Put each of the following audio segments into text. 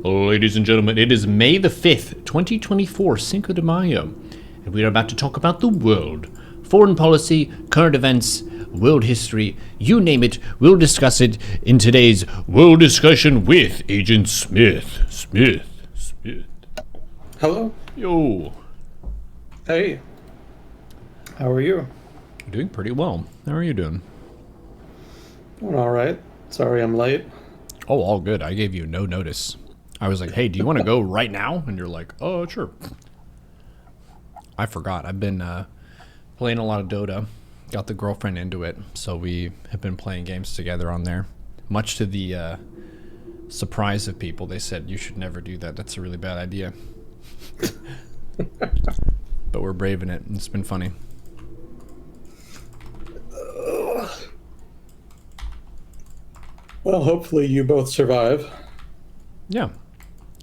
Ladies and gentlemen, it is May the 5th, 2024, Cinco de Mayo, and we are about to talk about the world. Foreign policy, current events, world history, you name it, we'll discuss it in today's World Discussion with Agent Smith. Smith. Hello. Yo. Hey. How are you? Doing pretty well. How are you doing? Doing all right. Sorry I'm late. Oh, all good. I gave you no notice. I was like, hey, do you want to go right now? And you're like, oh, sure. I forgot. I've been playing a lot of Dota. Got the girlfriend into it. So we have been playing games together on there. Much to the surprise of people. They said, you should never do that. That's a really bad idea. But we're braving it. And it's been funny. Well, hopefully you both survive. Yeah.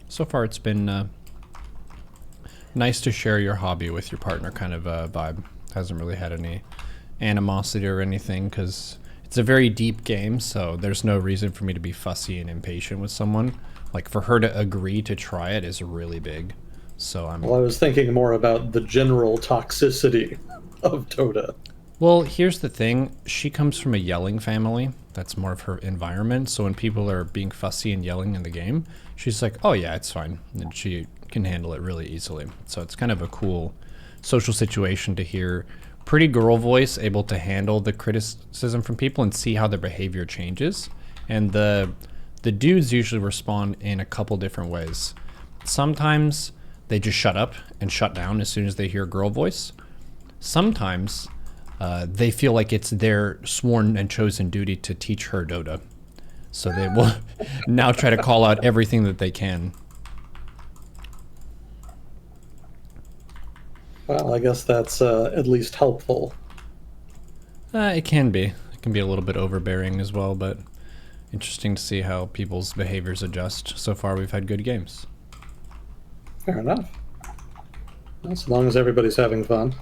So far it's been nice to share your hobby with your partner kind of vibe. Hasn't really had any animosity or anything because it's a very deep game, so there's no reason for me to be fussy and impatient with someone. Like, for her to agree to try it is really big. So Well, I was thinking more about the general toxicity of Dota. Well, here's the thing. She comes from a yelling family. That's more of her environment. So when people are being fussy and yelling in the game, she's like, oh yeah, it's fine. And she can handle it really easily. So it's kind of a cool social situation to hear pretty girl voice able to handle the criticism from people and see how their behavior changes. And the dudes usually respond in a couple different ways. Sometimes they just shut up and shut down as soon as they hear girl voice. Sometimes they feel like it's their sworn and chosen duty to teach her Dota. So they will now try to call out everything that they can. Well, I guess that's at least helpful. It can be. It can be a little bit overbearing as well, but interesting to see how people's behaviors adjust. So far, we've had good games. Fair enough. As long as everybody's having fun.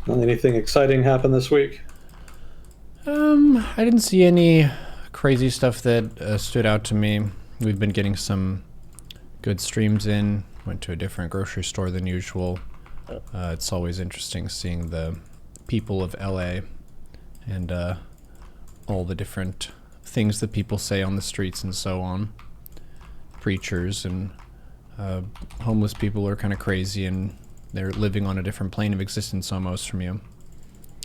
Well, anything exciting happen this week? I didn't see any crazy stuff that stood out to me. We've been getting some good streams in. Went to a different grocery store than usual. It's always interesting seeing the people of LA and all the different things that people say on the streets and so on. Preachers and homeless people are kind of crazy and they're living on a different plane of existence almost from you.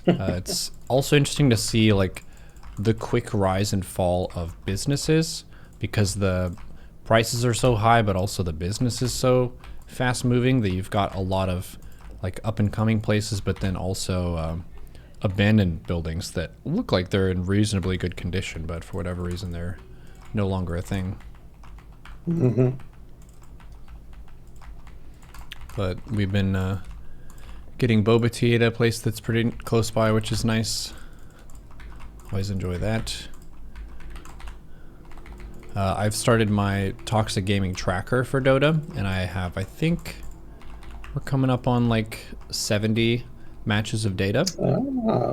It's also interesting to see like the quick rise and fall of businesses because the prices are so high, but also the business is so fast moving that you've got a lot of like up and coming places, but then also abandoned buildings that look like they're in reasonably good condition, but for whatever reason they're no longer a thing. Mm-hmm. But we've been getting boba tea at a place that's pretty close by, which is nice. Always enjoy that. I've started my toxic gaming tracker for Dota, and I think we're coming up on like 70 matches of data.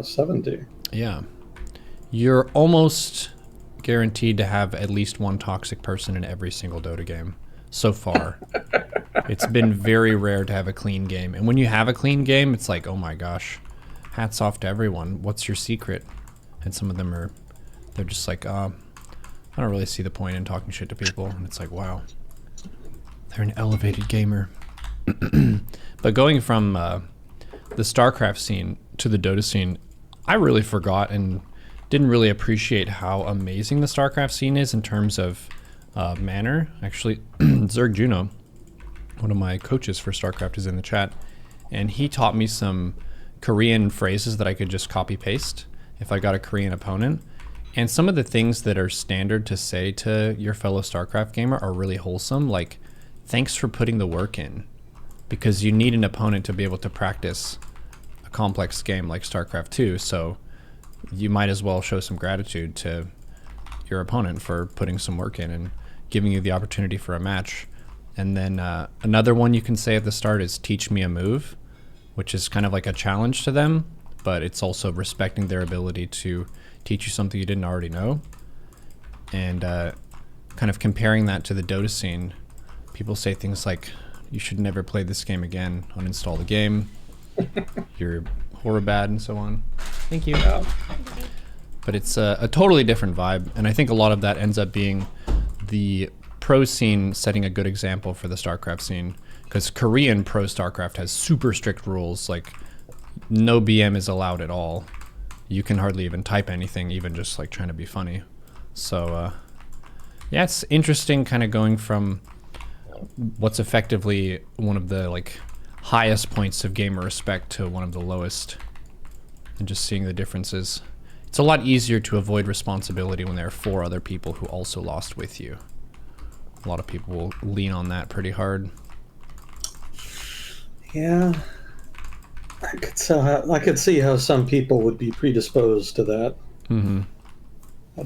70. Yeah. You're almost guaranteed to have at least one toxic person in every single Dota game so far. It's been very rare to have a clean game. And when you have a clean game, it's like, oh my gosh, hats off to everyone. What's your secret? And some of them they're just like, I don't really see the point in talking shit to people. And it's like, wow, they're an elevated gamer. But going from the StarCraft scene to the Dota scene, I really forgot and didn't really appreciate how amazing the StarCraft scene is in terms of manner. Actually, Zerg Juno, one of my coaches for StarCraft, is in the chat, and he taught me some Korean phrases that I could just copy paste if I got a Korean opponent. And some of the things that are standard to say to your fellow StarCraft gamer are really wholesome, like, thanks for putting the work in, because you need an opponent to be able to practice a complex game like StarCraft 2, so you might as well show some gratitude to your opponent for putting some work in and giving you the opportunity for a match. And then another one you can say at the start is teach me a move, which is kind of like a challenge to them, but it's also respecting their ability to teach you something you didn't already know. And kind of comparing that to the Dota scene, people say things like, you should never play this game again, uninstall the game, you're horror bad, and so on. Thank you. Yeah. But it's a totally different vibe, and I think a lot of that ends up being the pro scene setting a good example for the StarCraft scene, because Korean pro StarCraft has super strict rules, like no BM is allowed at all. You can hardly even type anything, even just like trying to be funny. So yeah, it's interesting kind of going from what's effectively one of the like highest points of gamer respect to one of the lowest, and just seeing the differences. It's a lot easier to avoid responsibility when there are 4 other people who also lost with you. A lot of people will lean on that pretty hard. Yeah. I could see how some people would be predisposed to that. Mm-hmm.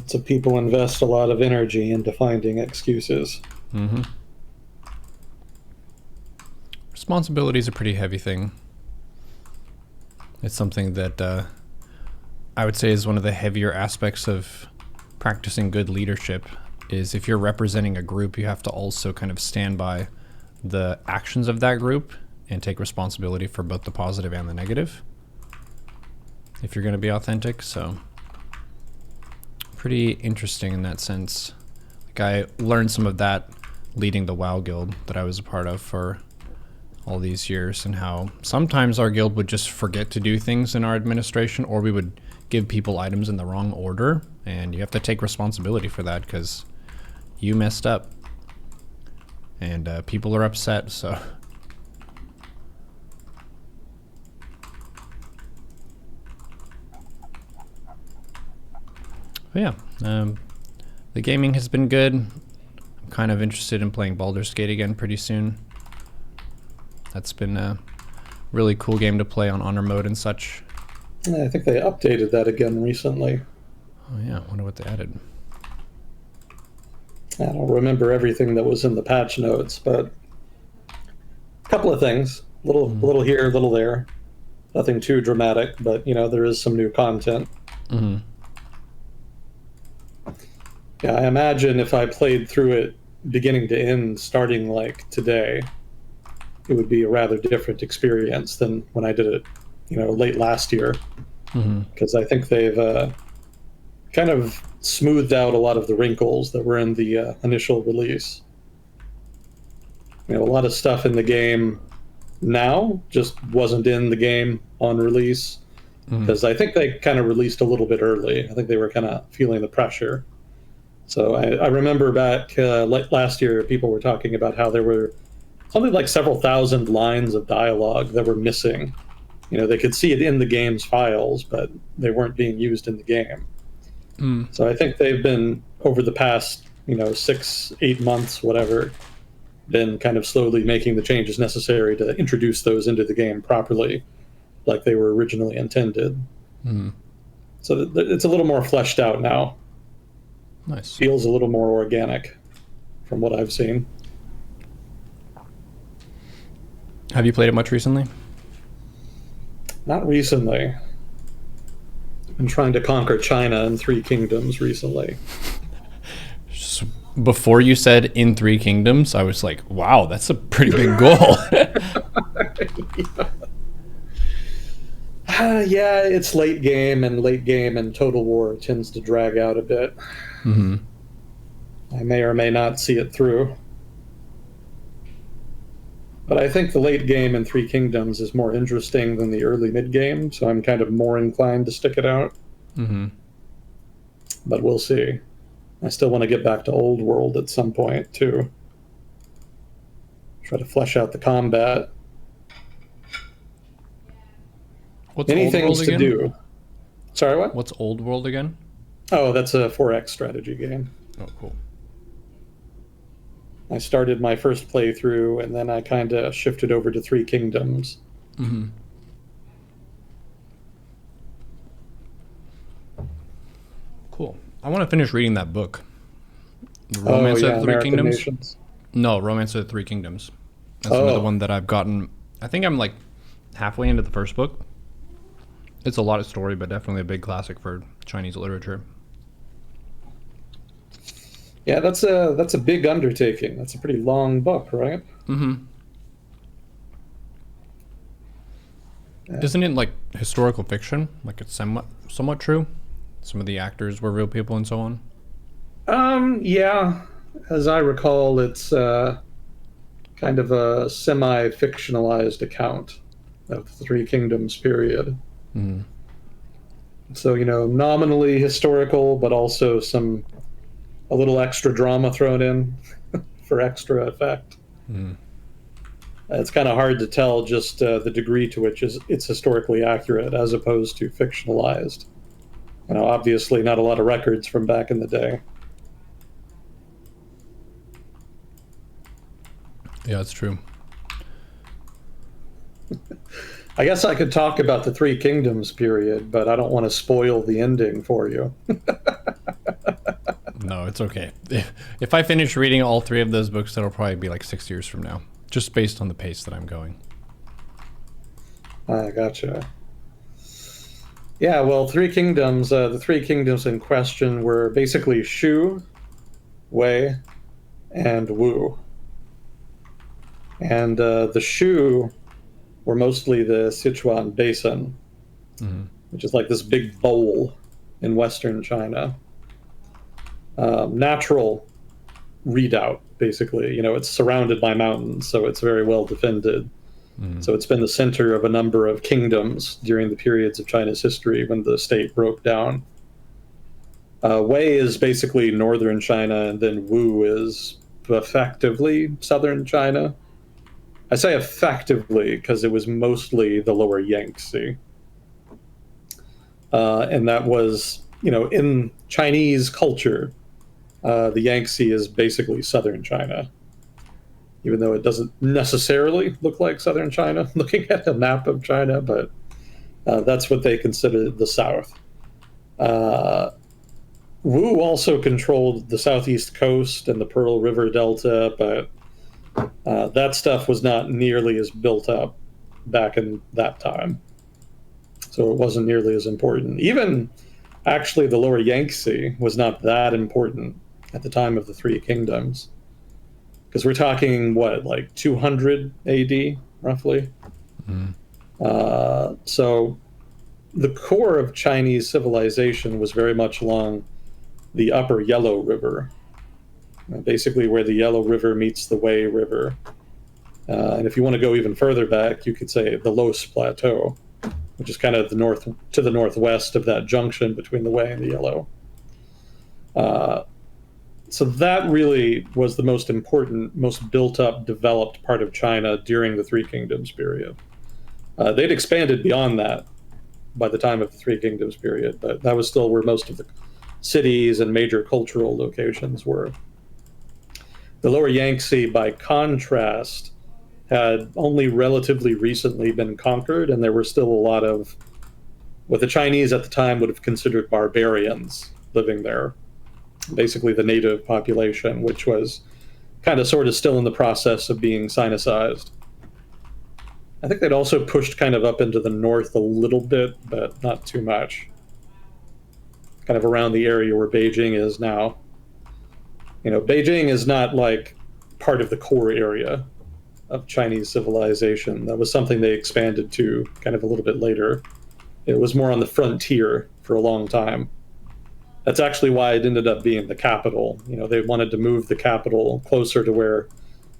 So people invest a lot of energy into finding excuses. Mm-hmm. Responsibility is a pretty heavy thing. It's something that I would say is one of the heavier aspects of practicing good leadership, is if you're representing a group, you have to also kind of stand by the actions of that group and take responsibility for both the positive and the negative, if you're going to be authentic. So pretty interesting in that sense. Like, I learned some of that leading the WoW guild that I was a part of for all these years, and how sometimes our guild would just forget to do things in our administration, or we would give people items in the wrong order, and you have to take responsibility for that because you messed up, and people are upset. So but yeah, the gaming has been good. I'm kind of interested in playing Baldur's Gate again pretty soon. That's been a really cool game to play on honor mode and such. Yeah, I think they updated that again recently. Oh yeah, I wonder what they added. I don't remember everything that was in the patch notes, but a couple of things. Little here, little there. Nothing too dramatic, but there is some new content. Mm-hmm. Yeah, I imagine if I played through it beginning to end, starting like today, it would be a rather different experience than when I did it, late last year. Because I think they've kind of smoothed out a lot of the wrinkles that were in the initial release. A lot of stuff in the game now just wasn't in the game on release, because I think they kind of released a little bit early. I think they were kind of feeling the pressure. So I remember back last year, people were talking about how there were something like several thousand lines of dialogue that were missing. They could see it in the game's files, but they weren't being used in the game. So I think they've been, over the past 6-8 months, whatever, been kind of slowly making the changes necessary to introduce those into the game properly, like they were originally intended. So it's a little more fleshed out now. Nice. Feels a little more organic from what I've seen. Have you played it much recently? Not recently. I've been trying to conquer China in 3 kingdoms recently. So before you said in 3 kingdoms, I was like, wow, that's a pretty big goal. Yeah, it's late game, and Total War tends to drag out a bit. I may or may not see it through. But I think the late game in 3 Kingdoms is more interesting than the early mid game, so I'm kind of more inclined to stick it out. But we'll see. I still want to get back to Old World at some point, too. Try to flesh out the combat. What's Many Old things World to again? do. Sorry, what? What's Old World again? Oh, that's a 4X strategy game. Oh, cool. I started my first playthrough, and then I kind of shifted over to 3 Kingdoms. Cool. I want to finish reading that book. The Romance of the Three American Kingdoms? Nations. No, Romance of the Three Kingdoms. That's another one that I've gotten. I think I'm like halfway into the first book. It's a lot of story, but definitely a big classic for Chinese literature. Yeah, that's a big undertaking. That's a pretty long book, right? Mm-hmm. Yeah. Isn't it like historical fiction? Like it's somewhat true. Some of the actors were real people and so on. Yeah, as I recall, it's kind of a semi-fictionalized account of the Three Kingdoms period. Mm. So, nominally historical, but also a little extra drama thrown in for extra effect. Mm. It's kind of hard to tell just the degree to which it's historically accurate as opposed to fictionalized. Obviously, not a lot of records from back in the day. Yeah, it's true. I guess I could talk about the Three Kingdoms period, but I don't want to spoil the ending for you. No, it's okay. If I finish reading all three of those books, that'll probably be like 6 years from now, just based on the pace that I'm going. I gotcha. Yeah, well, the Three Kingdoms in question were basically Shu, Wei, and Wu. And the Shu were mostly the Sichuan Basin, Mm-hmm. which is like this big bowl in western China. Natural redoubt, basically. It's surrounded by mountains, so it's very well defended. Mm-hmm. So it's been the center of a number of kingdoms during the periods of China's history when the state broke down. Wei is basically northern China, and then Wu is effectively southern China. I say effectively because it was mostly the lower Yangtze. And that was, in Chinese culture, the Yangtze is basically southern China, even though it doesn't necessarily look like southern China looking at a map of China, but that's what they consider the south. Uh, Wu also controlled the southeast coast and the Pearl River Delta, but that stuff was not nearly as built up back in that time. So it wasn't nearly as important. Even actually, the lower Yangtze was not that important at the time of the Three Kingdoms. Because we're talking, what, like 200 AD, roughly? Mm-hmm. So the core of Chinese civilization was very much along the upper Yellow River, basically where the Yellow River meets the Wei River. And if you want to go even further back, you could say the Los Plateau, which is kind of to the northwest of that junction between the Wei and the Yellow. So that really was the most important, most built up, developed part of China during the Three Kingdoms period. They'd expanded beyond that by the time of the Three Kingdoms period, but that was still where most of the cities and major cultural locations were. The lower Yangtze, by contrast, had only relatively recently been conquered, and there were still a lot of what the Chinese at the time would have considered barbarians living there. Basically, the native population, which was kind of sort of still in the process of being sinicized. I think they'd also pushed kind of up into the north a little bit, but not too much. Kind of around the area where Beijing is now. Beijing is not like part of the core area of Chinese civilization. That was something they expanded to kind of a little bit later. It was more on the frontier for a long time. That's actually why it ended up being the capital. They wanted to move the capital closer to where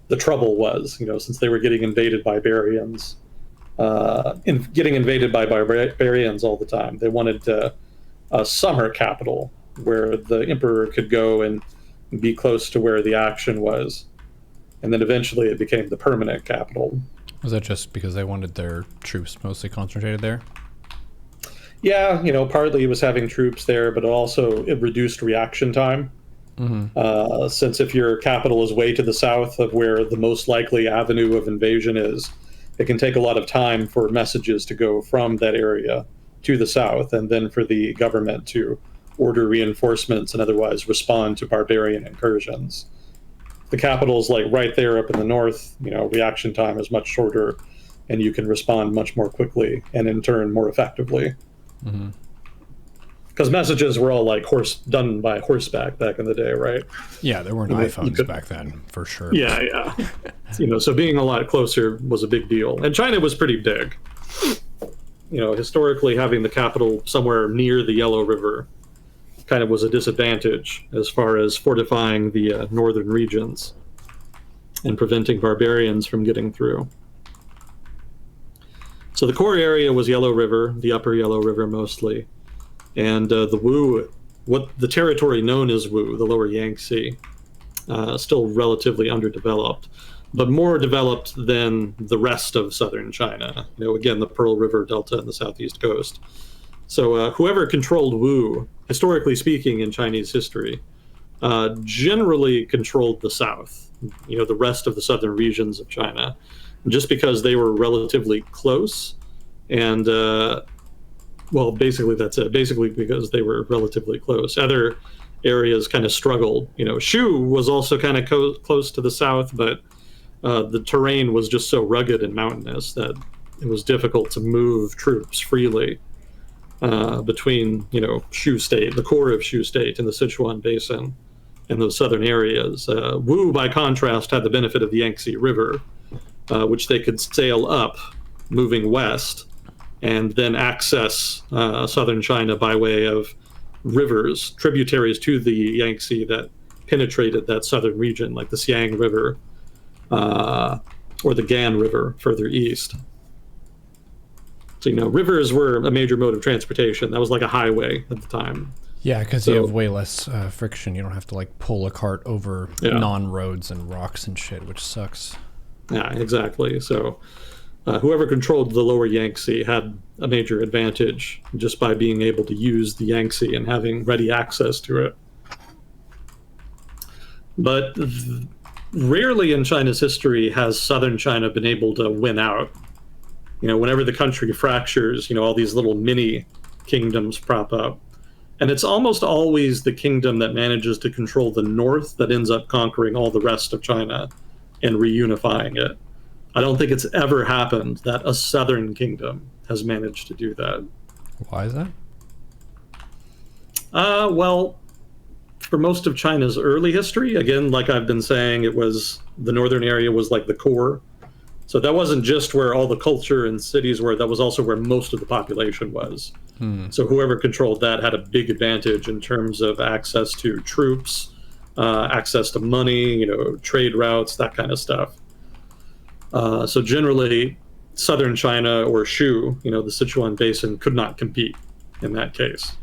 the trouble was, since they were getting invaded by barbarians. Getting invaded by barbarians all the time. They wanted a summer capital where the emperor could go and be close to where the action was. And then eventually it became the permanent capital. Was that just because they wanted their troops mostly concentrated there? Yeah, partly it was having troops there, but also it reduced reaction time. Mm-hmm. Since if your capital is way to the south of where the most likely avenue of invasion is, it can take a lot of time for messages to go from that area to the south, and then for the government to order reinforcements and otherwise respond to barbarian incursions. The capital is like right there up in the north, reaction time is much shorter, and you can respond much more quickly and in turn more effectively. Because messages were all like done by horseback back in the day, right? Yeah, there weren't iPhones back then, for sure. Yeah, yeah. So being a lot closer was a big deal. And China was pretty big. Historically, having the capital somewhere near the Yellow River kind of was a disadvantage as far as fortifying the northern regions and preventing barbarians from getting through. So the core area was Yellow River, the upper Yellow River mostly, and the Wu, what the territory known as Wu, the lower Yangtze, still relatively underdeveloped, but more developed than the rest of southern China. Again, the Pearl River Delta and the southeast coast. So whoever controlled Wu, historically speaking in Chinese history, generally controlled the south, the rest of the southern regions of China, just because they were relatively close. And, well, basically that's it. Basically because they were relatively close. Other areas kind of struggled. Shu was also kind of close to the south, but the terrain was just so rugged and mountainous that it was difficult to move troops freely between, Shu State, the core of Shu State, and the Sichuan Basin and those southern areas. Wu, by contrast, had the benefit of the Yangtze River, which they could sail up, moving west, and then access southern China by way of rivers, tributaries to the Yangtze that penetrated that southern region, like the Xiang River or the Gan River further east. So, rivers were a major mode of transportation. That was like a highway at the time. Yeah, because you have way less friction. You don't have to like pull a cart over non-roads and rocks and shit, which sucks. Yeah, exactly. So whoever controlled the lower Yangtze had a major advantage just by being able to use the Yangtze and having ready access to it. But rarely in China's history has southern China been able to win out. Whenever the country fractures, all these little mini kingdoms prop up. And it's almost always the kingdom that manages to control the north that ends up conquering all the rest of China and reunifying it. I don't think it's ever happened that a southern kingdom has managed to do that. Why is that? Well, for most of China's early history, again, like I've been saying, it was the northern area was like the core. So that wasn't just where all the culture and cities were, that was also where most of the population was. So whoever controlled that had a big advantage in terms of access to troops, access to money, trade routes, that kind of stuff. So generally, southern China or Shu, the Sichuan Basin, could not compete in that case.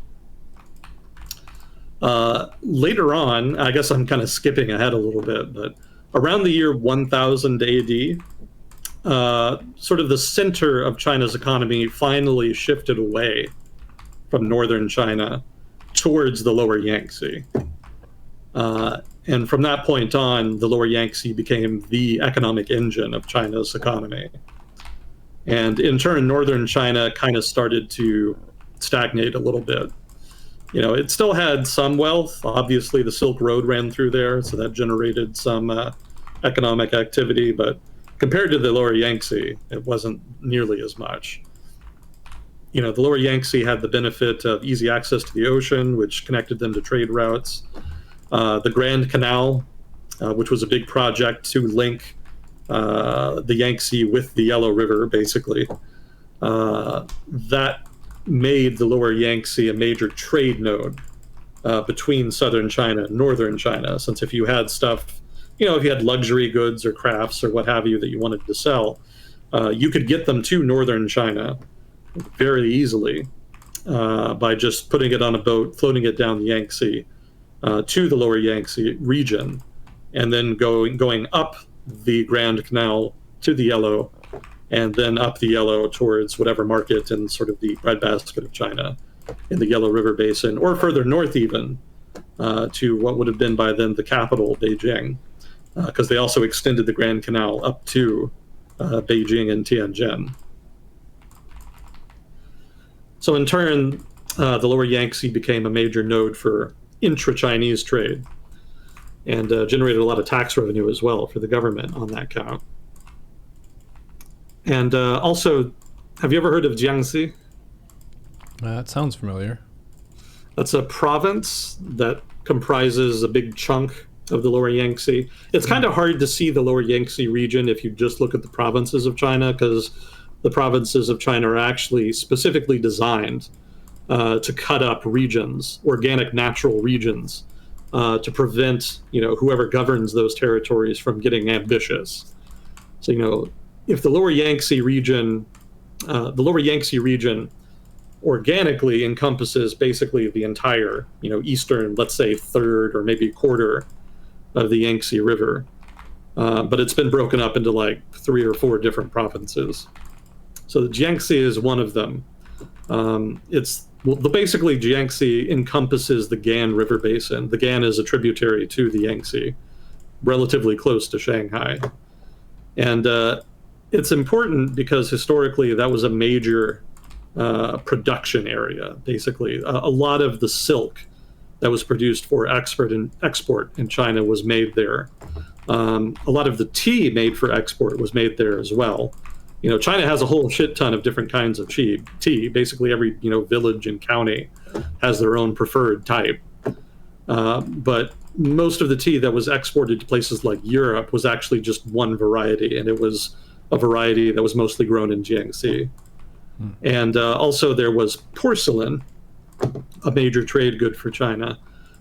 Later on, I guess I'm kind of skipping ahead a little bit, but around the year 1000 AD, sort of the center of China's economy finally shifted away from northern China towards the lower Yangtze. And from that point on, the lower Yangtze became the economic engine of China's economy. And in turn, northern China kind of started to stagnate a little bit. It still had some wealth. Obviously, the Silk Road ran through there, so that generated some economic activity. But compared to the lower Yangtze, it wasn't nearly as much. The lower Yangtze had the benefit of easy access to the ocean, which connected them to trade routes. The Grand Canal, which was a big project to link the Yangtze with the Yellow River, basically. That made the lower Yangtze a major trade node between southern China and northern China, since if you had stuff, if you had luxury goods or crafts or what have you that you wanted to sell, you could get them to northern China very easily by just putting it on a boat, floating it down the Yangtze to the lower Yangtze region, and then going up the Grand Canal to the Yellow, and then up the Yellow towards whatever market in sort of the breadbasket of China in the Yellow River Basin, or further north even, to what would have been by then the capital, Beijing, because they also extended the Grand Canal up to Beijing and Tianjin. So in turn, the lower Yangtze became a major node for intra-Chinese trade, and generated a lot of tax revenue as well for the government on that count. And also, have you ever heard of Jiangxi? That sounds familiar. That's a province that comprises a big chunk of the Lower Yangtze. It's kind of hard to see the Lower Yangtze region if you just look at the provinces of China, because the provinces of China are actually specifically designed to cut up regions, organic natural regions, to prevent whoever governs those territories from getting ambitious. So if the Lower Yangtze region, organically encompasses basically the entire eastern, let's say, third or maybe quarter of the Yangtze River, but it's been broken up into like 3 or 4 different provinces. So the Jiangxi is one of them. Basically Jiangxi encompasses the Gan River basin. The Gan is a tributary to the Yangtze, relatively close to Shanghai. And it's important because historically that was a major production area. Basically, a lot of the silk that was produced for export in China was made there. A lot of the tea made for export was made there as well. China has a whole shit ton of different kinds of tea. Basically, every village and county has their own preferred type. But most of the tea that was exported to places like Europe was actually just one variety, and it was a variety that was mostly grown in Jiangxi. And also there was porcelain, a major trade good for China.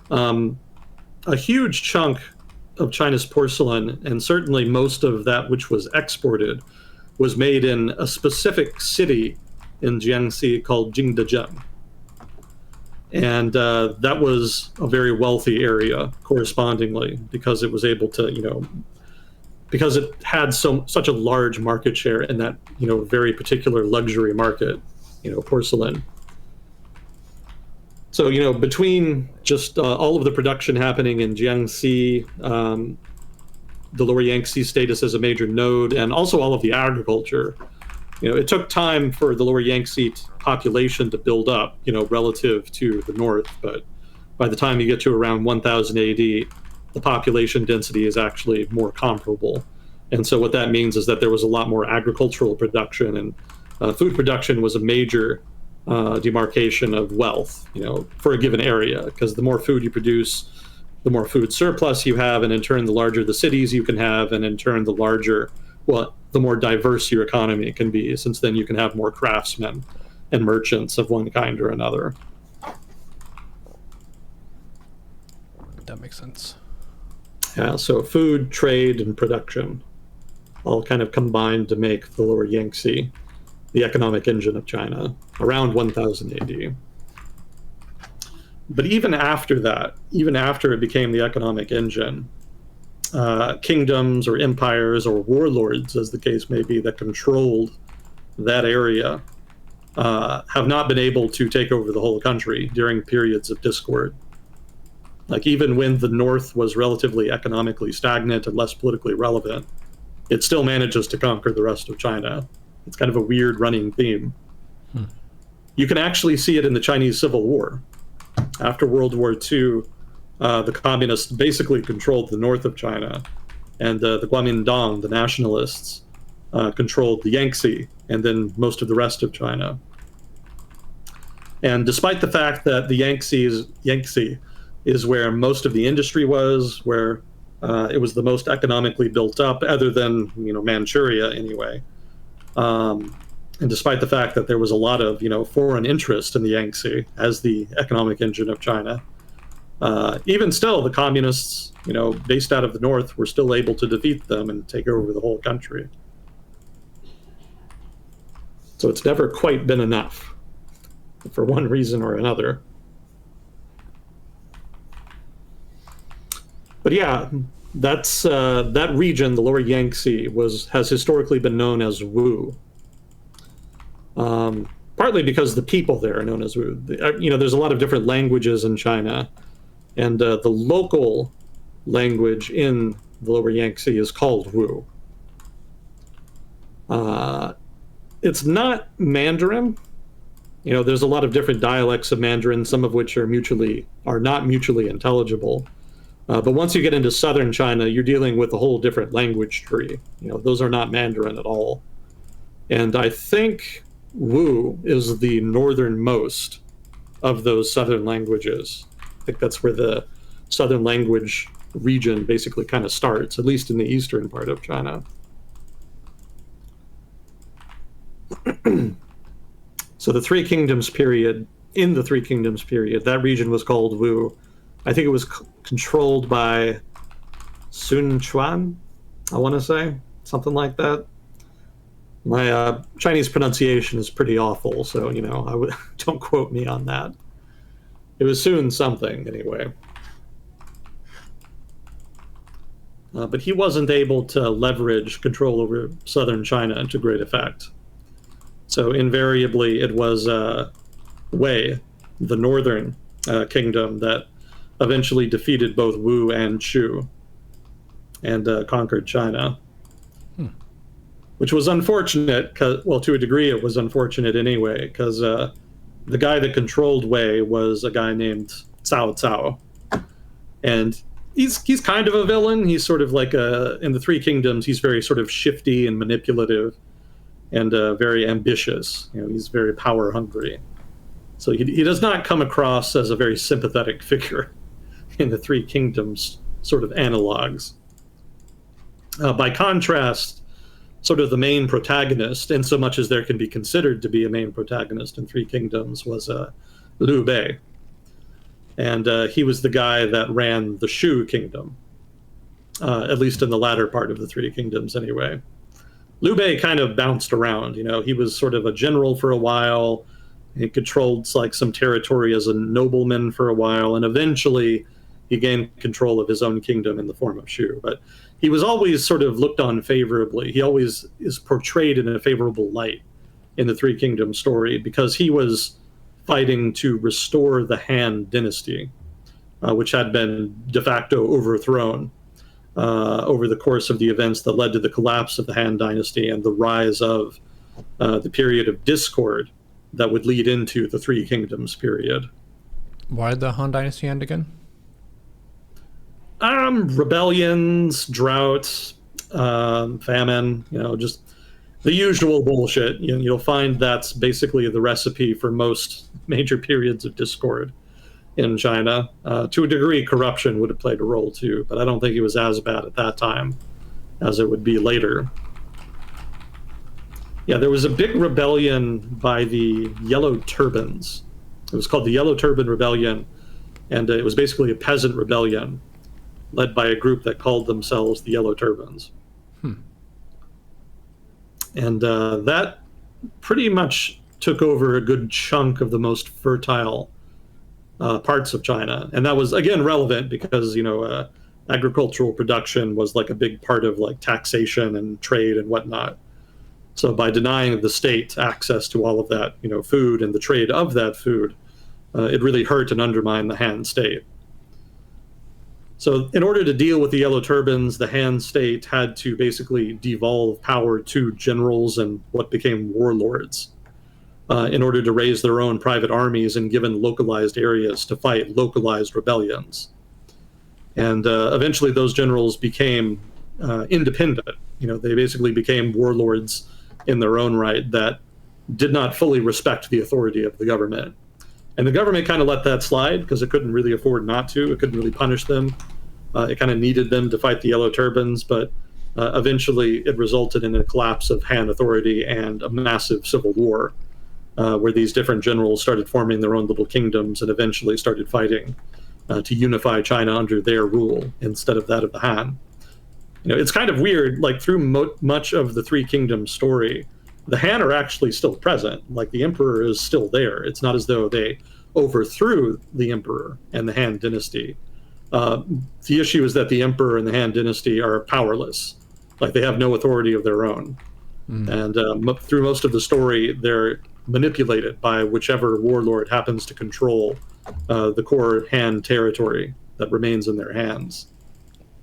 A huge chunk of China's porcelain, and certainly most of that which was exported, was made in a specific city in Jiangxi called Jingdezhen. And that was a very wealthy area correspondingly, because it was able to, because it had such a large market share in that, very particular luxury market, porcelain. So, between just all of the production happening in Jiangxi, the Lower Yangtze status as a major node, and also all of the agriculture, it took time for the Lower Yangtze population to build up, relative to the north. But by the time you get to around 1000 AD, the population density is actually more comparable. And so what that means is that there was a lot more agricultural production, and food production was a major demarcation of wealth, for a given area, because the more food you produce, the more food surplus you have, and in turn, the larger the cities you can have, and in turn, the more diverse your economy can be, since then you can have more craftsmen and merchants of one kind or another. That makes sense. Yeah, so food, trade, and production all kind of combined to make the Lower Yangtze the economic engine of China around 1000 AD. But even after that, even after it became the economic engine, kingdoms or empires or warlords, as the case may be, that controlled that area have not been able to take over the whole country during periods of discord. Like, even when the North was relatively economically stagnant and less politically relevant, it still manages to conquer the rest of China. It's kind of a weird running theme. You can actually see it in the Chinese Civil War. After World War II, the communists basically controlled the north of China, and the Kuomintang, the nationalists, controlled the Yangtze, and then most of the rest of China. And despite the fact that the Yangtze is where most of the industry was, where it was the most economically built up, other than Manchuria anyway. And despite the fact that there was a lot of foreign interest in the Yangtze as the economic engine of China, even still, the communists based out of the north were still able to defeat them and take over the whole country. So it's never quite been enough, for one reason or another. But yeah, that's that region, the Lower Yangtze, has historically been known as Wu. Partly because the people there are known as Wu. There's a lot of different languages in China, and the local language in the Lower Yangtze is called Wu. It's not Mandarin. There's a lot of different dialects of Mandarin, some of which are not mutually intelligible. But once you get into southern China, you're dealing with a whole different language tree. Those are not Mandarin at all. And I think Wu is the northernmost of those southern languages. I think that's where the southern language region basically kind of starts, at least in the eastern part of China. So the Three Kingdoms period, in the Three Kingdoms period, that region was called Wu. I think it was controlled by Sun Quan, I want to say, something like that. My Chinese pronunciation is pretty awful, so don't quote me on that. It was Sun something anyway. But he wasn't able to leverage control over southern China to great effect. So invariably, it was Wei, the northern kingdom, that eventually defeated both Wu and Chu and conquered China. Which was unfortunate, to a degree it was unfortunate anyway, because the guy that controlled Wei was a guy named Cao Cao. And he's kind of a villain. He's sort of like in the Three Kingdoms, he's very sort of shifty and manipulative and very ambitious. He's very power hungry. So he does not come across as a very sympathetic figure in the Three Kingdoms sort of analogs. By contrast, sort of the main protagonist, in so much as there can be considered to be a main protagonist in Three Kingdoms, was Liu Bei. And he was the guy that ran the Shu kingdom, at least in the latter part of the Three Kingdoms anyway. Liu Bei kind of bounced around. He was sort of a general for a while. He controlled like some territory as a nobleman for a while, and eventually he gained control of his own kingdom in the form of Shu. But he was always sort of looked on favorably. He always is portrayed in a favorable light in the Three Kingdoms story because he was fighting to restore the Han dynasty, which had been de facto overthrown over the course of the events that led to the collapse of the Han dynasty and the rise of the period of discord that would lead into the Three Kingdoms period. Why did the Han dynasty end again? Rebellions, droughts, famine, just the usual bullshit. You'll find that's basically the recipe for most major periods of discord in China. To a degree, corruption would have played a role too, but I don't think it was as bad at that time as it would be later. Yeah, there was a big rebellion by the Yellow Turbans. It was called the Yellow Turban Rebellion, and it was basically a peasant rebellion led by a group that called themselves the Yellow Turbans. And that pretty much took over a good chunk of the most fertile parts of China. And that was, again, relevant because, agricultural production was like a big part of like taxation and trade and whatnot. So by denying the state access to all of that, food and the trade of that food, it really hurt and undermined the Han state. So in order to deal with the Yellow Turbans, the Han state had to basically devolve power to generals and what became warlords in order to raise their own private armies and given localized areas to fight localized rebellions. And eventually those generals became independent. They basically became warlords in their own right that did not fully respect the authority of the government. And the government kind of let that slide because it couldn't really afford not to. It couldn't really punish them. It kind of needed them to fight the Yellow Turbans, but eventually it resulted in a collapse of Han authority and a massive civil war where these different generals started forming their own little kingdoms and eventually started fighting to unify China under their rule instead of that of the Han. It's kind of weird, like through much of the Three Kingdoms story, the Han are actually still present. Like the emperor is still there. It's not as though they overthrew the emperor and the Han dynasty. The issue is that the emperor and the Han dynasty are powerless. Like they have no authority of their own. And through most of the story, they're manipulated by whichever warlord happens to control the core Han territory that remains in their hands.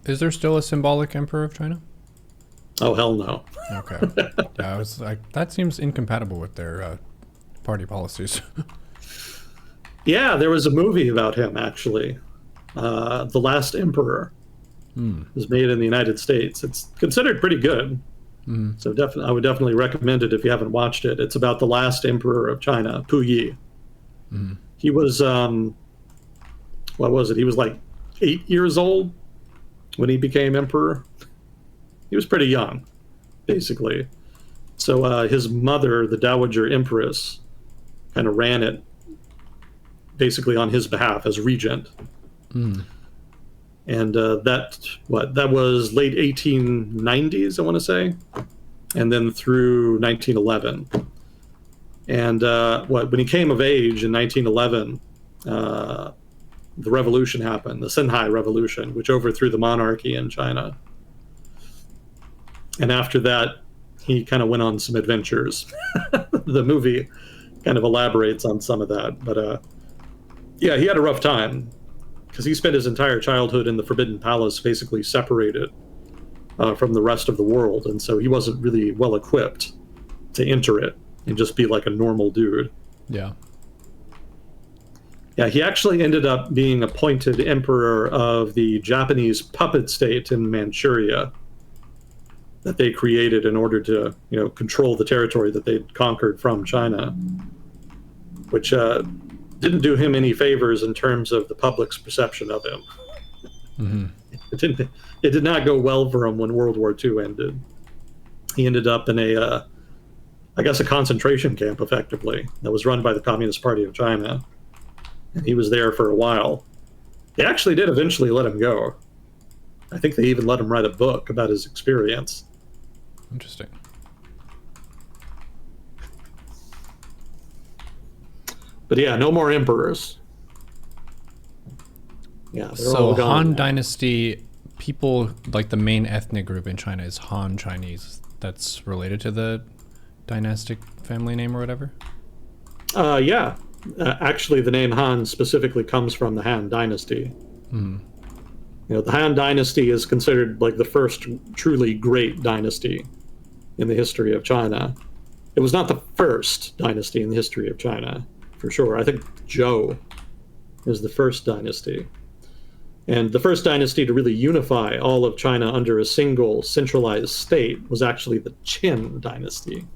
Is there still a symbolic emperor of China? Oh, hell no. Okay. Yeah, I was like, that seems incompatible with their party policies. Yeah, there was a movie about him, actually. The Last Emperor was made in the United States. It's considered pretty good. So I would definitely recommend it if you haven't watched it. It's about the last emperor of China, Puyi. He was, what was it? He was like 8 years old when he became emperor. He was pretty young, basically. So his mother, the Dowager Empress, kind of ran it basically on his behalf as regent. And that was late 1890s, I want to say, and then through 1911. And when he came of age in 1911, the revolution happened, the Xinhai Revolution, which overthrew the monarchy in China. And after that, he kind of went on some adventures. The movie kind of elaborates on some of that. But yeah, he had a rough time because he spent his entire childhood in the Forbidden Palace, basically separated from the rest of the world. And so he wasn't really well equipped to enter it and just be like a normal dude. Yeah. Yeah, he actually ended up being appointed emperor of the Japanese puppet state in Manchuria that they created in order to, control the territory that they'd conquered from China, which didn't do him any favors in terms of the public's perception of him. It did not go well for him when World War II ended. He ended up in a concentration camp, effectively, that was run by the Communist Party of China. And he was there for a while. They actually did eventually let him go. I think they even let him write a book about his experience. Interesting. But yeah, no more emperors. Yeah, they're all So gone Han now. Dynasty, people, like the main ethnic group in China is Han Chinese. That's related to the dynastic family name or whatever? Yeah. Actually, the name Han specifically comes from the Han Dynasty. The Han Dynasty is considered like the first truly great dynasty in the history of China. It was not the first dynasty in the history of China, for sure. I think Zhou is the first dynasty. And the first dynasty to really unify all of China under a single centralized state was actually the Qin dynasty.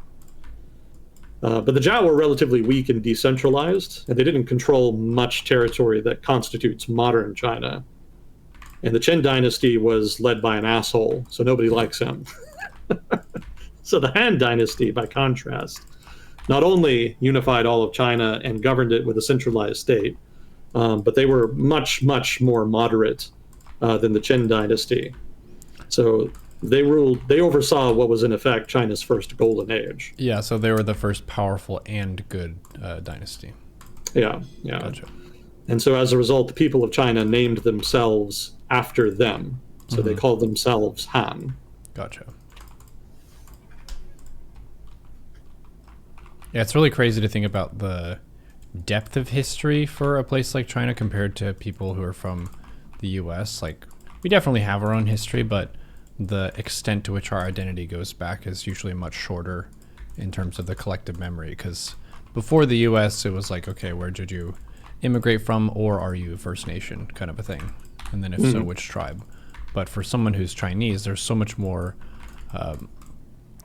But the Zhou were relatively weak and decentralized, and they didn't control much territory that constitutes modern China. And the Qin dynasty was led by an asshole, so nobody likes him. So the Han dynasty, by contrast, not only unified all of China and governed it with a centralized state, but they were much, much more moderate than the Qin dynasty. So they oversaw what was in effect China's first golden age. Yeah, so they were the first powerful and good dynasty. Yeah. Gotcha. And so as a result, the people of China named themselves after them. So they called themselves Han. Gotcha. Yeah, it's really crazy to think about the depth of history for a place like China compared to people who are from the US. Like, we definitely have our own history, but the extent to which our identity goes back is usually much shorter in terms of the collective memory. Because before the US, it was like, okay, where did you immigrate from, or are you First Nation kind of a thing? And then if so, which tribe? But for someone who's Chinese, there's so much more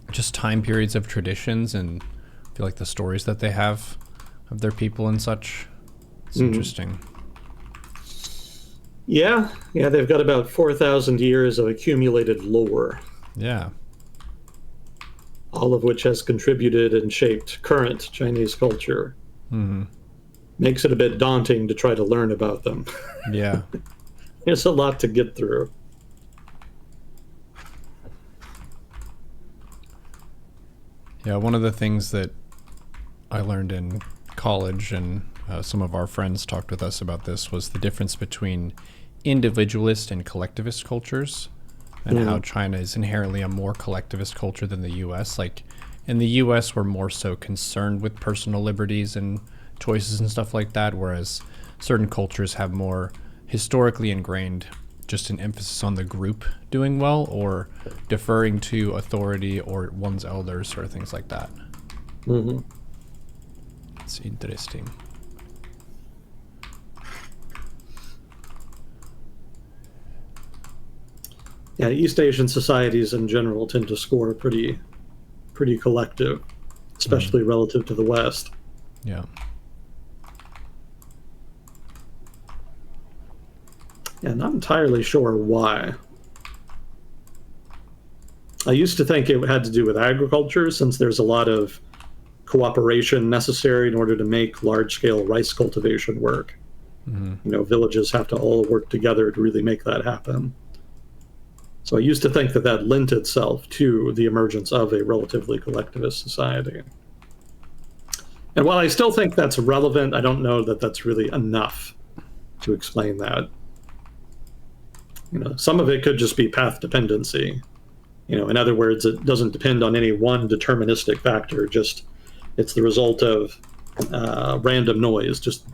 just time periods of traditions and I feel like the stories that they have of their people and such. It's interesting. Yeah, they've got about 4,000 years of accumulated lore, Yeah. all of which has contributed and shaped current Chinese culture. Makes it a bit daunting to try to learn about them. Yeah. There's a lot to get through. Yeah, one of the things that I learned in college, and some of our friends talked with us about this, was the difference between individualist and collectivist cultures, and how China is inherently a more collectivist culture than the US. Like, in the US, we're more so concerned with personal liberties and choices and stuff like that, whereas certain cultures have more historically ingrained just an emphasis on the group doing well or deferring to authority or one's elders or things like that. It's interesting. Yeah, East Asian societies in general tend to score pretty collective, especially relative to the West. Yeah. And not entirely sure why. I used to think it had to do with agriculture, since there's a lot of cooperation necessary in order to make large-scale rice cultivation work. Villages have to all work together to really make that happen. So I used to think that that lent itself to the emergence of a relatively collectivist society. And while I still think that's relevant, I don't know that that's really enough to explain that. Some of it could just be path dependency. In other words, it doesn't depend on any one deterministic factor, just it's the result of random noise. Just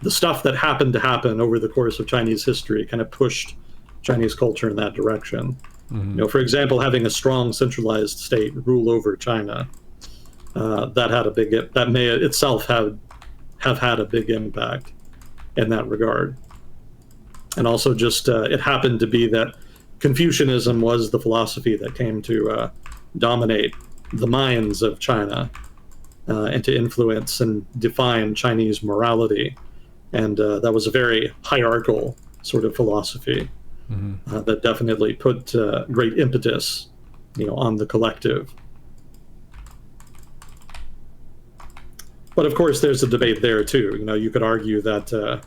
the stuff that happened to happen over the course of Chinese history kind of pushed Chinese culture in that direction. For example, having a strong centralized state rule over China, that may itself have had a big impact in that regard. And also just it happened to be that Confucianism was the philosophy that came to dominate the minds of China and to influence and define Chinese morality. And that was a very hierarchical sort of philosophy that definitely put great impetus, on the collective. But of course, there's a debate there too. You could argue that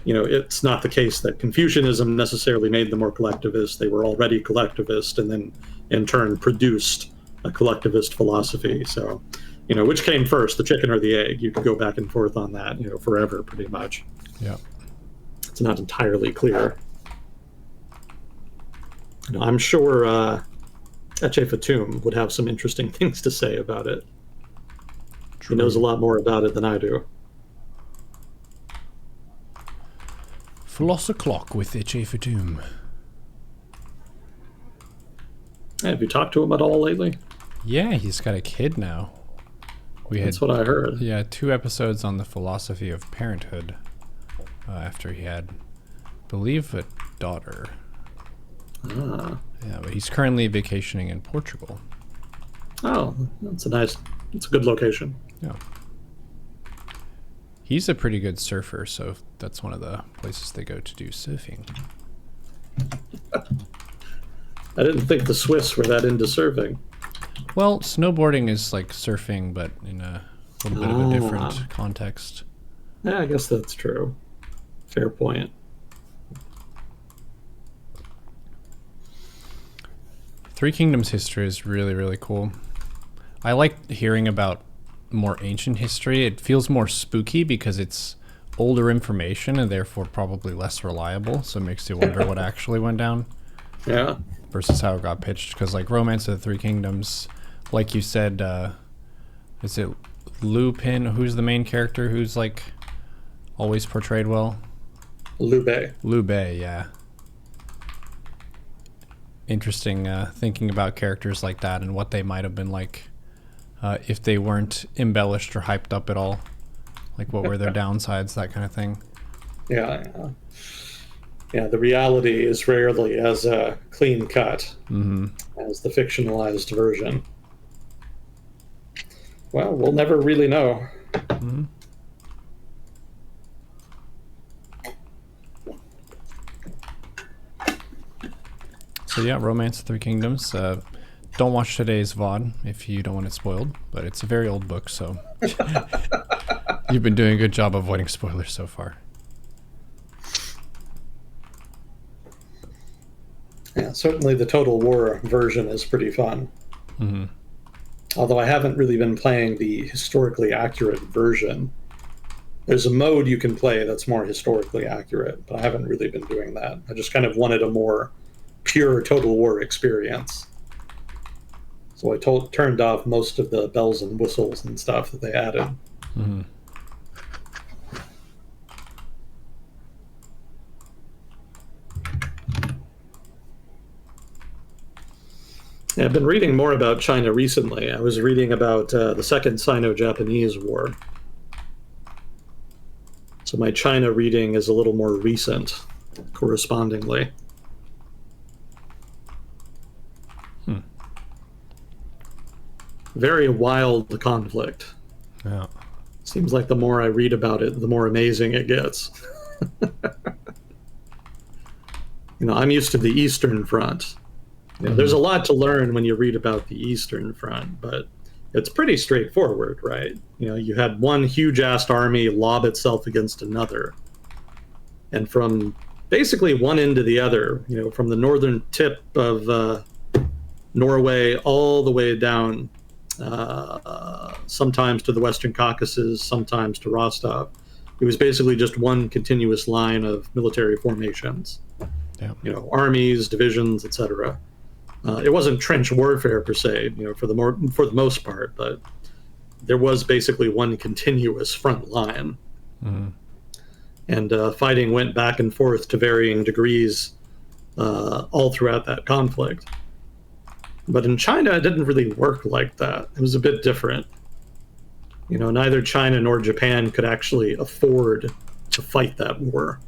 it's not the case that Confucianism necessarily made them more collectivist. They were already collectivist, and then in turn produced a collectivist philosophy. So, which came first, the chicken or the egg? You could go back and forth on that, forever, pretty much. Yeah. It's not entirely clear. I'm sure Eche Fatum would have some interesting things to say about it. True. He knows a lot more about it than I do. Floss o'clock with Eche Fatum. Have you talked to him at all lately? Yeah, he's got a kid now. That's what I heard. Yeah, 2 episodes on the philosophy of parenthood after he had, I believe, a daughter. Ah. Yeah, but he's currently vacationing in Portugal. Oh, it's a good location. Yeah. He's a pretty good surfer, so that's one of the places they go to do surfing. I didn't think the Swiss were that into surfing. Well, snowboarding is like surfing, but in a little bit of a different context. Yeah, I guess that's true. Fair point. Three Kingdoms history is really, really cool. I like hearing about more ancient history. It feels more spooky because it's older information and therefore probably less reliable, so it makes you wonder what actually went down. Yeah. Versus how it got pitched, because like Romance of the Three Kingdoms, like you said, is it Lu Pin, who's the main character who's like always portrayed well? Liu Bei. Liu Bei, yeah. Interesting thinking about characters like that and what they might have been like if they weren't embellished or hyped up at all. Like what were their downsides, that kind of thing. Yeah. Yeah, the reality is rarely as clean cut as the fictionalized version. Well, we'll never really know. Mm-hmm. So yeah, Romance of the Three Kingdoms. Don't watch today's VOD if you don't want it spoiled, but it's a very old book, so you've been doing a good job avoiding spoilers so far. Yeah, certainly the Total War version is pretty fun. Mm-hmm. Although I haven't really been playing the historically accurate version. There's a mode you can play that's more historically accurate, but I haven't really been doing that. I just kind of wanted a more pure Total War experience. So I turned off most of the bells and whistles and stuff that they added. Mm-hmm. Yeah, I've been reading more about China recently. I was reading about the Second Sino-Japanese War. So my China reading is a little more recent, correspondingly. Very wild conflict. Yeah. Seems like the more I read about it, the more amazing it gets. I'm used to the Eastern Front. There's a lot to learn when you read about the Eastern Front, but it's pretty straightforward, right? You had one huge-assed army lob itself against another, and from basically one end to the other, from the northern tip of Norway all the way down, sometimes to the Western Caucasus, sometimes to Rostov. It was basically just one continuous line of military formations, Yeah. armies, divisions, etc. It wasn't trench warfare per se, for the most part, but there was basically one continuous front line, and fighting went back and forth to varying degrees all throughout that conflict. But in China, it didn't really work like that. It was a bit different. Neither China nor Japan could actually afford to fight that war.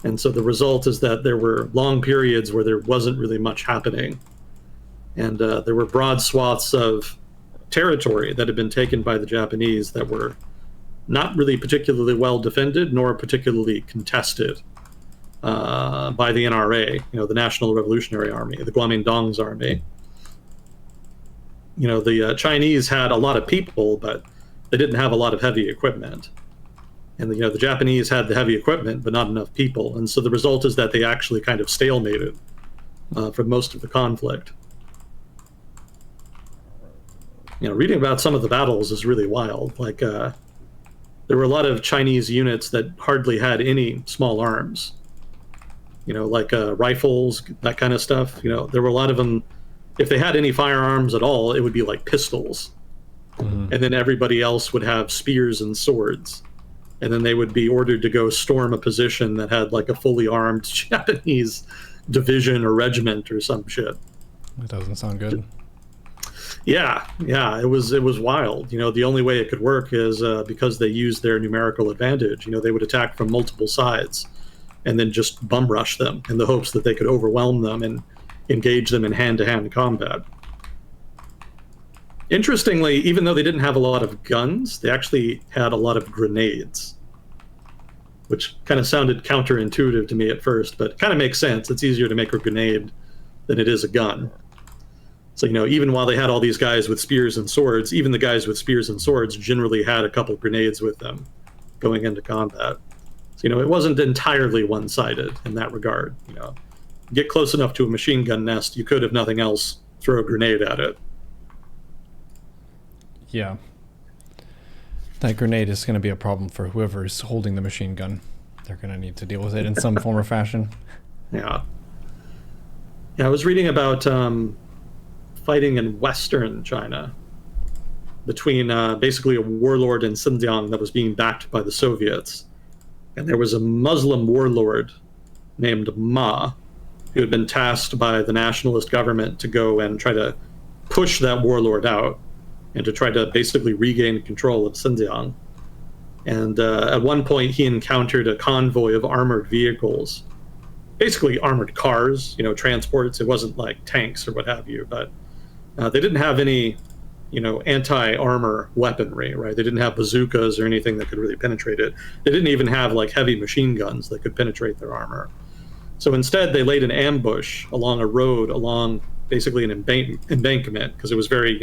And so the result is that there were long periods where there wasn't really much happening. And there were broad swaths of territory that had been taken by the Japanese that were not really particularly well defended nor particularly contested by the NRA, the National Revolutionary Army, the Kuomintang's army. The Chinese had a lot of people, but they didn't have a lot of heavy equipment. And the Japanese had the heavy equipment, but not enough people. And so the result is that they actually kind of stalemated for most of the conflict. Reading about some of the battles is really wild. Like, there were a lot of Chinese units that hardly had any small arms. Like rifles, that kind of stuff. There were a lot of them. If they had any firearms at all, it would be like pistols. And then everybody else would have spears and swords. And then they would be ordered to go storm a position that had like a fully armed Japanese division or regiment or some shit. That doesn't sound good. Yeah, it was wild. The only way it could work is because they used their numerical advantage. They would attack from multiple sides and then just bum rush them in the hopes that they could overwhelm them and engage them in hand-to-hand combat. Interestingly, even though they didn't have a lot of guns, they actually had a lot of grenades, which kind of sounded counterintuitive to me at first, but it kind of makes sense. It's easier to make a grenade than it is a gun. So, even while they had all these guys with spears and swords, even the guys with spears and swords generally had a couple grenades with them going into combat. So, it wasn't entirely one-sided in that regard. Get close enough to a machine gun nest, you could, if nothing else, throw a grenade at it. Yeah. That grenade is going to be a problem for whoever's holding the machine gun. They're going to need to deal with it in some form or fashion. Yeah. I was reading about fighting in Western China between basically a warlord in Xinjiang that was being backed by the Soviets. And there was a Muslim warlord named Ma who had been tasked by the nationalist government to go and try to push that warlord out and to try to basically regain control of Xinjiang. And at one point, he encountered a convoy of armored vehicles, basically armored cars, transports. It wasn't like tanks or what have you, but they didn't have any, anti-armor weaponry, right? They didn't have bazookas or anything that could really penetrate it. They didn't even have like heavy machine guns that could penetrate their armor. So instead, they laid an ambush along a road, along basically an embankment, because it was very,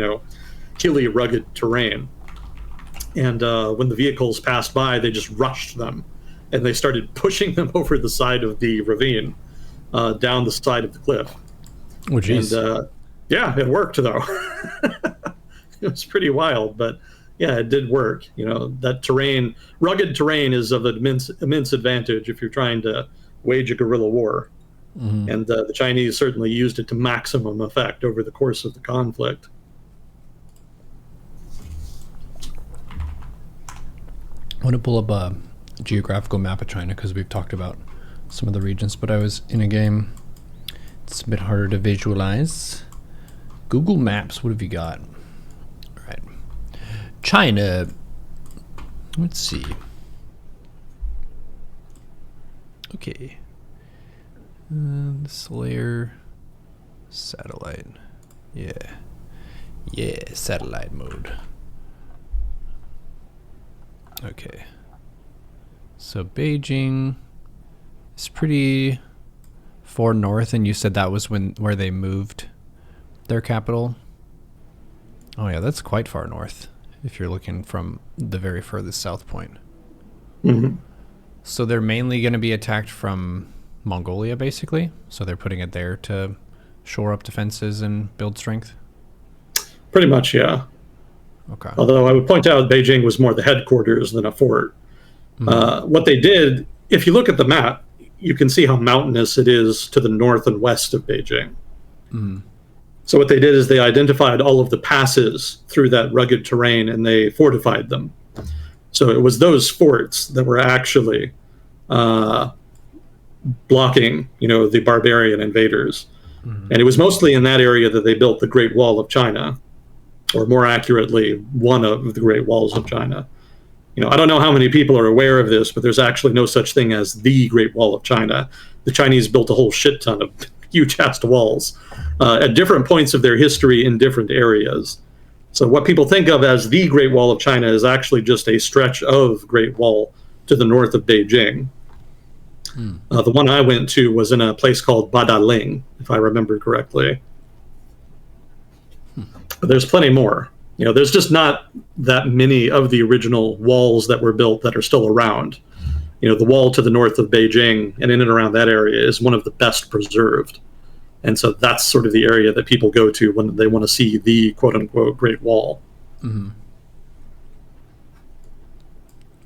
hilly, rugged terrain. And when the vehicles passed by, they just rushed them, and they started pushing them over the side of the ravine, down the side of the cliff. Oh, geez. And yeah, it worked though. It was pretty wild, but yeah, it did work. That terrain, rugged terrain, is of immense advantage if you're trying to wage a guerrilla war. And the Chinese certainly used it to maximum effect over the course of the conflict. I want to pull up a geographical map of China because we've talked about some of the regions, but I was in a game. It's a bit harder to visualize. Google Maps, what have you got? All right. China. Let's see. Okay. This layer. Satellite. Yeah. Yeah, satellite mode. Okay. So Beijing is pretty far north, and you said that was where they moved their capital. Oh yeah, that's quite far north if you're looking from the very furthest south point. Mm-hmm. So they're mainly going to be attacked from Mongolia, basically. So they're putting it there to shore up defenses and build strength. Pretty much, yeah. Okay. Although I would point out Beijing was more the headquarters than a fort. What they did, if you look at the map, you can see how mountainous it is to the north and west of Beijing. So what they did is they identified all of the passes through that rugged terrain and they fortified them. So it was those forts that were actually blocking, the barbarian invaders. And it was mostly in that area that they built the Great Wall of China, or more accurately, one of the Great Walls of China. I don't know how many people are aware of this, but there's actually no such thing as the Great Wall of China. The Chinese built a whole shit ton of huge-ass walls at different points of their history in different areas. So what people think of as the Great Wall of China is actually just a stretch of Great Wall to the north of Beijing. The one I went to was in a place called Badaling, if I remember correctly. But there's plenty more. There's just not that many of the original walls that were built that are still around. The wall to the north of Beijing and in and around that area is one of the best preserved. And so that's sort of the area that people go to when they want to see the quote-unquote Great Wall. Mm-hmm.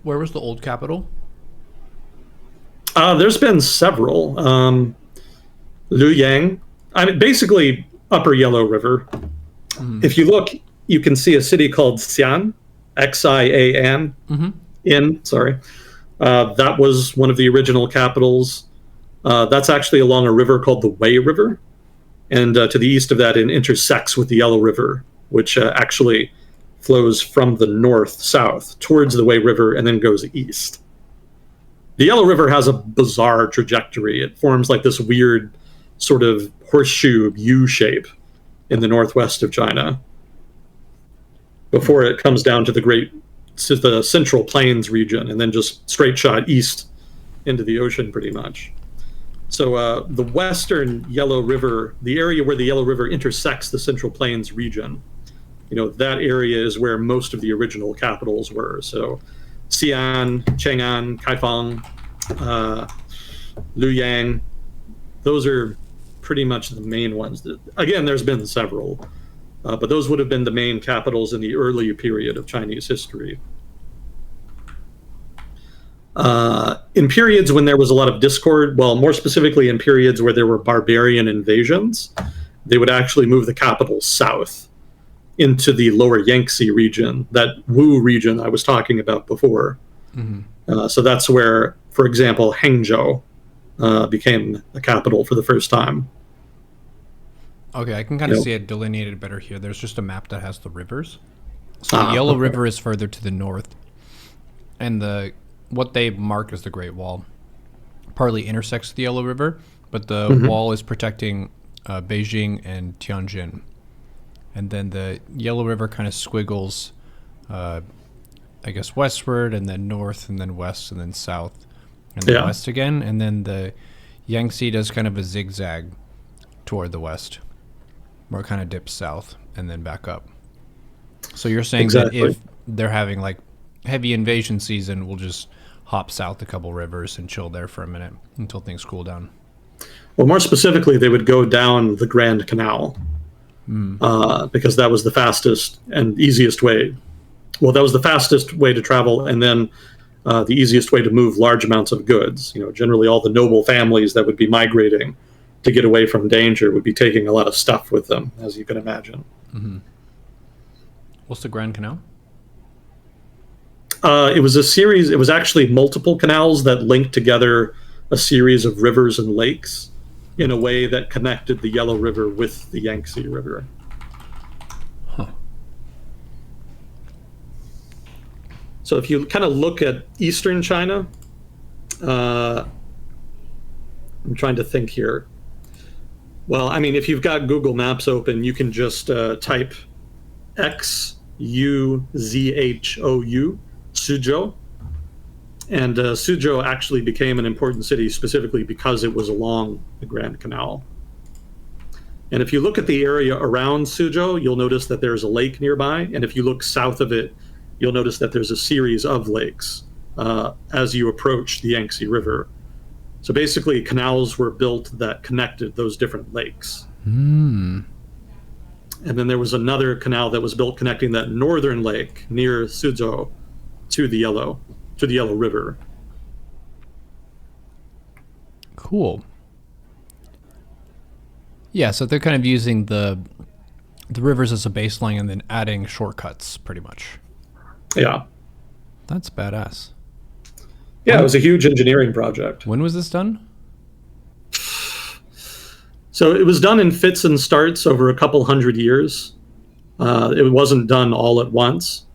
Where was the old capital? There's been several. Luoyang, basically Upper Yellow River. If you look, you can see a city called Xi'an, Xian, sorry. That was one of the original capitals. That's actually along a river called the Wei River. And to the east of that, it intersects with the Yellow River, which actually flows from the north-south towards the Wei River and then goes east. The Yellow River has a bizarre trajectory. It forms like this weird sort of horseshoe U shape in the northwest of China before it comes down to the Central Plains region and then just straight shot east into the ocean pretty much. So the western Yellow River, the area where the Yellow River intersects the Central Plains region, that area is where most of the original capitals were. So Xi'an, Chang'an, Kaifeng, Luoyang, those are pretty much the main ones. Again, there's been several, but those would have been the main capitals in the early period of Chinese history. In periods when there was a lot of discord, well, more specifically in periods where there were barbarian invasions, they would actually move the capital south into the lower Yangtze region, that Wu region I was talking about before. So that's where, for example, Hangzhou became a capital for the first time. Okay, I can kind of see it delineated better here. There's just a map that has the rivers. So the Yellow River is further to the north, and what they mark as the Great Wall partly intersects the Yellow River, but the wall is protecting Beijing and Tianjin. And then the Yellow River kind of squiggles, I guess, westward, and then north, and then west, and then south, and then west again. And then the Yangtze does kind of a zigzag toward the west, where it kind of dips south and then back up. So you're saying that if they're having like heavy invasion season, we'll just hop south a couple rivers and chill there for a minute until things cool down. Well, more specifically, they would go down the Grand Canal because that was the fastest and easiest way. Well, that was the fastest way to travel, and then the easiest way to move large amounts of goods. Generally all the noble families that would be migrating to get away from danger would be taking a lot of stuff with them, as you can imagine. What's the Grand Canal? It was a series. It was actually multiple canals that linked together a series of rivers and lakes in a way that connected the Yellow River with the Yangtze River. So if you kind of look at eastern China, I'm trying to think here. Well, I mean, if you've got Google Maps open, you can just type Xuzhou, Suzhou. And Suzhou actually became an important city specifically because it was along the Grand Canal. And if you look at the area around Suzhou, you'll notice that there's a lake nearby. And if you look south of it, you'll notice that there's a series of lakes as you approach the Yangtze River. So basically, canals were built that connected those different lakes. Hmm. And then there was another canal that was built connecting that northern lake near Suzhou to the Yellow River. Cool. Yeah, so they're kind of using the rivers as a baseline and then adding shortcuts, pretty much. Yeah. That's badass. Yeah, it was a huge engineering project. When was this done? So it was done in fits and starts over a couple hundred years. It wasn't done all at once.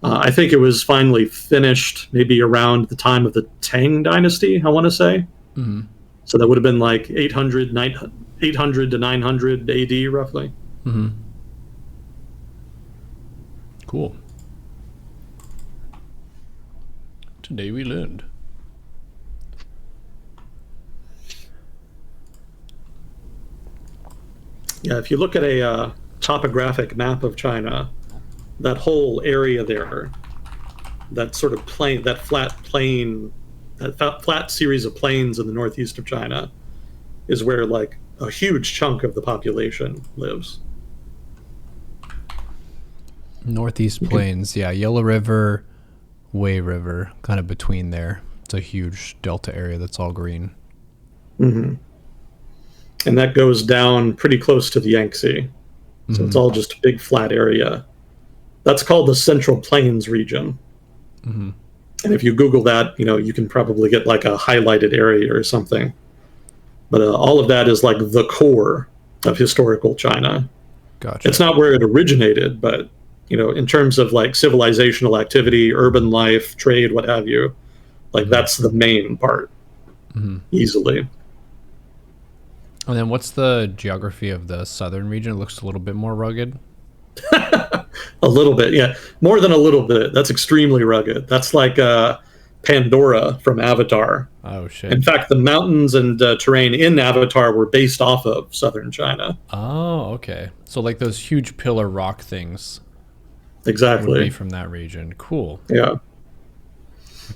I think it was finally finished maybe around the time of the Tang Dynasty, I want to say. Mm-hmm. So that would have been like 800 to 900 AD, roughly. Mm-hmm. Cool. Today we learned. Yeah, if you look at a topographic map of China, that whole area there, that sort of plain, that flat plain, that flat series of plains in the northeast of China, is where like a huge chunk of the population lives. Northeast Plains, yeah. Yellow River, Wei River, kind of between there. It's a huge delta area that's all green. Mm-hmm. And that goes down pretty close to the Yangtze. So it's all just a big flat area. That's called the Central Plains region. Mm-hmm. And if you Google that, you can probably get like a highlighted area or something. But all of that is like the core of historical China. Gotcha. It's not where it originated, but in terms of like civilizational activity, urban life, trade, what have you, like that's the main part, easily. And then what's the geography of the southern region? It looks a little bit more rugged. A little bit, yeah. More than a little bit. That's extremely rugged. That's like Pandora from Avatar. Oh, shit. In fact, the mountains and terrain in Avatar were based off of southern China. Oh, okay. So like those huge pillar rock things Exactly. would be from that region. Cool. Yeah.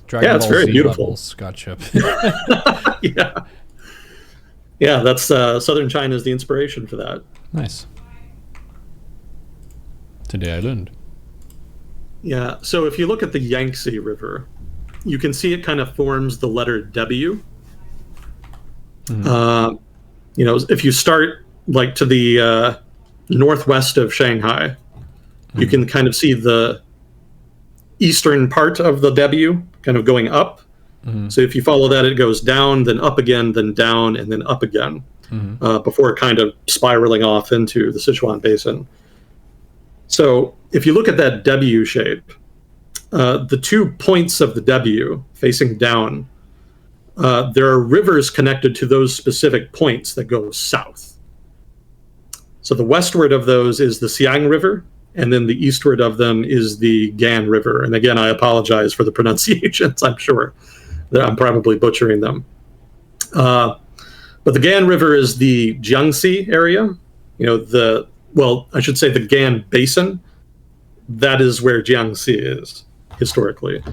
Dragon it's Ball very Z beautiful. levels. Gotcha. Yeah. Yeah, that's southern China is the inspiration for that. Nice. Today I learned. Yeah, so if you look at the Yangtze River, you can see it kind of forms the letter W. Mm-hmm. If you start like to the northwest of Shanghai, you can kind of see the eastern part of the W kind of going up. Mm-hmm. So if you follow that, it goes down, then up again, then down, and then up again, before kind of spiraling off into the Sichuan Basin. So if you look at that W shape, the 2 points of the W facing down, there are rivers connected to those specific points that go south. So the westward of those is the Xiang River, and then the eastward of them is the Gan River. And again, I apologize for the pronunciations. I'm sure that I'm probably butchering them. But the Gan River is the Jiangxi area. I should say the Gan Basin. That is where Jiangxi is historically.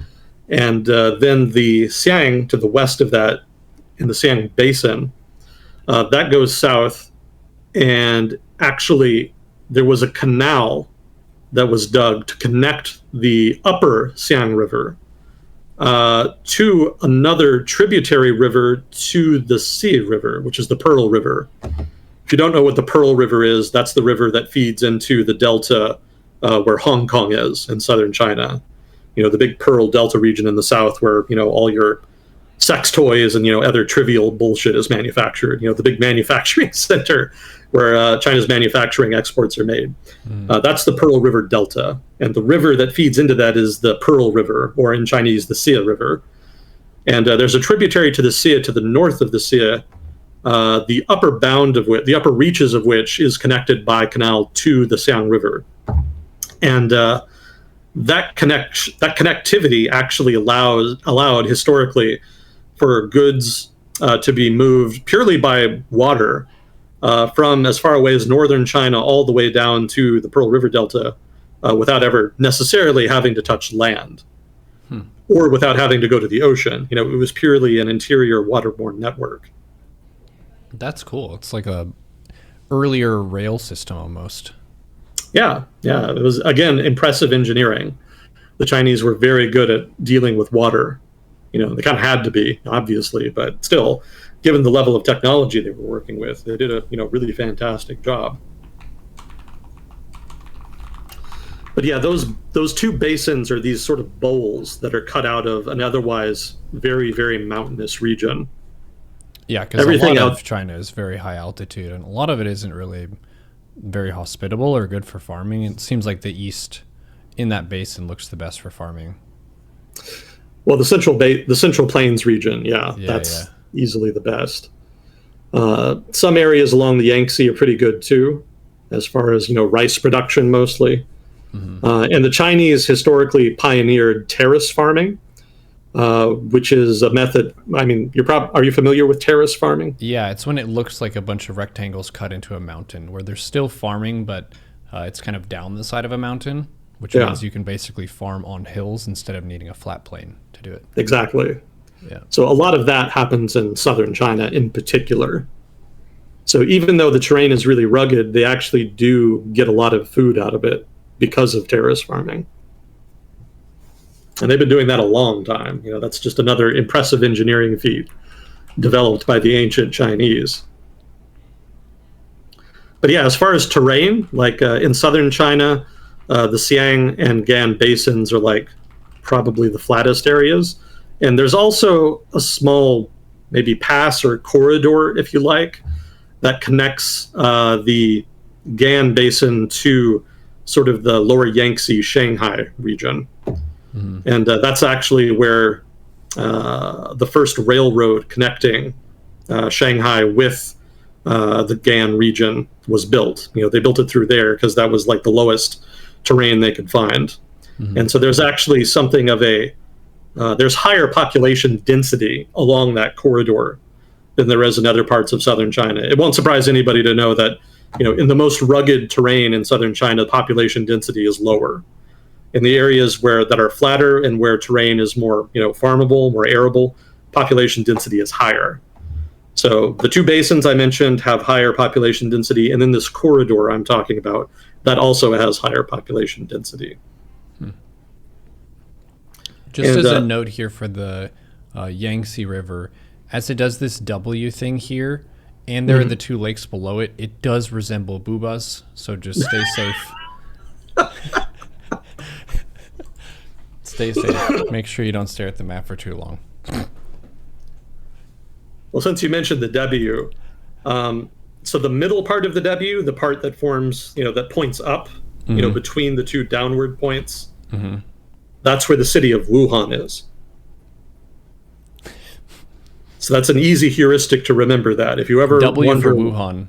And then the Xiang to the west of that, in the Xiang Basin, that goes south. And actually, there was a canal that was dug to connect the upper Xiang River to another tributary river to the Xi River, which is the Pearl River. If you don't know what the Pearl River is, that's the river that feeds into the delta where Hong Kong is in southern China. The big Pearl Delta region in the south where, all your sex toys and, other trivial bullshit is manufactured. The big manufacturing center where China's manufacturing exports are made. That's the Pearl River Delta. And the river that feeds into that is the Pearl River, or in Chinese, the Xia River. And there's a tributary to the Xia to the north of the Xia, the upper reaches of which is connected by canal to the Xiang River. And that connectivity actually allowed historically for goods to be moved purely by water from as far away as northern China all the way down to the Pearl River Delta without ever necessarily having to touch land or without having to go to the ocean. You know, it was purely an interior waterborne network. That's cool. It's like a earlier rail system almost. Yeah, yeah. It was, again, impressive engineering. The Chinese were very good at dealing with water. You know, they kind of had to be, obviously, but still, given the level of technology they were working with, they did a really fantastic job. But yeah, those two basins are these sort of bowls that are cut out of an otherwise very, very mountainous region. Yeah, because a lot of China is very high altitude, and a lot of it isn't really very hospitable or good for farming. It seems like the east in that basin looks the best for farming. Well, the Central Plains region, that's easily the best. Some areas along the Yangtze are pretty good too, as far as rice production mostly. Mm-hmm. And the Chinese historically pioneered terrace farming, which is a method. I mean, are you familiar with terrace farming? Yeah, it's when it looks like a bunch of rectangles cut into a mountain, where there's still farming, but it's kind of down the side of a mountain, which means you can basically farm on hills instead of needing a flat plain to do it. Exactly. Yeah. So a lot of that happens in southern China in particular. So even though the terrain is really rugged, they actually do get a lot of food out of it because of terrace farming. And they've been doing that a long time. That's just another impressive engineering feat developed by the ancient Chinese. But yeah, as far as terrain, like in southern China, the Xiang and Gan basins are like probably the flattest areas. And there's also a small maybe pass or corridor, if you like, that connects the Gan basin to sort of the lower Yangtze Shanghai region. Mm-hmm. And that's actually where the first railroad connecting Shanghai with the Gan region was built. They built it through there because that was like the lowest terrain they could find. Mm-hmm. And so there's actually something of there's higher population density along that corridor than there is in other parts of southern China. It won't surprise anybody to know that, in the most rugged terrain in southern China, population density is lower. In the areas that are flatter and where terrain is more, farmable, more arable, population density is higher. So the two basins I mentioned have higher population density, and then this corridor I'm talking about, that also has higher population density. Just as a note here for the Yangtze River, as it does this W thing here, and there are the two lakes below it, it does resemble Bubas, so just stay safe. Stay safe. Make sure you don't stare at the map for too long. Well, since you mentioned the W, so the middle part of the W, the part that forms, that points up, between the two downward points, that's where the city of Wuhan is. So that's an easy heuristic to remember that. If you ever W for Wuhan.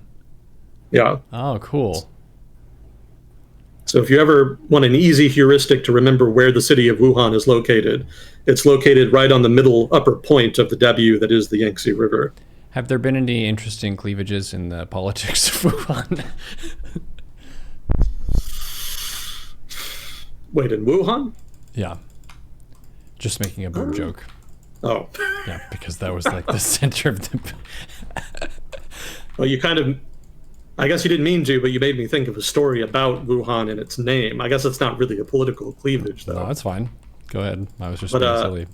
Yeah. Oh, cool. So if you ever want an easy heuristic to remember where the city of Wuhan is located, it's located right on the middle upper point of the W that is the Yangtze River. Have there been any interesting cleavages in the politics of Wuhan? Wait, in Wuhan? Yeah. Just making a boob joke. Oh. Yeah, because that was like the center of the... Well, you kind of... I guess you didn't mean to, but you made me think of a story about Wuhan and its name. I guess it's not really a political cleavage, though. No, that's fine. Go ahead. I was just being silly.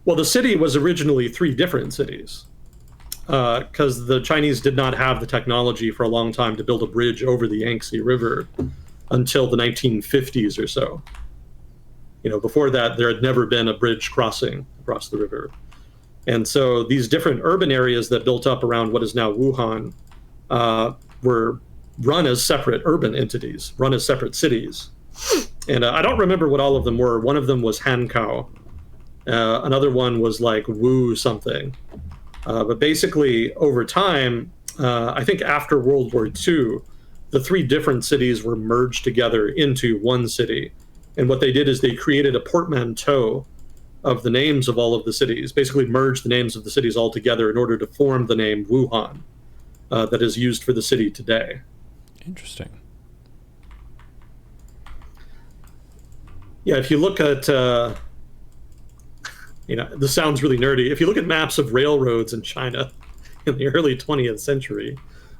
Well, the city was originally 3 different cities because the Chinese did not have the technology for a long time to build a bridge over the Yangtze River until the 1950s or so. Before that, there had never been a bridge crossing across the river. And so these different urban areas that built up around what is now Wuhan were run as separate urban entities, run as separate cities. And I don't remember what all of them were. One of them was Hankow. Another one was like Wu something. But basically, over time, I think after World War II, the three different cities were merged together into one city. And what they did is they created a portmanteau of the names of all of the cities, basically merged the names of the cities all together in order to form the name Wuhan that is used for the city today. Interesting. Yeah, if you look at, this sounds really nerdy. If you look at maps of railroads in China in the early 20th century,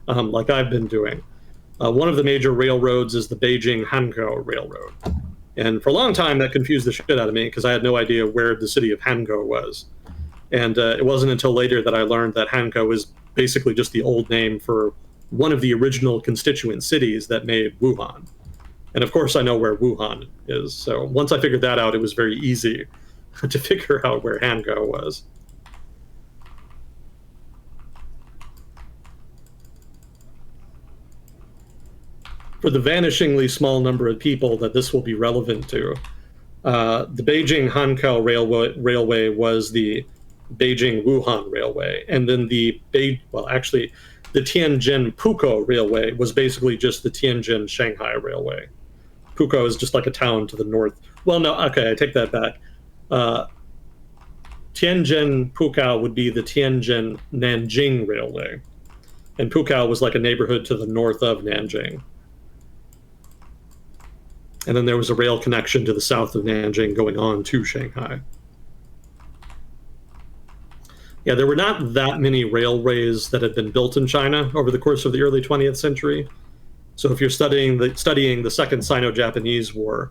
like I've been doing, one of the major railroads is the Beijing Hankou Railroad. And for a long time, that confused the shit out of me because I had no idea where the city of Hankou was. And it wasn't until later that I learned that Hankou is basically just the old name for one of the original constituent cities that made Wuhan. And of course, I know where Wuhan is. So once I figured that out, it was very easy to figure out where Hankou was. For the vanishingly small number of people that this will be relevant to, the Beijing Hankou Railway was the Beijing Wuhan Railway, and then the Tianjin Pukou Railway was basically just the Tianjin Shanghai Railway. Pukou is just like a town to the north. Well, no, okay, I take that back. Tianjin Pukou would be the Tianjin Nanjing Railway, and Pukou was like a neighborhood to the north of Nanjing. And then there was a rail connection to the south of Nanjing going on to Shanghai. Yeah, there were not that many railways that had been built in China over the course of the early 20th century. So if you're studying the Second Sino-Japanese War,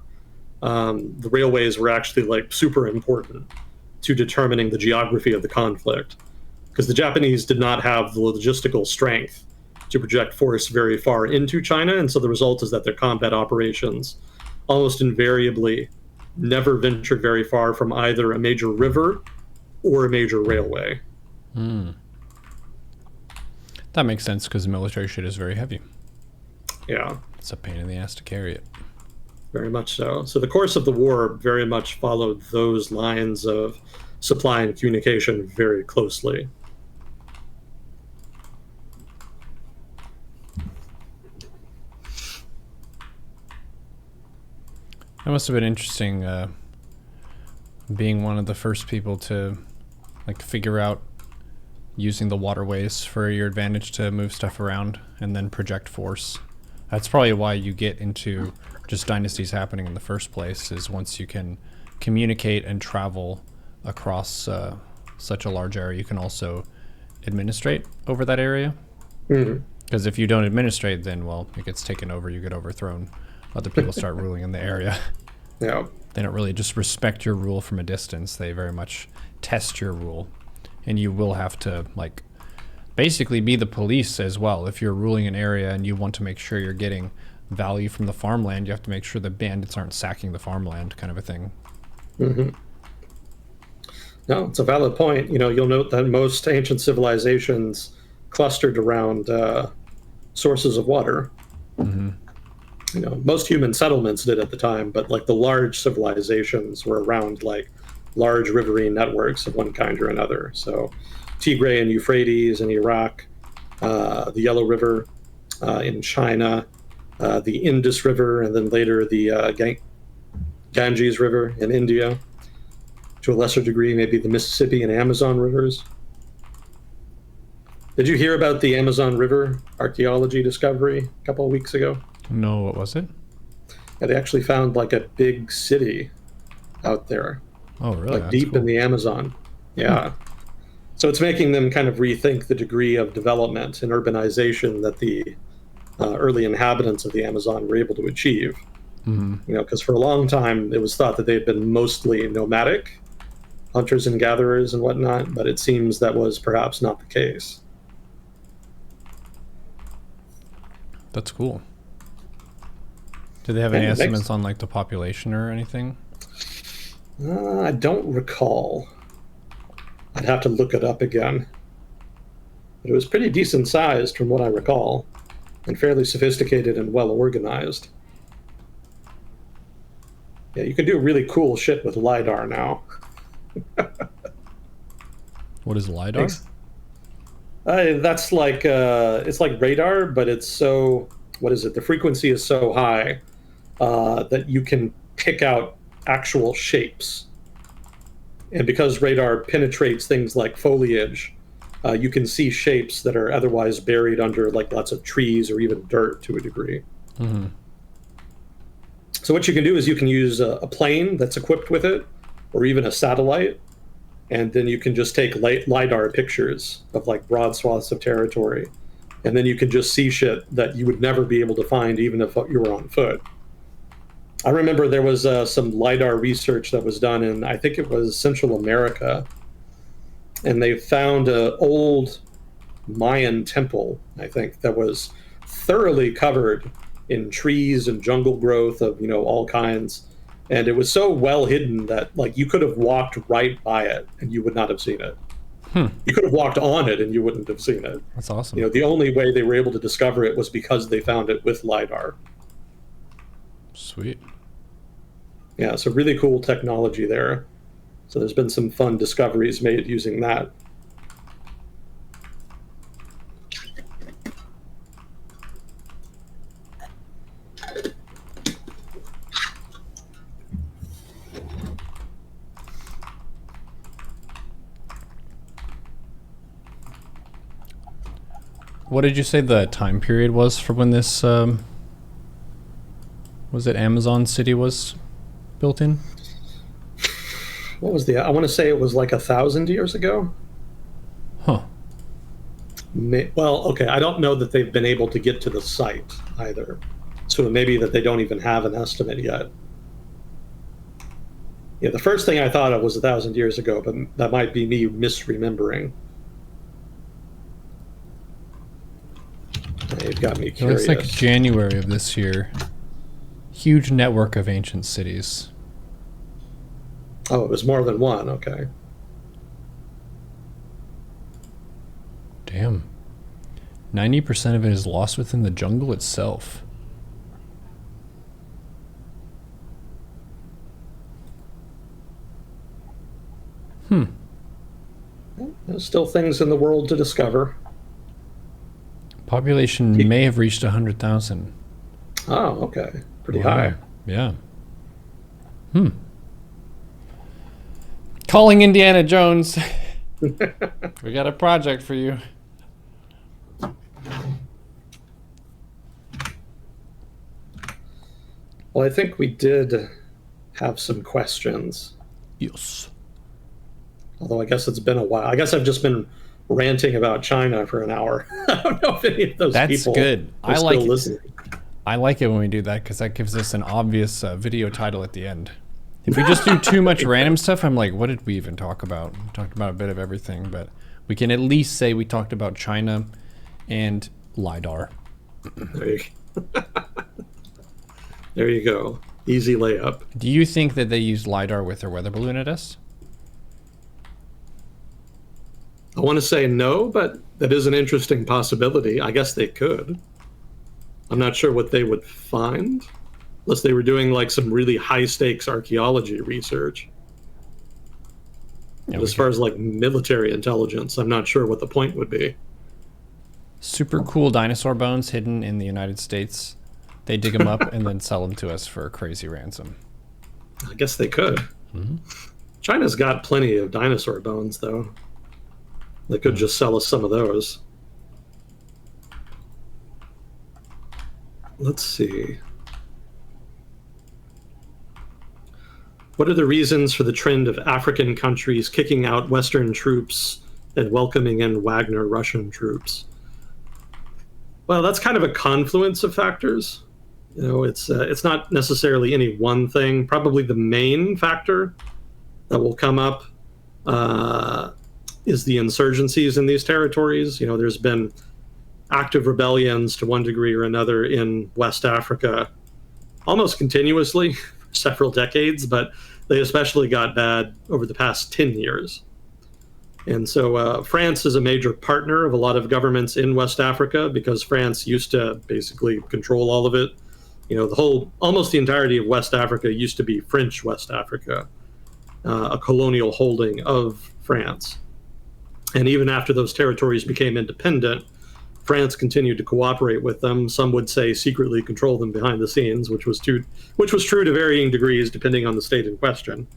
the railways were actually like super important to determining the geography of the conflict, because the Japanese did not have the logistical strength to project force very far into China, and so the result is that their combat operations almost invariably never ventured very far from either a major river or a major railway. That makes sense because the military shit is very heavy. Yeah. It's a pain in the ass to carry it. Very much so. So the course of the war very much followed those lines of supply and communication very closely. That must have been interesting, being one of the first people to like figure out using the waterways for your advantage to move stuff around and then project force. That's probably why you get into just dynasties happening in the first place, is once you can communicate and travel across such a large area, you can also administrate over that area. Because if you don't administrate, then, well, it gets taken over, you get overthrown. Other people start ruling in the area. Yeah. They don't really just respect your rule from a distance. They very much test your rule. And you will have to, like, basically be the police as well. If you're ruling an area and you want to make sure you're getting value from the farmland, you have to make sure the bandits aren't sacking the farmland, kind of a thing. No, it's a valid point. You'll note that most ancient civilizations clustered around sources of water. Most human settlements did at the time, but like the large civilizations were around like large riverine networks of one kind or another. So Tigray and Euphrates in Iraq, the Yellow River in China, the Indus River, and then later the Ganges River in India. To a lesser degree, maybe the Mississippi and Amazon rivers. Did you hear about the Amazon River archaeology discovery a couple of weeks ago? No, what was it? Yeah, they actually found like a big city out there. Oh, really? Like deep in the Amazon. Yeah. So it's making them kind of rethink the degree of development and urbanization that the early inhabitants of the Amazon were able to achieve. Because for a long time it was thought that they had been mostly nomadic, hunters and gatherers and whatnot, but it seems that was perhaps not the case. That's cool. Do they have any estimates on like the population or anything? I don't recall. I'd have to look it up again. But it was pretty decent sized from what I recall, and fairly sophisticated and well organized. Yeah, you can do really cool shit with LiDAR now. What is LiDAR? That's like it's like radar, but it's so what is it? The frequency is so high that you can pick out actual shapes. And because radar penetrates things like foliage, you can see shapes that are otherwise buried under like lots of trees or even dirt to a degree. Mm-hmm. So what you can do is you can use a plane that's equipped with it, or even a satellite, and then you can just take LiDAR pictures of like broad swaths of territory, and then you can just see shit that you would never be able to find even if you were on foot. I remember there was some LiDAR research that was done in, I think it was Central America, and they found an old Mayan temple, I think, that was thoroughly covered in trees and jungle growth of, you know, all kinds. And it was so well hidden that like you could have walked right by it and you would not have seen it. You could have walked on it and you wouldn't have seen it. That's awesome. You know, the only way they were able to discover it was because they found it with LiDAR. Sweet. Yeah, so really cool technology there. So there's been some fun discoveries made using that. What did you say the time period was for when this, was it Amazon City was built in? What was I want to say it was like 1,000 years ago. Huh. Well, okay, I don't know that they've been able to get to the site either. So maybe that they don't even have an estimate yet. Yeah, the first thing I thought of was 1,000 years ago, but that might be me misremembering. It got me It curious. looks like January of this year. Huge network of ancient cities. Oh, it was more than one. Okay. Damn. 90% of it is lost within the jungle itself. There's still things in the world to discover. Population may have reached 100,000. Oh, okay. Pretty Wow. high. Yeah. Calling Indiana Jones. We got a project for you. Well, I think we did have some questions. Yes. Although I guess it's been a while. I guess I've just been ranting about China for an hour. I don't know if any of those That's people good. are I still like listening. I like it when we do that because that gives us an obvious video title at the end. If we just do too much random stuff, I'm like, what did we even talk about? We talked about a bit of everything, but we can at least say we talked about China and LiDAR. There you, there you go. Easy layup. Do you think that they used LiDAR with their weather balloon at us? I want to say no, but that is an interesting possibility. I guess they could. I'm not sure what they would find, unless they were doing like some really high stakes archaeology research. Yeah, As far as like military intelligence, I'm not sure what the point would be. super cool dinosaur bones hidden in the United States. They dig them up and then sell them to us for a crazy ransom. I guess they could. Mm-hmm. China's got plenty of dinosaur bones, though. They could just sell us some of those. Let's see. What are the reasons for the trend of African countries kicking out Western troops and welcoming in Wagner Russian troops? Well, that's kind of a confluence of factors. You know, it's not necessarily any one thing. Probably the main factor that will come up is the insurgencies in these territories. You know, there's been active rebellions to one degree or another in West Africa almost continuously for several decades, but they especially got bad over the past 10 years. And so France is a major partner of a lot of governments in West Africa because France used to basically control all of it. You know, almost the entirety of West Africa used to be French West Africa, a colonial holding of France. And even after those territories became independent, France continued to cooperate with them. Some would say secretly control them behind the scenes, which was true to varying degrees depending on the state in question.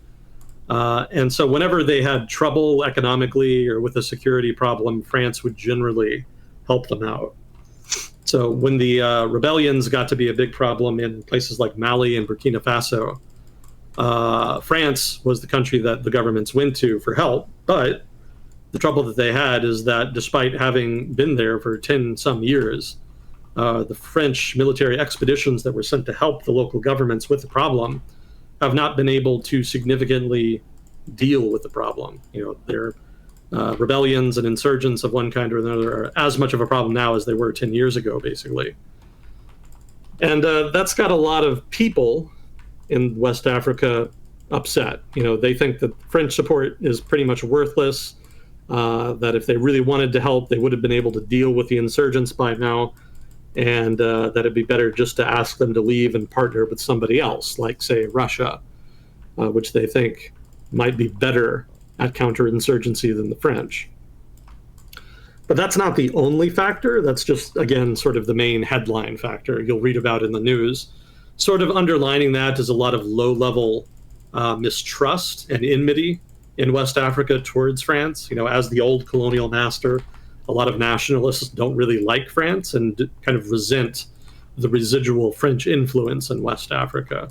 And so whenever they had trouble economically or with a security problem, France would generally help them out. So when the rebellions got to be a big problem in places like Mali and Burkina Faso, France was the country that the governments went to for help. But the trouble that they had is that despite having been there for 10 some years, the French military expeditions that were sent to help the local governments with the problem have not been able to significantly deal with the problem. Their rebellions and insurgents of one kind or another are as much of a problem now as they were 10 years ago, basically. And that's got a lot of people in West Africa upset. They think that French support is pretty much worthless, that if they really wanted to help, they would have been able to deal with the insurgents by now, and that it'd be better just to ask them to leave and partner with somebody else, like, say, Russia, which they think might be better at counterinsurgency than the French. But that's not the only factor. That's just, again, sort of the main headline factor you'll read about in the news. Sort of underlining that is a lot of low-level mistrust and enmity in West Africa towards France. As the old colonial master, a lot of nationalists don't really like France and kind of resent the residual French influence in West Africa.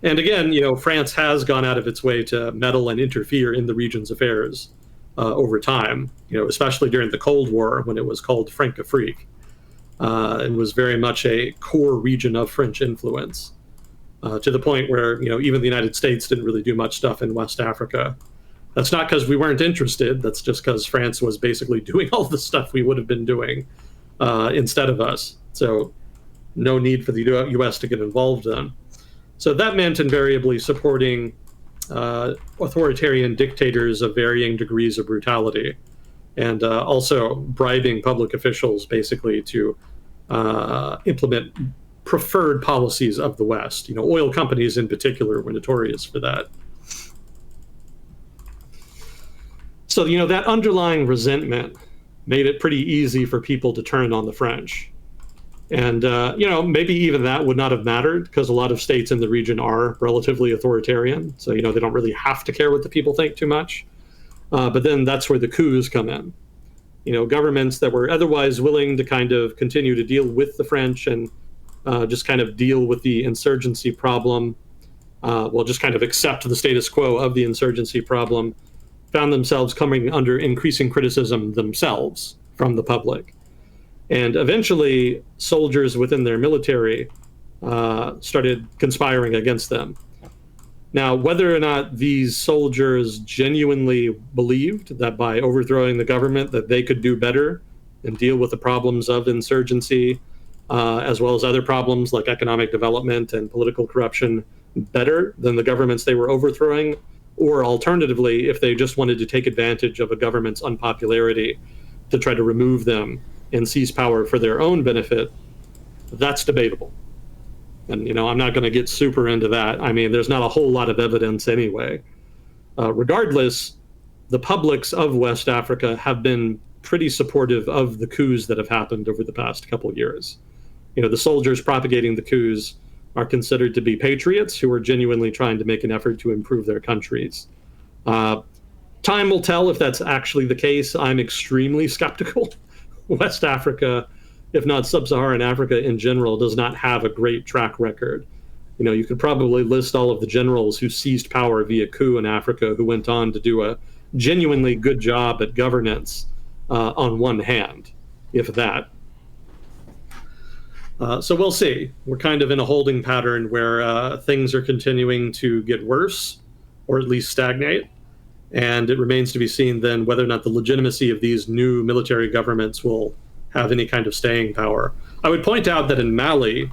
And again, France has gone out of its way to meddle and interfere in the region's affairs over time, especially during the Cold War when it was called Francafrique. It was very much a core region of French influence, to the point where, even the United States didn't really do much stuff in West Africa. That's not because we weren't interested. That's just because France was basically doing all the stuff we would have been doing instead of us. So no need for the U.S. to get involved in. So that meant invariably supporting authoritarian dictators of varying degrees of brutality, and also bribing public officials basically to implement preferred policies of the West. Oil companies in particular were notorious for that. So, that underlying resentment made it pretty easy for people to turn on the French. And, maybe even that would not have mattered because a lot of states in the region are relatively authoritarian. So, they don't really have to care what the people think too much. But then that's where the coups come in. Governments that were otherwise willing to kind of continue to deal with the French and just kind of deal with the insurgency problem, just kind of accept the status quo of the insurgency problem, found themselves coming under increasing criticism themselves from the public. And eventually, soldiers within their military started conspiring against them. Now, whether or not these soldiers genuinely believed that by overthrowing the government that they could do better and deal with the problems of insurgency, as well as other problems like economic development and political corruption better than the governments they were overthrowing, or alternatively, if they just wanted to take advantage of a government's unpopularity to try to remove them and seize power for their own benefit, that's debatable. And, I'm not going to get super into that. I mean, there's not a whole lot of evidence anyway. Regardless, the publics of West Africa have been pretty supportive of the coups that have happened over the past couple of years. The soldiers propagating the coups are considered to be patriots who are genuinely trying to make an effort to improve their countries. Time will tell if that's actually the case. I'm extremely skeptical. West Africa, if not sub-Saharan Africa in general, does not have a great track record. You could probably list all of the generals who seized power via coup in Africa who went on to do a genuinely good job at governance on one hand, if that. So we'll see. We're kind of in a holding pattern where things are continuing to get worse, or at least stagnate. And it remains to be seen then whether or not the legitimacy of these new military governments will have any kind of staying power. I would point out that in Mali,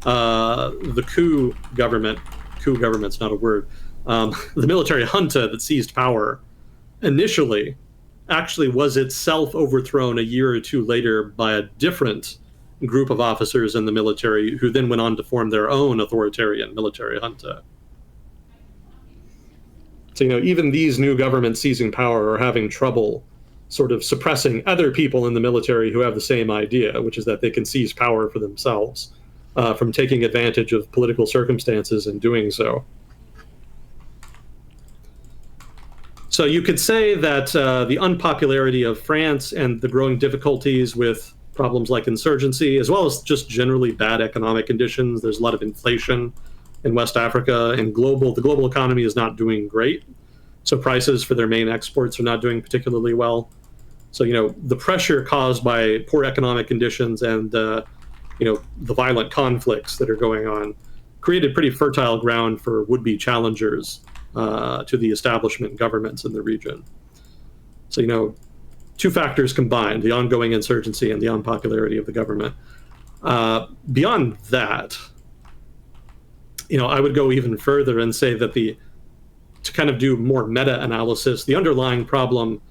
the coup government's not a word, the military junta that seized power initially actually was itself overthrown a year or two later by a different group of officers in the military who then went on to form their own authoritarian military junta. So, even these new governments seizing power are having trouble sort of suppressing other people in the military who have the same idea, which is that they can seize power for themselves, from taking advantage of political circumstances and doing so. So you could say that the unpopularity of France and the growing difficulties with problems like insurgency, as well as just generally bad economic conditions, there's a lot of inflation in West Africa, and the global economy is not doing great. So prices for their main exports are not doing particularly well. So, the pressure caused by poor economic conditions and, the violent conflicts that are going on created pretty fertile ground for would-be challengers to the establishment governments in the region. So, two factors combined, the ongoing insurgency and the unpopularity of the government. Beyond that, I would go even further and say that to kind of do more meta-analysis, the underlying problem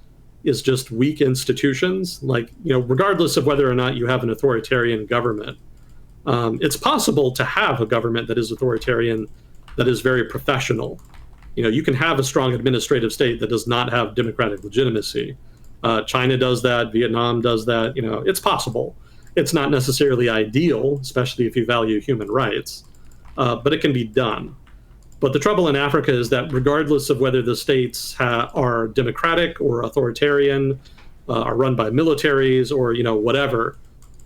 is just weak institutions. Like, regardless of whether or not you have an authoritarian government, it's possible to have a government that is authoritarian, that is very professional. You can have a strong administrative state that does not have democratic legitimacy. China does that. Vietnam does that. It's possible. It's not necessarily ideal, especially if you value human rights, but it can be done. But the trouble in Africa is that regardless of whether the states are democratic or authoritarian, are run by militaries or, whatever,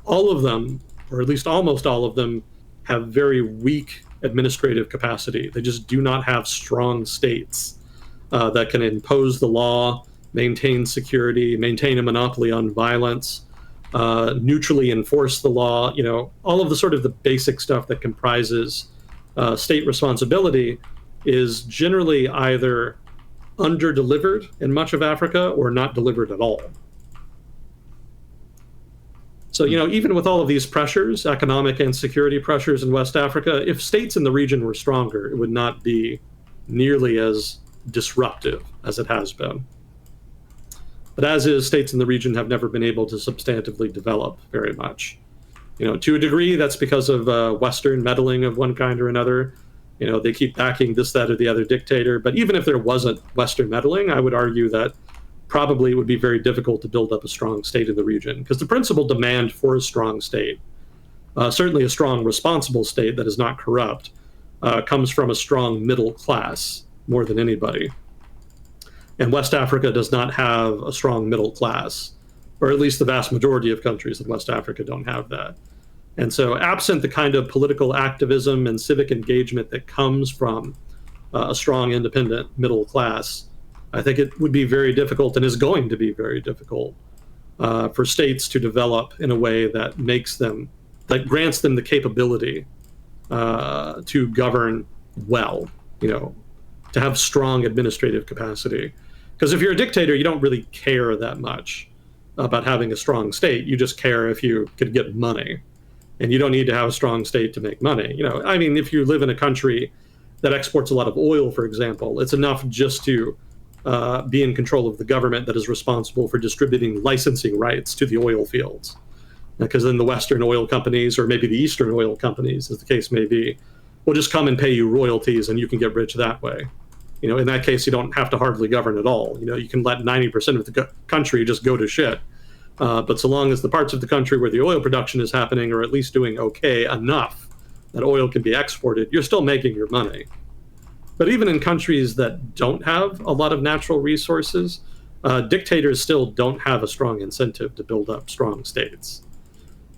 all of them, or at least almost all of them, have very weak administrative capacity. They just do not have strong states that can impose the law, maintain security, maintain a monopoly on violence, neutrally enforce the law, all of the sort of the basic stuff that comprises state responsibility is generally either under-delivered in much of Africa or not delivered at all. So, even with all of these pressures, economic and security pressures in West Africa, if states in the region were stronger, it would not be nearly as disruptive as it has been. But as is, states in the region have never been able to substantively develop very much. To a degree, that's because of Western meddling of one kind or another. They keep backing this, that, or the other dictator. But even if there wasn't Western meddling, I would argue that probably it would be very difficult to build up a strong state in the region, because the principal demand for a strong state, certainly a strong, responsible state that is not corrupt, comes from a strong middle class more than anybody. And West Africa does not have a strong middle class, or at least the vast majority of countries in West Africa don't have that. And so absent the kind of political activism and civic engagement that comes from a strong, independent middle class, I think it would be very difficult, and is going to be very difficult, for states to develop in a way that grants them the capability to govern well, to have strong administrative capacity. Because if you're a dictator, you don't really care that much about having a strong state. You just care if you could get money. And you don't need to have a strong state to make money. If you live in a country that exports a lot of oil, for example, it's enough just to be in control of the government that is responsible for distributing licensing rights to the oil fields. Because then the Western oil companies, or maybe the Eastern oil companies, as the case may be, will just come and pay you royalties and you can get rich that way. In that case, you don't have to hardly govern at all. You can let 90% of the country just go to shit. But so long as the parts of the country where the oil production is happening are at least doing okay enough that oil can be exported, you're still making your money. But even in countries that don't have a lot of natural resources, dictators still don't have a strong incentive to build up strong states.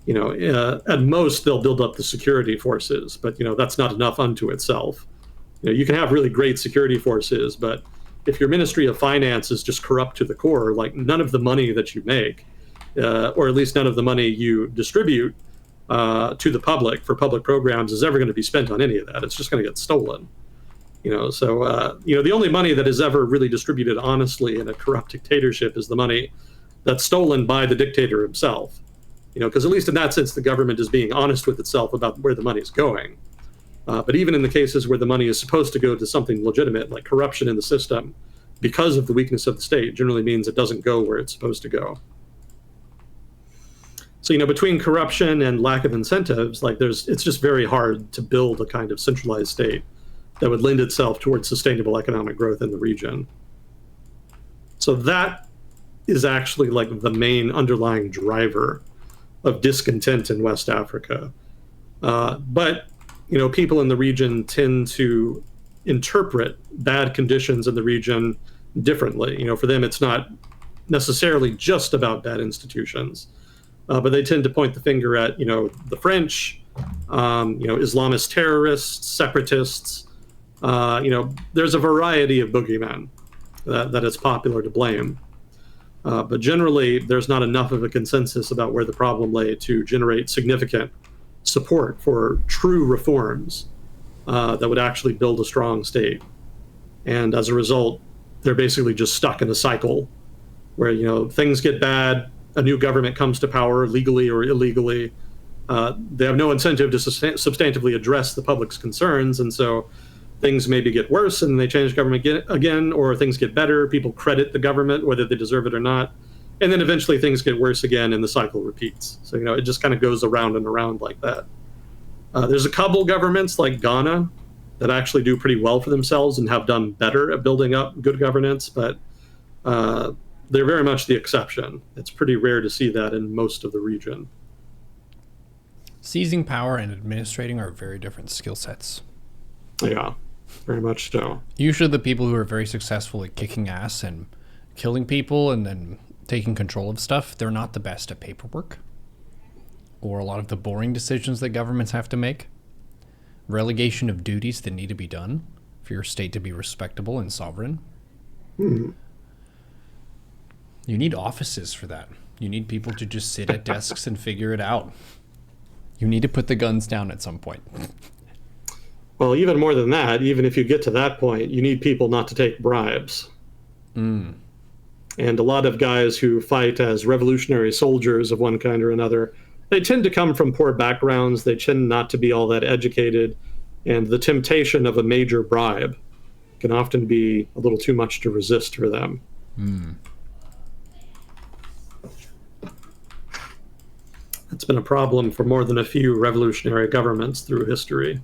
At most, they'll build up the security forces, but, that's not enough unto itself. You can have really great security forces, but if your Ministry of Finance is just corrupt to the core, like none of the money that you make, or at least none of the money you distribute to the public for public programs is ever going to be spent on any of that. It's just going to get stolen. The only money that is ever really distributed honestly in a corrupt dictatorship is the money that's stolen by the dictator himself. Because at least in that sense, the government is being honest with itself about where the money is going. But even in the cases where the money is supposed to go to something legitimate, like corruption in the system, because of the weakness of the state, generally means it doesn't go where it's supposed to go. So, between corruption and lack of incentives, it's just very hard to build a kind of centralized state that would lend itself towards sustainable economic growth in the region. So that is actually like the main underlying driver of discontent in West Africa. But people in the region tend to interpret bad conditions in the region differently. For them, it's not necessarily just about bad institutions, but they tend to point the finger at the French, Islamist terrorists, separatists. There's a variety of boogeymen that it's popular to blame. But generally, there's not enough of a consensus about where the problem lay to generate significant support for true reforms that would actually build a strong state. And as a result, they're basically just stuck in a cycle where things get bad, a new government comes to power legally or illegally. They have no incentive to substantively address the public's concerns, and so things maybe get worse and they change government again, or things get better. People credit the government whether they deserve it or not, and then eventually things get worse again and the cycle repeats. So it just kind of goes around and around like that. There's a couple governments like Ghana that actually do pretty well for themselves and have done better at building up good governance, but they're very much the exception. It's pretty rare to see that in most of the region. Seizing power and administrating are very different skill sets. Yeah, very much so. Usually the people who are very successful at kicking ass and killing people and then taking control of stuff, they're not the best at paperwork or a lot of the boring decisions that governments have to make. Relegation of duties that need to be done for your state to be respectable and sovereign. You need offices for that. You need people to just sit at desks and figure it out. You need to put the guns down at some point. Well, even more than that, even if you get to that point, you need people not to take bribes. And a lot of guys who fight as revolutionary soldiers of one kind or another, they tend to come from poor backgrounds. They tend not to be all that educated. And the temptation of a major bribe can often be a little too much to resist for them. It's been a problem for more than a few revolutionary governments through history.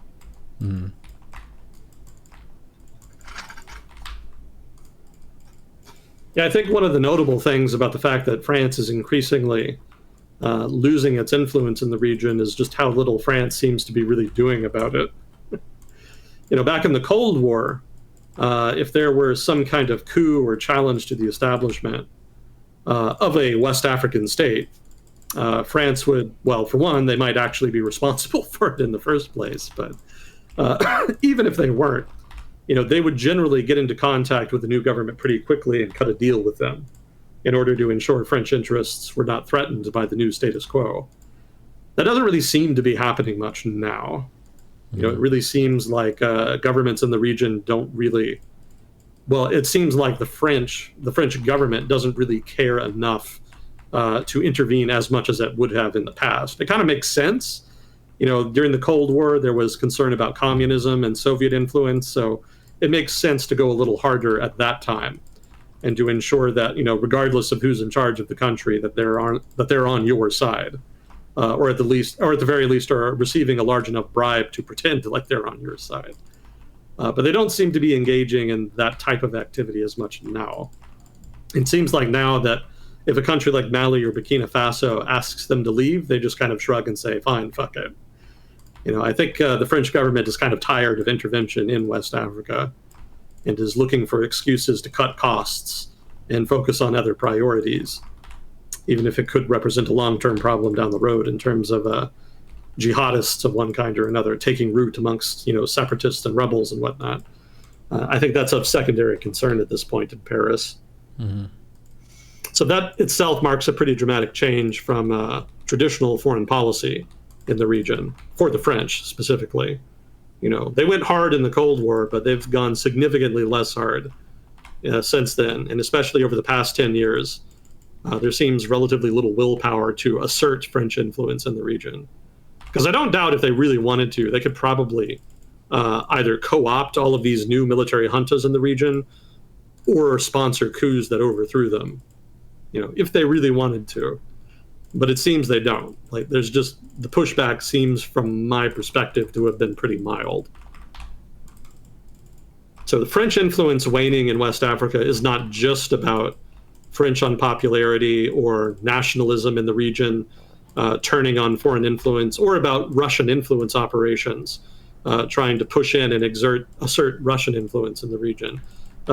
Yeah, I think one of the notable things about the fact that France is increasingly losing its influence in the region is just how little France seems to be really doing about it. Back in the Cold War, if there were some kind of coup or challenge to the establishment of a West African state, France would, well, for one, they might actually be responsible for it in the first place. But even if they weren't, they would generally get into contact with the new government pretty quickly and cut a deal with them in order to ensure French interests were not threatened by the new status quo. That doesn't really seem to be happening much now. It really seems like governments in the region don't really, well, it seems like the French government doesn't really care enough to intervene as much as it would have in the past. It kind of makes sense. During the Cold War, there was concern about communism and Soviet influence, so it makes sense to go a little harder at that time and to ensure that, regardless of who's in charge of the country, that they're on your side, or at the very least are receiving a large enough bribe to pretend like they're on your side. But they don't seem to be engaging in that type of activity as much now. It seems like now that if a country like Mali or Burkina Faso asks them to leave, they just kind of shrug and say, fine, fuck it. I think the French government is kind of tired of intervention in West Africa and is looking for excuses to cut costs and focus on other priorities, even if it could represent a long-term problem down the road in terms of jihadists of one kind or another taking root amongst, separatists and rebels and whatnot. I think that's of secondary concern at this point in Paris. So that itself marks a pretty dramatic change from traditional foreign policy in the region, for the French specifically. They went hard in the Cold War, but they've gone significantly less hard since then, and especially over the past 10 years. There seems relatively little willpower to assert French influence in the region. Because I don't doubt if they really wanted to, they could probably either co-opt all of these new military juntas in the region or sponsor coups that overthrew them, if they really wanted to. But it seems they don't. There's just, the pushback seems, from my perspective, to have been pretty mild. So the French influence waning in West Africa is not just about French unpopularity or nationalism in the region, turning on foreign influence, or about Russian influence operations, trying to push in and assert Russian influence in the region.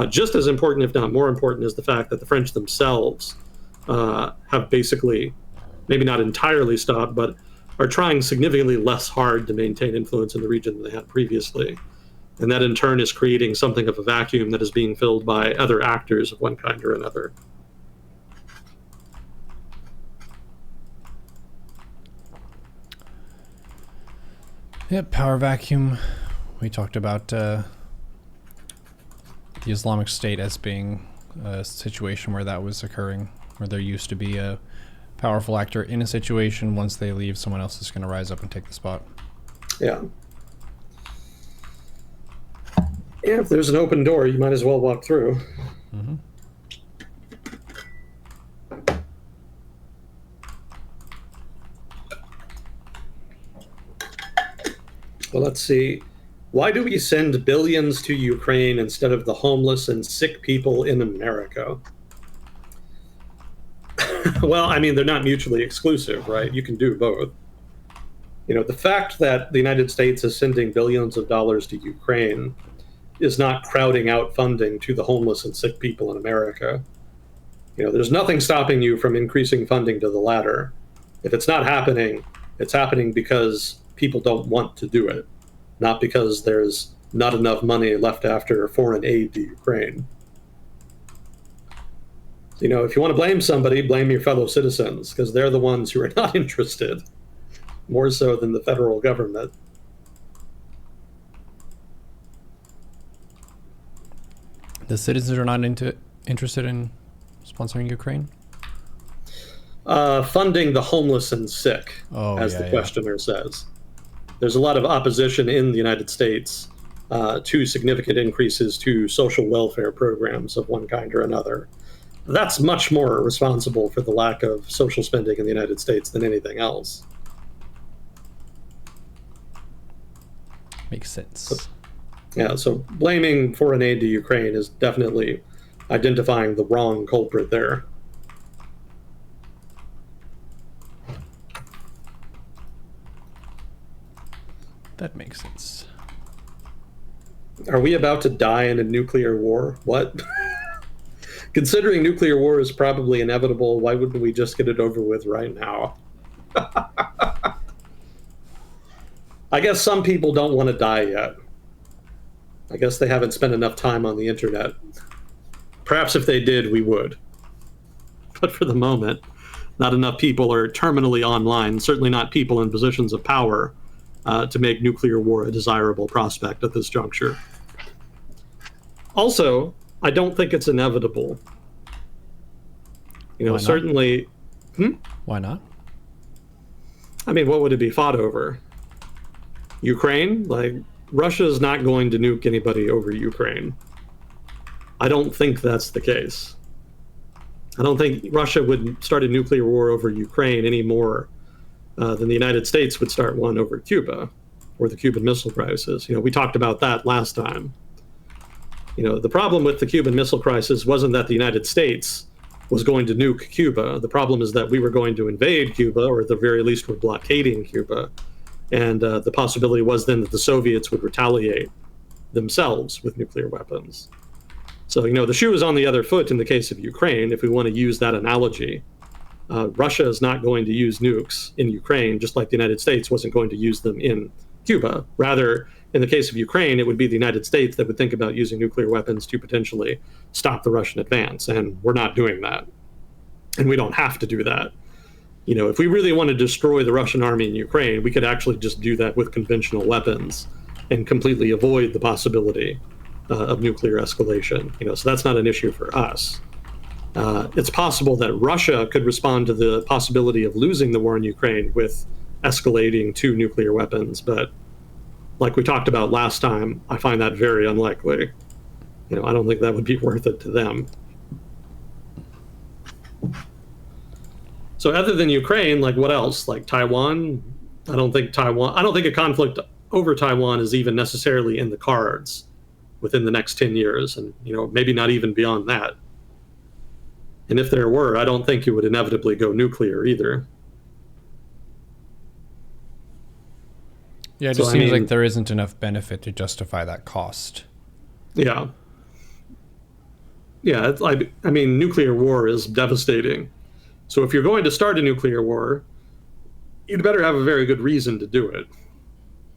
Just as important, if not more important, is the fact that the French themselves have basically, maybe not entirely stopped, but are trying significantly less hard to maintain influence in the region than they had previously. And that in turn is creating something of a vacuum that is being filled by other actors of one kind or another. Yep, power vacuum. We talked about the Islamic State as being a situation where that was occurring, where there used to be a powerful actor in a situation. Once they leave, someone else is going to rise up and take the spot. Yeah. Yeah, if there's an open door, you might as well walk through. Mm-hmm. Well, let's see. Why do we send billions to Ukraine instead of the homeless and sick people in America? Well, I mean, they're not mutually exclusive, right? You can do both. You know, the fact that the United States is sending billions of dollars to Ukraine is not crowding out funding to the homeless and sick people in America. You know, there's nothing stopping you from increasing funding to the latter. If it's not happening, it's happening because people don't want to do it, not because there's not enough money left after foreign aid to Ukraine. You know, if you want to blame somebody, blame your fellow citizens, because they're the ones who are not interested, more so than the federal government. The citizens are not interested in sponsoring Ukraine? Funding the homeless and sick, as the questioner says. There's a lot of opposition in the United States to significant increases to social welfare programs of one kind or another. That's much more responsible for the lack of social spending in the United States than anything else. Makes sense. So blaming foreign aid to Ukraine is definitely identifying the wrong culprit there. That makes sense. Are we about to die in a nuclear war? What? Considering nuclear war is probably inevitable, why wouldn't we just get it over with right now? I guess some people don't want to die yet. I guess they haven't spent enough time on the internet. Perhaps if they did, we would. But for the moment, not enough people are terminally online, certainly not people in positions of power, to make nuclear war a desirable prospect at this juncture. Also, I don't think it's inevitable. You know, certainly... Why not? I mean, what would it be fought over? Ukraine? Like, Russia's not going to nuke anybody over Ukraine. I don't think that's the case. I don't think Russia would start a nuclear war over Ukraine any more than the United States would start one over Cuba or the Cuban Missile Crisis. You know, we talked about that last time. You know, the problem with the Cuban Missile Crisis wasn't that the United States was going to nuke Cuba. The problem is that we were going to invade Cuba, or at the very least were blockading Cuba. And the possibility was then that the Soviets would retaliate themselves with nuclear weapons. So, you know, the shoe is on the other foot in the case of Ukraine, if we want to use that analogy. Russia is not going to use nukes in Ukraine, just like the United States wasn't going to use them in Cuba. Rather, in the case of Ukraine, it would be the United States that would think about using nuclear weapons to potentially stop the Russian advance. And we're not doing that. And we don't have to do that. You know, if we really want to destroy the Russian army in Ukraine, we could actually just do that with conventional weapons and completely avoid the possibility of nuclear escalation. You know, so that's not an issue for us. It's possible that Russia could respond to the possibility of losing the war in Ukraine with escalating to nuclear weapons, but like we talked about last time, I find that very unlikely. You know, I don't think that would be worth it to them. So other than Ukraine, like what else? Like Taiwan? I don't think a conflict over Taiwan is even necessarily in the cards within the next 10 years. And, you know, maybe not even beyond that. And if there were, I don't think it would inevitably go nuclear either. Yeah, it just seems like there isn't enough benefit to justify that cost. Yeah. Yeah, I mean, nuclear war is devastating. So if you're going to start a nuclear war, you'd better have a very good reason to do it.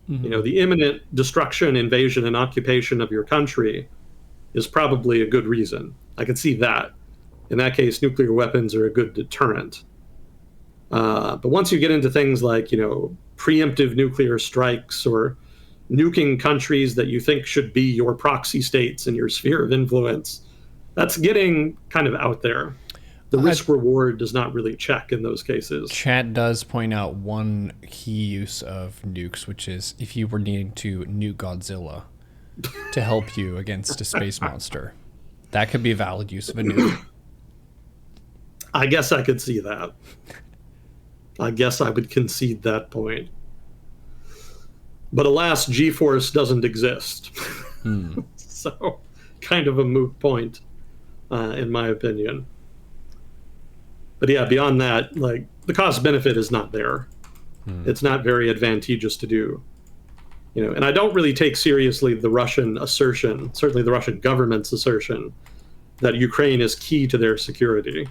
Mm-hmm. The imminent destruction, invasion, and occupation of your country is probably a good reason. I can see that. In that case, nuclear weapons are a good deterrent. But once you get into things like, preemptive nuclear strikes or nuking countries that you think should be your proxy states in your sphere of influence, that's getting kind of out there. The risk-reward does not really check in those cases. Chat does point out one key use of nukes, which is if you were needing to nuke Godzilla to help you against a space monster. That could be a valid use of a nuke. I guess I could see that. I guess I would concede that point. But alas, G-force doesn't exist. So, kind of a moot point, in my opinion. But yeah, beyond that, like, the cost benefit is not there. It's not very advantageous to do. And I don't really take seriously the Russian assertion, certainly the Russian government's assertion, that Ukraine is key to their security.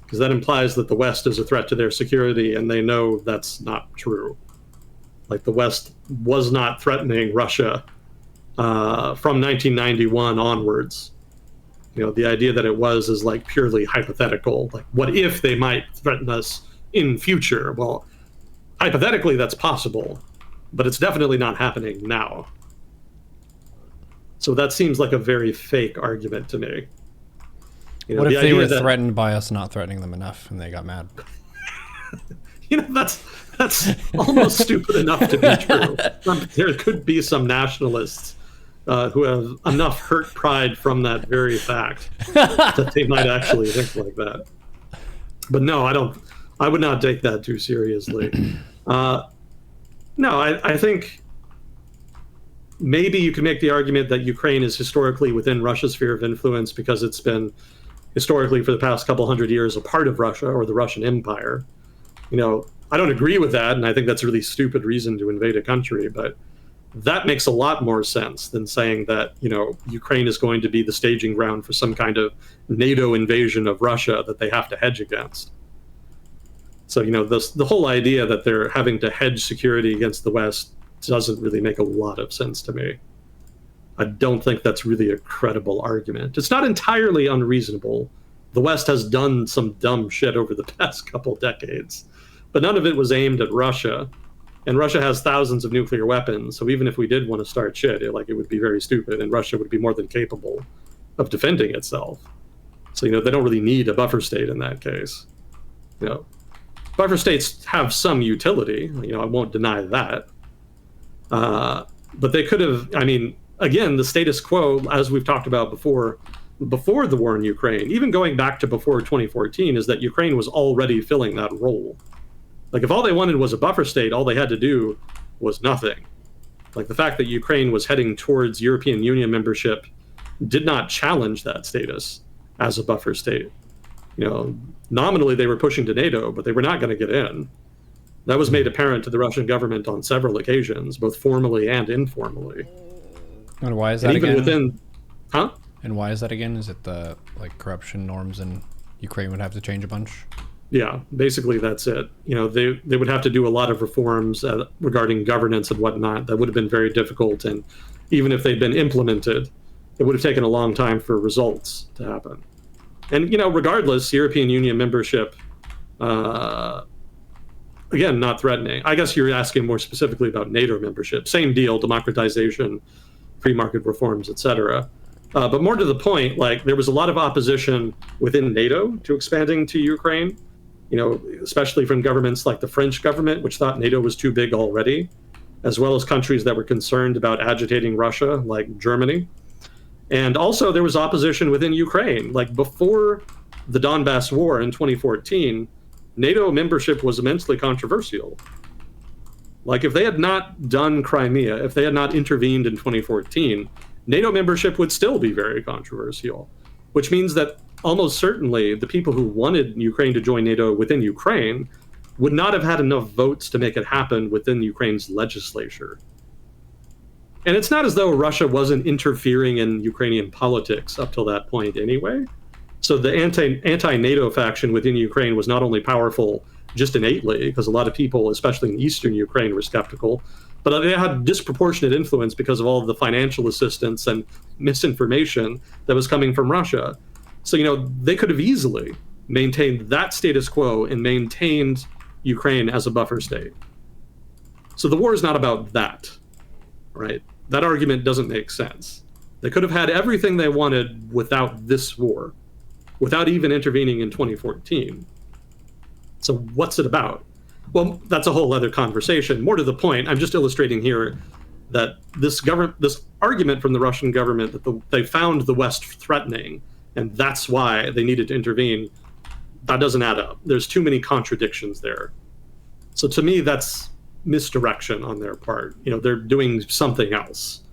Because that implies that the West is a threat to their security, and they know that's not true. Like, the West was not threatening Russia from 1991 onwards. The idea that it was is like purely hypothetical. Like, what if they might threaten us in future? Well, hypothetically, that's possible, but it's definitely not happening now. So that seems like a very fake argument to me. What if they were threatened by us not threatening them enough and they got mad? That's almost stupid enough to be true. There could be some nationalists who have enough hurt pride from that very fact that they might actually think like that. But no, I would not take that too seriously. No, I think maybe you can make the argument that Ukraine is historically within Russia's sphere of influence because it's been historically for the past couple hundred years a part of Russia or the Russian Empire. I don't agree with that, and I think that's a really stupid reason to invade a country, but that makes a lot more sense than saying that, Ukraine is going to be the staging ground for some kind of NATO invasion of Russia that they have to hedge against. So, the whole idea that they're having to hedge security against the West doesn't really make a lot of sense to me. I don't think that's really a credible argument. It's not entirely unreasonable. The West has done some dumb shit over the past couple decades, but none of it was aimed at Russia. And Russia has thousands of nuclear weapons, so even if we did want to start shit, it would be very stupid, and Russia would be more than capable of defending itself. So, they don't really need a buffer state in that case. Buffer states have some utility, I won't deny that. But they could have, again, the status quo, as we've talked about before the war in Ukraine, even going back to before 2014, is that Ukraine was already filling that role. Like, if all they wanted was a buffer state, all they had to do was nothing. Like, the fact that Ukraine was heading towards European Union membership did not challenge that status as a buffer state. Nominally they were pushing to NATO, but they were not going to get in. That was made apparent to the Russian government on several occasions, both formally and informally. And why is that even again? Huh? And why is that again? Is it the corruption norms in Ukraine would have to change a bunch? Yeah, basically that's it. They would have to do a lot of reforms regarding governance and whatnot. That would have been very difficult, and even if they'd been implemented, it would have taken a long time for results to happen. And regardless, European Union membership, again, not threatening. I guess you're asking more specifically about NATO membership. Same deal, democratization, free market reforms, etc. But more to the point, there was a lot of opposition within NATO to expanding to Ukraine. Especially from governments like the French government, which thought NATO was too big already, as well as countries that were concerned about agitating Russia, like Germany. And also there was opposition within Ukraine. Before the Donbass War in 2014, NATO membership was immensely controversial. If they had not done Crimea, if they had not intervened in 2014, NATO membership would still be very controversial, which means that almost certainly the people who wanted Ukraine to join NATO within Ukraine would not have had enough votes to make it happen within Ukraine's legislature. And it's not as though Russia wasn't interfering in Ukrainian politics up till that point anyway. So the anti-NATO faction within Ukraine was not only powerful just innately, because a lot of people, especially in eastern Ukraine, were skeptical, but they had disproportionate influence because of all of the financial assistance and misinformation that was coming from Russia. So, they could have easily maintained that status quo and maintained Ukraine as a buffer state. So the war is not about that, right? That argument doesn't make sense. They could have had everything they wanted without this war, without even intervening in 2014. So what's it about? Well, that's a whole other conversation. More to the point, I'm just illustrating here that this argument from the Russian government that they found the West threatening, and that's why they needed to intervene, that doesn't add up. There's too many contradictions there. So to me, that's misdirection on their part. They're doing something else.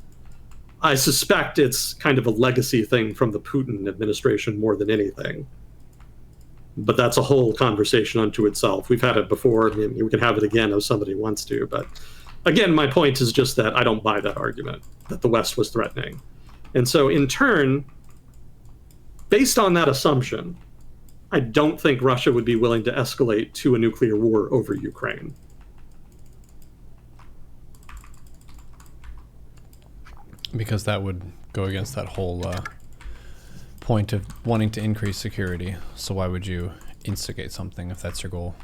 I suspect it's kind of a legacy thing from the Putin administration more than anything. But that's a whole conversation unto itself. We've had it before. I mean, we can have it again if somebody wants to. But again, my point is just that I don't buy that argument, that the West was threatening. And so in turn, based on that assumption, I don't think Russia would be willing to escalate to a nuclear war over Ukraine. Because that would go against that whole point of wanting to increase security. So why would you instigate something if that's your goal?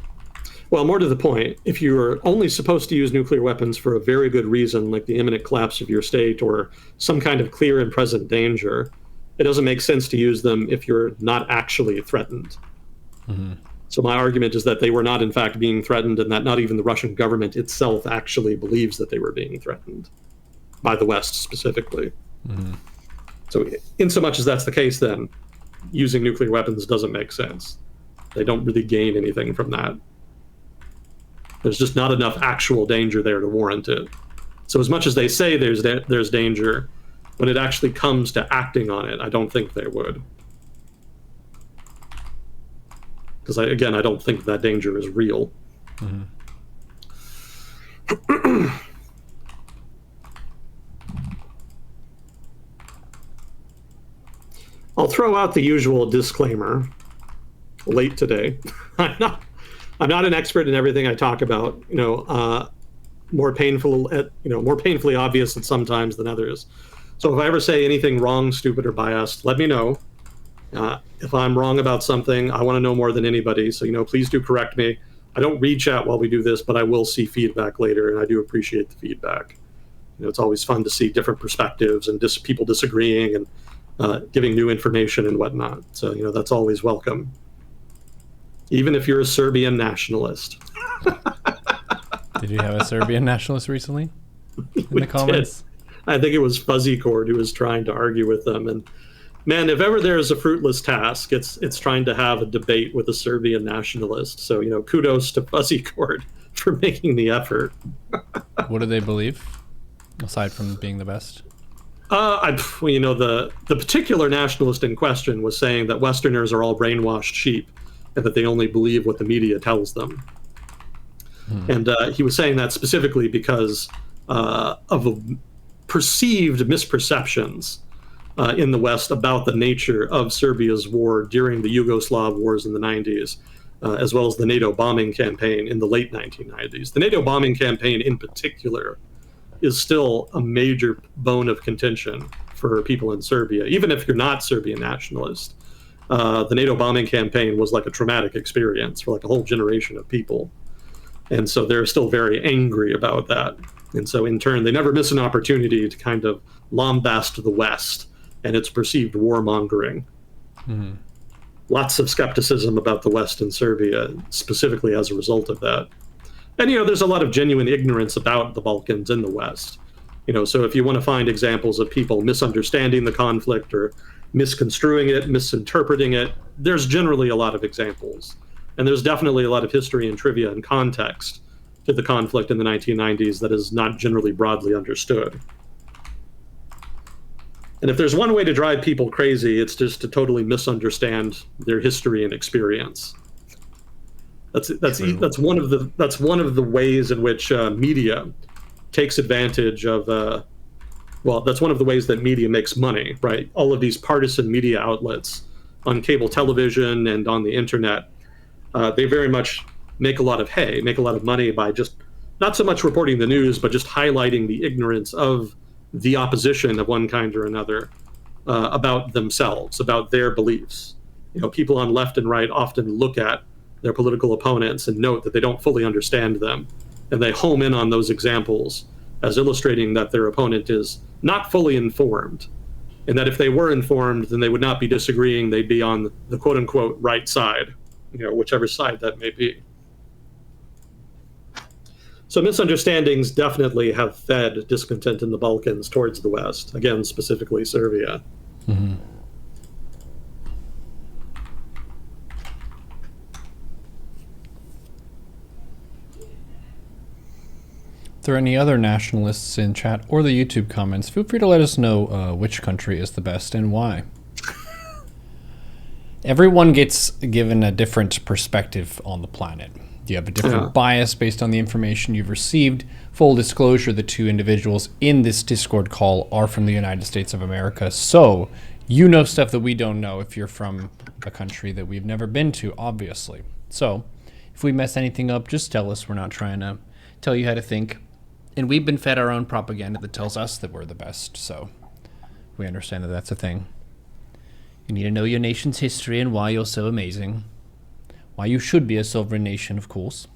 Well, more to the point, if you're only supposed to use nuclear weapons for a very good reason, like the imminent collapse of your state or some kind of clear and present danger, it doesn't make sense to use them if you're not actually threatened. Mm-hmm. So my argument is that they were not, in fact, being threatened, and that not even the Russian government itself actually believes that they were being threatened by the West specifically. Mm-hmm. So in so much as that's the case, then using nuclear weapons doesn't make sense. They don't really gain anything from that. There's just not enough actual danger there to warrant it. So as much as they say there's danger, when it actually comes to acting on it, I don't think they would. Because I don't think that danger is real. Mm-hmm. I'll throw out the usual disclaimer late today. I'm not an expert in everything I talk about. More painfully obvious sometimes than others. So if I ever say anything wrong, stupid, or biased, let me know. If I'm wrong about something, I want to know more than anybody. So please do correct me. I don't read chat while we do this, but I will see feedback later, and I do appreciate the feedback. It's always fun to see different perspectives and people disagreeing and giving new information and whatnot. So, that's always welcome. Even if you're a Serbian nationalist. Did you have a Serbian nationalist recently in the comments? Did. I think it was Fuzzy Cord who was trying to argue with them. And man, if ever there is a fruitless task, it's trying to have a debate with a Serbian nationalist. So, kudos to Fuzzy Cord for making the effort. What do they believe, aside from being the best? The particular nationalist in question was saying that Westerners are all brainwashed sheep and that they only believe what the media tells them. And he was saying that specifically because of perceived misperceptions in the West about the nature of Serbia's war during the Yugoslav wars in the 90s, as well as the NATO bombing campaign in the late 1990s. The NATO bombing campaign in particular is still a major bone of contention for people in Serbia, even if you're not Serbian nationalist. The NATO bombing campaign was like a traumatic experience for like a whole generation of people. And so they're still very angry about that. And so in turn, they never miss an opportunity to kind of lambast the West and its perceived warmongering. Mm-hmm. Lots of skepticism about the West in Serbia, specifically as a result of that. And, there's a lot of genuine ignorance about the Balkans in the West. So if you want to find examples of people misunderstanding the conflict or misconstruing it, misinterpreting it, there's generally a lot of examples. And there's definitely a lot of history and trivia and context to the conflict in the 1990s that is not generally broadly understood. And if there's one way to drive people crazy, it's just to totally misunderstand their history and experience. That's one of the ways in which media takes advantage of. Well, that's one of the ways that media makes money, right? All of these partisan media outlets on cable television and on the internet, they very much make a lot of hay, make a lot of money by just not so much reporting the news, but just highlighting the ignorance of the opposition of one kind or another about themselves, about their beliefs. People on left and right often look at their political opponents and note that they don't fully understand them, and they home in on those examples as illustrating that their opponent is not fully informed, and that if they were informed, then they would not be disagreeing. They'd be on the quote-unquote right side, whichever side that may be. So misunderstandings definitely have fed discontent in the Balkans towards the West, again, specifically Serbia. Mm-hmm. If there are any other nationalists in chat or the YouTube comments, feel free to let us know which country is the best and why. Everyone gets given a different perspective on the planet. You have a different bias based on the information you've received. Full disclosure, the two individuals in this Discord call are from the United States of America, so you know stuff that we don't know if you're from a country that we've never been to, obviously. So if we mess anything up, just tell us. We're not trying to tell you how to think. And we've been fed our own propaganda that tells us that we're the best, so we understand that that's a thing. You need to know your nation's history and why you're so amazing. Why you should be a sovereign nation, of course.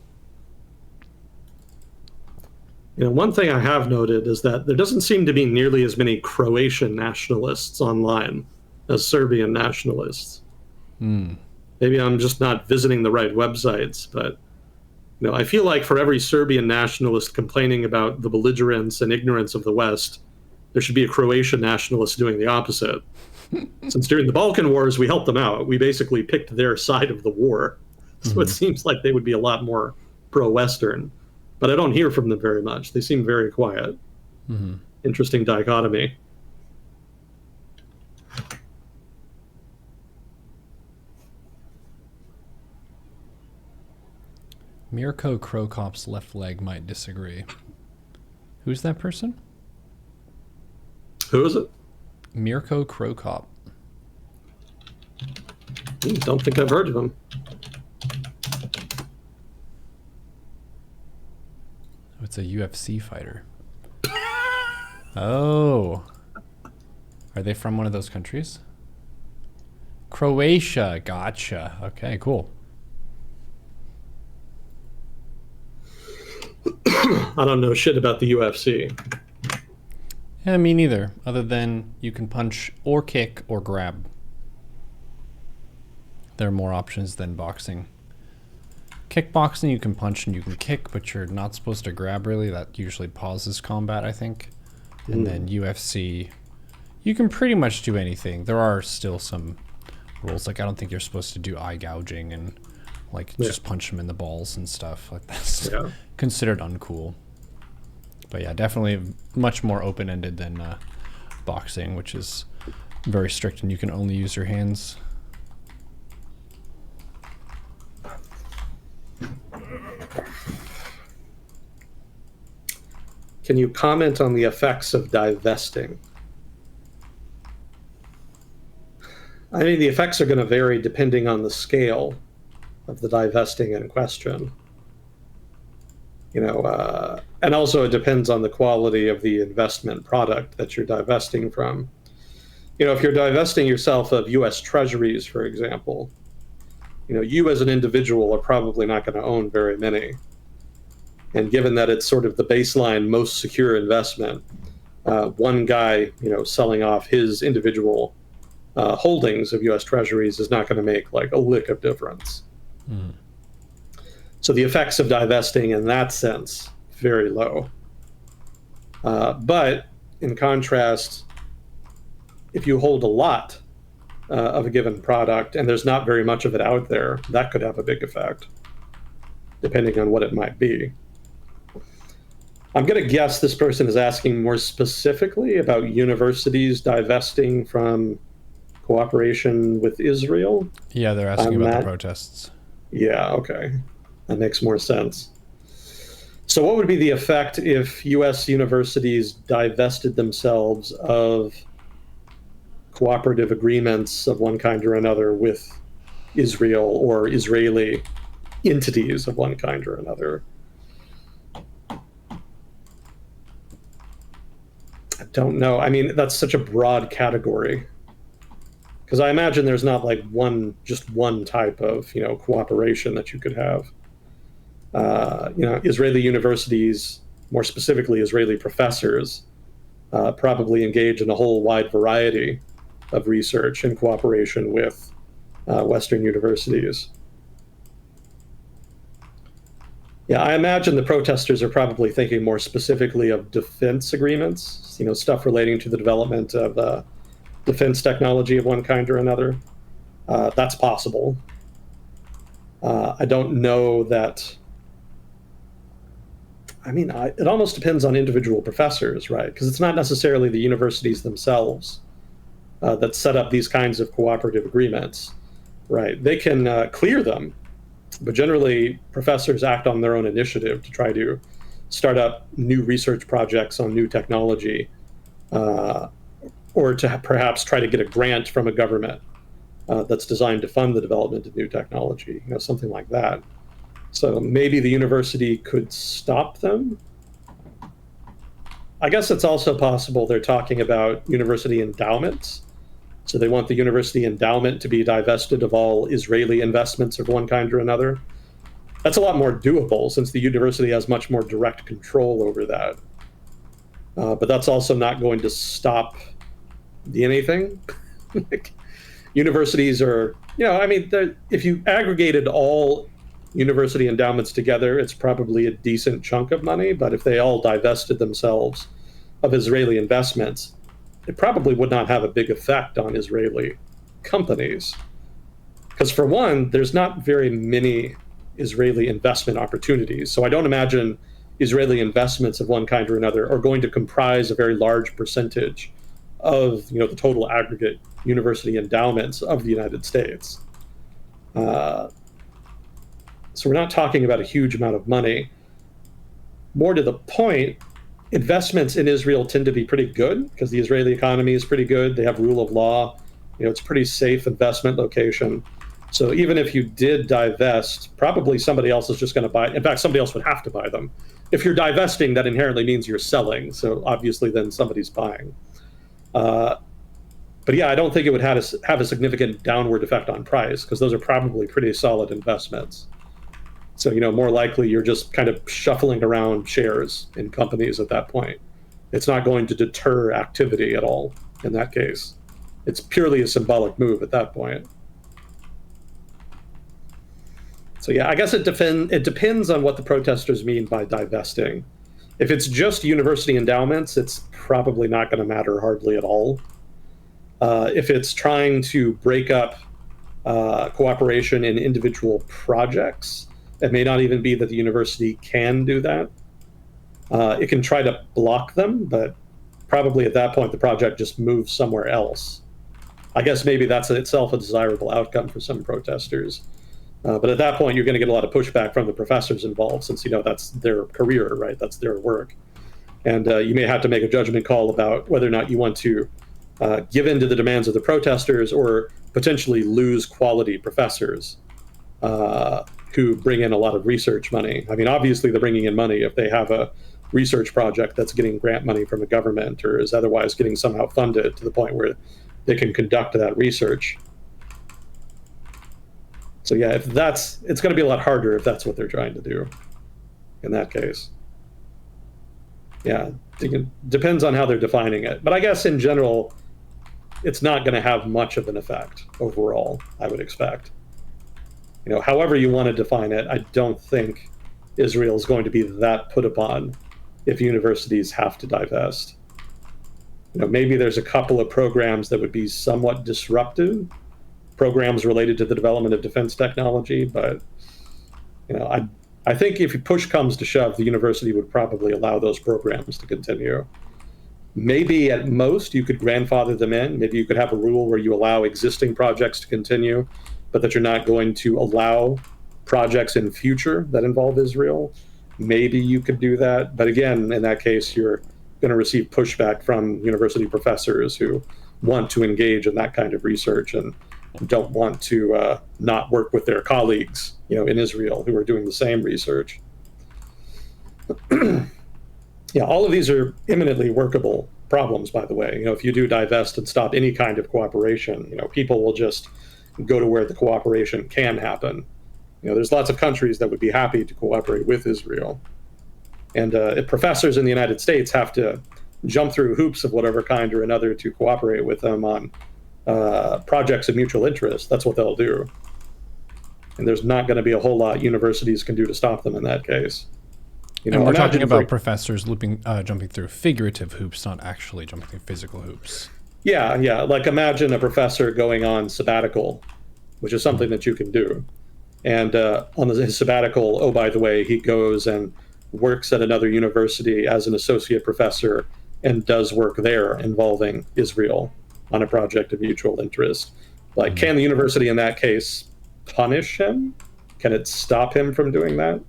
One thing I have noted is that there doesn't seem to be nearly as many Croatian nationalists online as Serbian nationalists. Maybe I'm just not visiting the right websites, but I feel like for every Serbian nationalist complaining about the belligerence and ignorance of the West, there should be a Croatian nationalist doing the opposite. Since during the Balkan Wars, we helped them out. We basically picked their side of the war. So it seems like they would be a lot more pro-Western. But I don't hear from them very much. They seem very quiet. Interesting dichotomy. Mirko Krokop's left leg might disagree. Who's that person? Who is it? Mirko Krokop. Don't think I've heard of him. Oh, it's a UFC fighter. Oh. Are they from one of those countries? Croatia. Gotcha. Okay, cool. I don't know shit about the UFC. Yeah, me neither. Other than you can punch or kick or grab. There are more options than boxing. Kickboxing, you can punch and you can kick, but you're not supposed to grab, really. That usually pauses combat, I think. And then UFC, you can pretty much do anything. There are still some rules. Like, I don't think you're supposed to do eye gouging and, just punch them in the balls and stuff. Like, that's considered uncool. But yeah, definitely much more open-ended than boxing, which is very strict, and you can only use your hands. Can you comment on the effects of divesting? I mean, the effects are going to vary depending on the scale of the divesting in question. And also it depends on the quality of the investment product that you're divesting from. If you're divesting yourself of U.S. treasuries, for example, you as an individual are probably not going to own very many. And given that it's sort of the baseline, most secure investment, one guy, selling off his individual holdings of U.S. treasuries is not going to make a lick of difference. So the effects of divesting in that sense, very low. But in contrast, if you hold a lot of a given product and there's not very much of it out there, that could have a big effect, depending on what it might be. I'm going to guess this person is asking more specifically about universities divesting from cooperation with Israel. Yeah, they're asking I'm about the not. protests. Yeah, okay. That makes more sense. So, what would be the effect if US universities divested themselves of cooperative agreements of one kind or another with Israel or Israeli entities of one kind or another? I don't know. I mean, that's such a broad category because I imagine there's not like just one type of cooperation that you could have. Israeli universities, more specifically Israeli professors, probably engage in a whole wide variety of research in cooperation with Western universities. Yeah, I imagine the protesters are probably thinking more specifically of defense agreements, stuff relating to the development of defense technology of one kind or another. That's possible. I don't know that. I mean, it almost depends on individual professors, right? Because it's not necessarily the universities themselves that set up these kinds of cooperative agreements, right? They can clear them, but generally, professors act on their own initiative to try to start up new research projects on new technology, uh, or to perhaps try to get a grant from a government that's designed to fund the development of new technology, something like that. So maybe the university could stop them. I guess it's also possible they're talking about university endowments. So they want the university endowment to be divested of all Israeli investments of one kind or another. That's a lot more doable since the university has much more direct control over that. But that's also not going to stop anything. Universities are, I mean, if you aggregated all university endowments together, it's probably a decent chunk of money. But if they all divested themselves of Israeli investments, it probably would not have a big effect on Israeli companies. Because, for one, there's not very many Israeli investment opportunities. So I don't imagine Israeli investments of one kind or another are going to comprise a very large percentage of the total aggregate university endowments of the United States. Uh, so we're not talking about a huge amount of money. More to the point, investments in Israel tend to be pretty good because the Israeli economy is pretty good. They have rule of law. It's a pretty safe investment location. So even if you did divest, probably somebody else is just going to buy. In fact, somebody else would have to buy them. If you're divesting, that inherently means you're selling. So obviously, then somebody's buying. But yeah, I don't think it would have a significant downward effect on price because those are probably pretty solid investments. So, more likely you're just kind of shuffling around shares in companies at that point. It's not going to deter activity at all in that case. It's purely a symbolic move at that point. So yeah, I guess it depends on what the protesters mean by divesting. If it's just university endowments, it's probably not going to matter hardly at all. If it's trying to break up cooperation in individual projects, it may not even be that the university can do that. It can try to block them, but probably at that point the project just moves somewhere else. I guess maybe that's itself a desirable outcome for some protesters. But at that point, you're going to get a lot of pushback from the professors involved, since that's their career, right? That's their work, and you may have to make a judgment call about whether or not you want to give in to the demands of the protesters or potentially lose quality professors who bring in a lot of research money. I mean, obviously, they're bringing in money if they have a research project that's getting grant money from a government or is otherwise getting somehow funded to the point where they can conduct that research. So yeah, it's going to be a lot harder if that's what they're trying to do in that case. Yeah, it depends on how they're defining it. But I guess in general, it's not going to have much of an effect overall, I would expect. However you want to define it, I don't think Israel is going to be that put upon if universities have to divest. Maybe there's a couple of programs that would be somewhat disruptive, programs related to the development of defense technology, but I I think if push comes to shove, the university would probably allow those programs to continue. Maybe at most you could grandfather them in. Maybe you could have a rule where you allow existing projects to continue, but that you're not going to allow projects in future that involve Israel. Maybe you could do that. But again, in that case, you're going to receive pushback from university professors who want to engage in that kind of research and don't want to not work with their colleagues, in Israel who are doing the same research. Yeah, all of these are imminently workable problems, by the way. If you do divest and stop any kind of cooperation, people will just go to where the cooperation can happen. There's lots of countries that would be happy to cooperate with Israel. And if professors in the United States have to jump through hoops of whatever kind or another to cooperate with them on projects of mutual interest, that's what they'll do. And there's not going to be a whole lot universities can do to stop them in that case. And we're talking about professors jumping through figurative hoops, not actually jumping through physical hoops. Yeah. Like imagine a professor going on sabbatical, which is something that you can do. And on his sabbatical, oh, by the way, he goes and works at another university as an associate professor and does work there involving Israel on a project of mutual interest. Like, can the university in that case punish him? Can it stop him from doing that?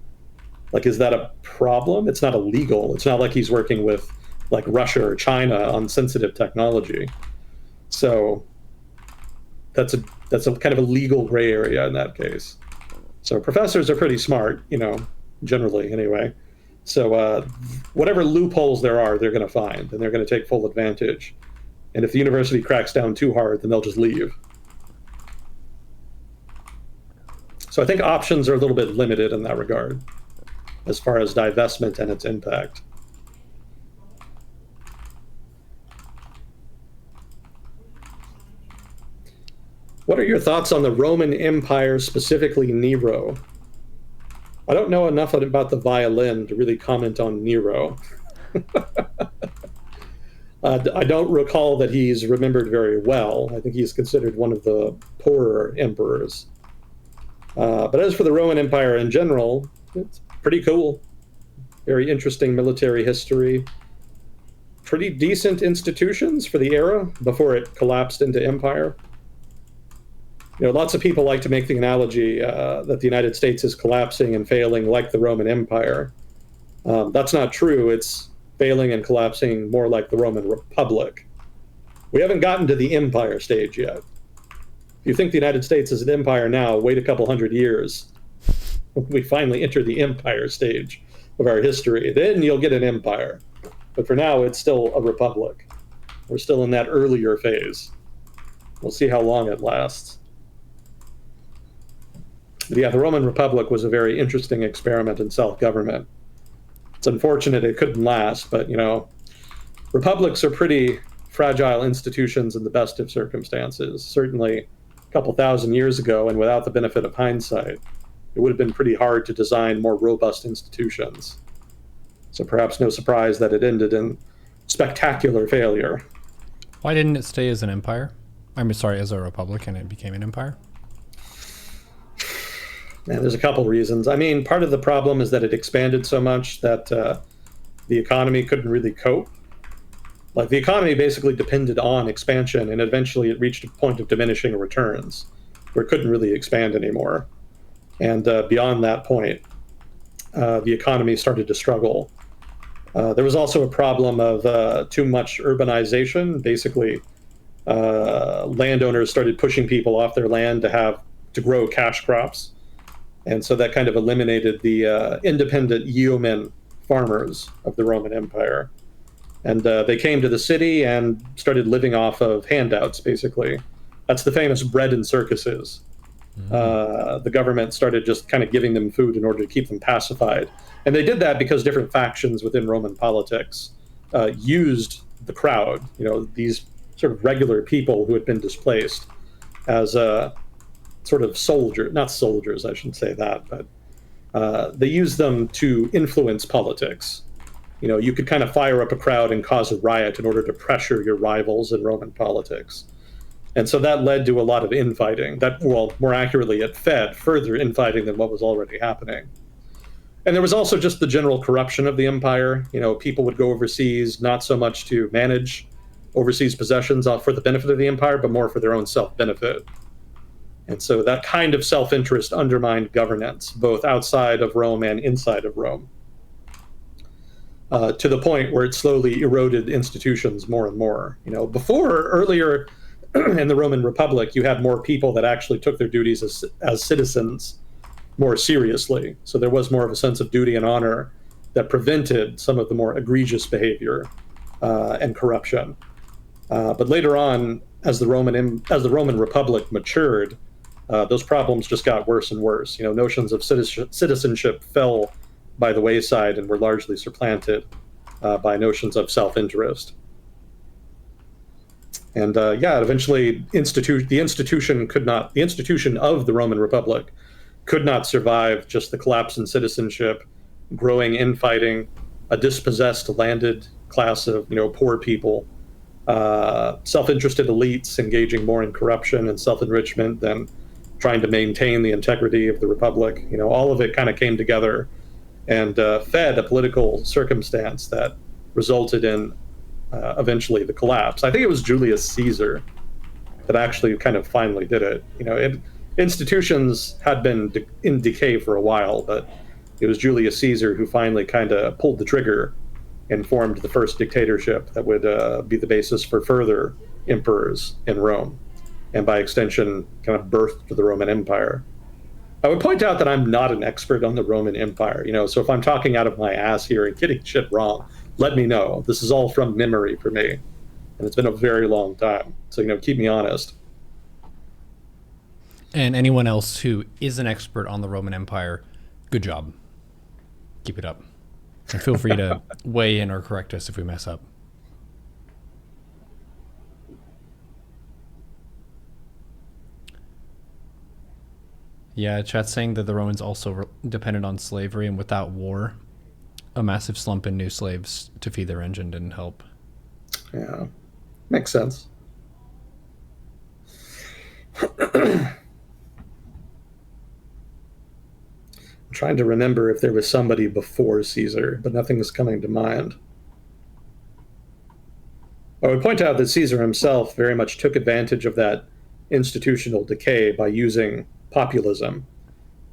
Like, is that a problem? It's not illegal. It's not like he's working with like Russia or China on sensitive technology. So that's a kind of a legal gray area in that case. So professors are pretty smart, generally anyway. So whatever loopholes there are, they're going to find, and they're going to take full advantage. And if the university cracks down too hard, then they'll just leave. So I think options are a little bit limited in that regard, as far as divestment and its impact. What are your thoughts on the Roman Empire, specifically Nero? I don't know enough about the violin to really comment on Nero. I don't recall that he's remembered very well. I think he's considered one of the poorer emperors. But as for the Roman Empire in general, it's pretty cool. Very interesting military history. Pretty decent institutions for the era before it collapsed into empire. Lots of people like to make the analogy that the United States is collapsing and failing like the Roman Empire. That's not true. It's failing and collapsing more like the Roman Republic. We haven't gotten to the empire stage yet. If you think the United States is an empire now, wait a couple hundred years. We finally enter the empire stage of our history. Then you'll get an empire. But for now, it's still a republic. We're still in that earlier phase. We'll see how long it lasts. But yeah, the Roman Republic was a very interesting experiment in self-government. It's unfortunate it couldn't last, but, republics are pretty fragile institutions in the best of circumstances. Certainly a couple thousand years ago, and without the benefit of hindsight, it would have been pretty hard to design more robust institutions. So perhaps no surprise that it ended in spectacular failure. Why didn't it stay as an empire? As a republic, and it became an empire? And there's a couple reasons. Part of the problem is that it expanded so much that the economy couldn't really cope. Like, the economy basically depended on expansion, and eventually it reached a point of diminishing returns where it couldn't really expand anymore. And beyond that point, the economy started to struggle. There was also a problem of too much urbanization. Basically, landowners started pushing people off their land to grow cash crops. And so that kind of eliminated the independent yeoman farmers of the Roman Empire. And they came to the city and started living off of handouts, basically. That's the famous bread and circuses. The government started just kind of giving them food in order to keep them pacified. And they did that because different factions within Roman politics used the crowd, these sort of regular people who had been displaced, as sort of not soldiers, I shouldn't say that, but they used them to influence politics. You could kind of fire up a crowd and cause a riot in order to pressure your rivals in Roman politics. And so that led to a lot of infighting. More accurately, it fed further infighting than what was already happening. And there was also just the general corruption of the empire. You know, people would go overseas not so much to manage overseas possessions for the benefit of the empire, but more for their own self-benefit. And so that kind of self-interest undermined governance, both outside of Rome and inside of Rome, to the point where it slowly eroded institutions more and more. You know, earlier in the Roman Republic, you had more people that actually took their duties as citizens more seriously. So there was more of a sense of duty and honor that prevented some of the more egregious behavior and corruption. But later on, as the Roman Republic matured, those problems just got worse and worse. You know, notions of citizenship fell by the wayside and were largely supplanted by notions of self-interest. And eventually, the institution of the Roman Republic could not survive just the collapse in citizenship, growing infighting, a dispossessed landed class of poor people, self-interested elites engaging more in corruption and self-enrichment than trying to maintain the integrity of the republic. You know, all of it kind of came together and fed a political circumstance that resulted in eventually the collapse. I think it was Julius Caesar that actually kind of finally did it. You know, institutions had been in decay for a while, but it was Julius Caesar who finally kind of pulled the trigger and formed the first dictatorship that would be the basis for further emperors in Rome, and by extension, kind of birthed the Roman Empire. I would point out that I'm not an expert on the Roman Empire, so if I'm talking out of my ass here and getting shit wrong, let me know. This is all from memory for me, and it's been a very long time. So, keep me honest. And anyone else who is an expert on the Roman Empire, good job. Keep it up. And feel free to weigh in or correct us if we mess up. Yeah, chat's saying that the Romans also depended on slavery, and without war, a massive slump in new slaves to feed their engine didn't help. Yeah, makes sense. I'm trying to remember if there was somebody before Caesar, but nothing is coming to mind. I would point out that Caesar himself very much took advantage of that institutional decay by using populism.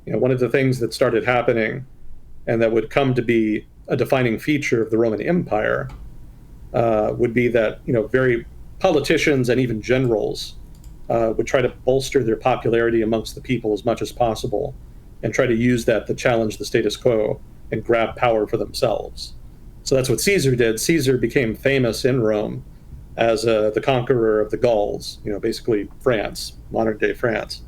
One of the things that started happening and that would come to be a defining feature of the Roman Empire would be that, very politicians and even generals would try to bolster their popularity amongst the people as much as possible and try to use that to challenge the status quo and grab power for themselves. So that's what Caesar did. Caesar became famous in Rome as the conqueror of the Gauls, basically France, modern day France.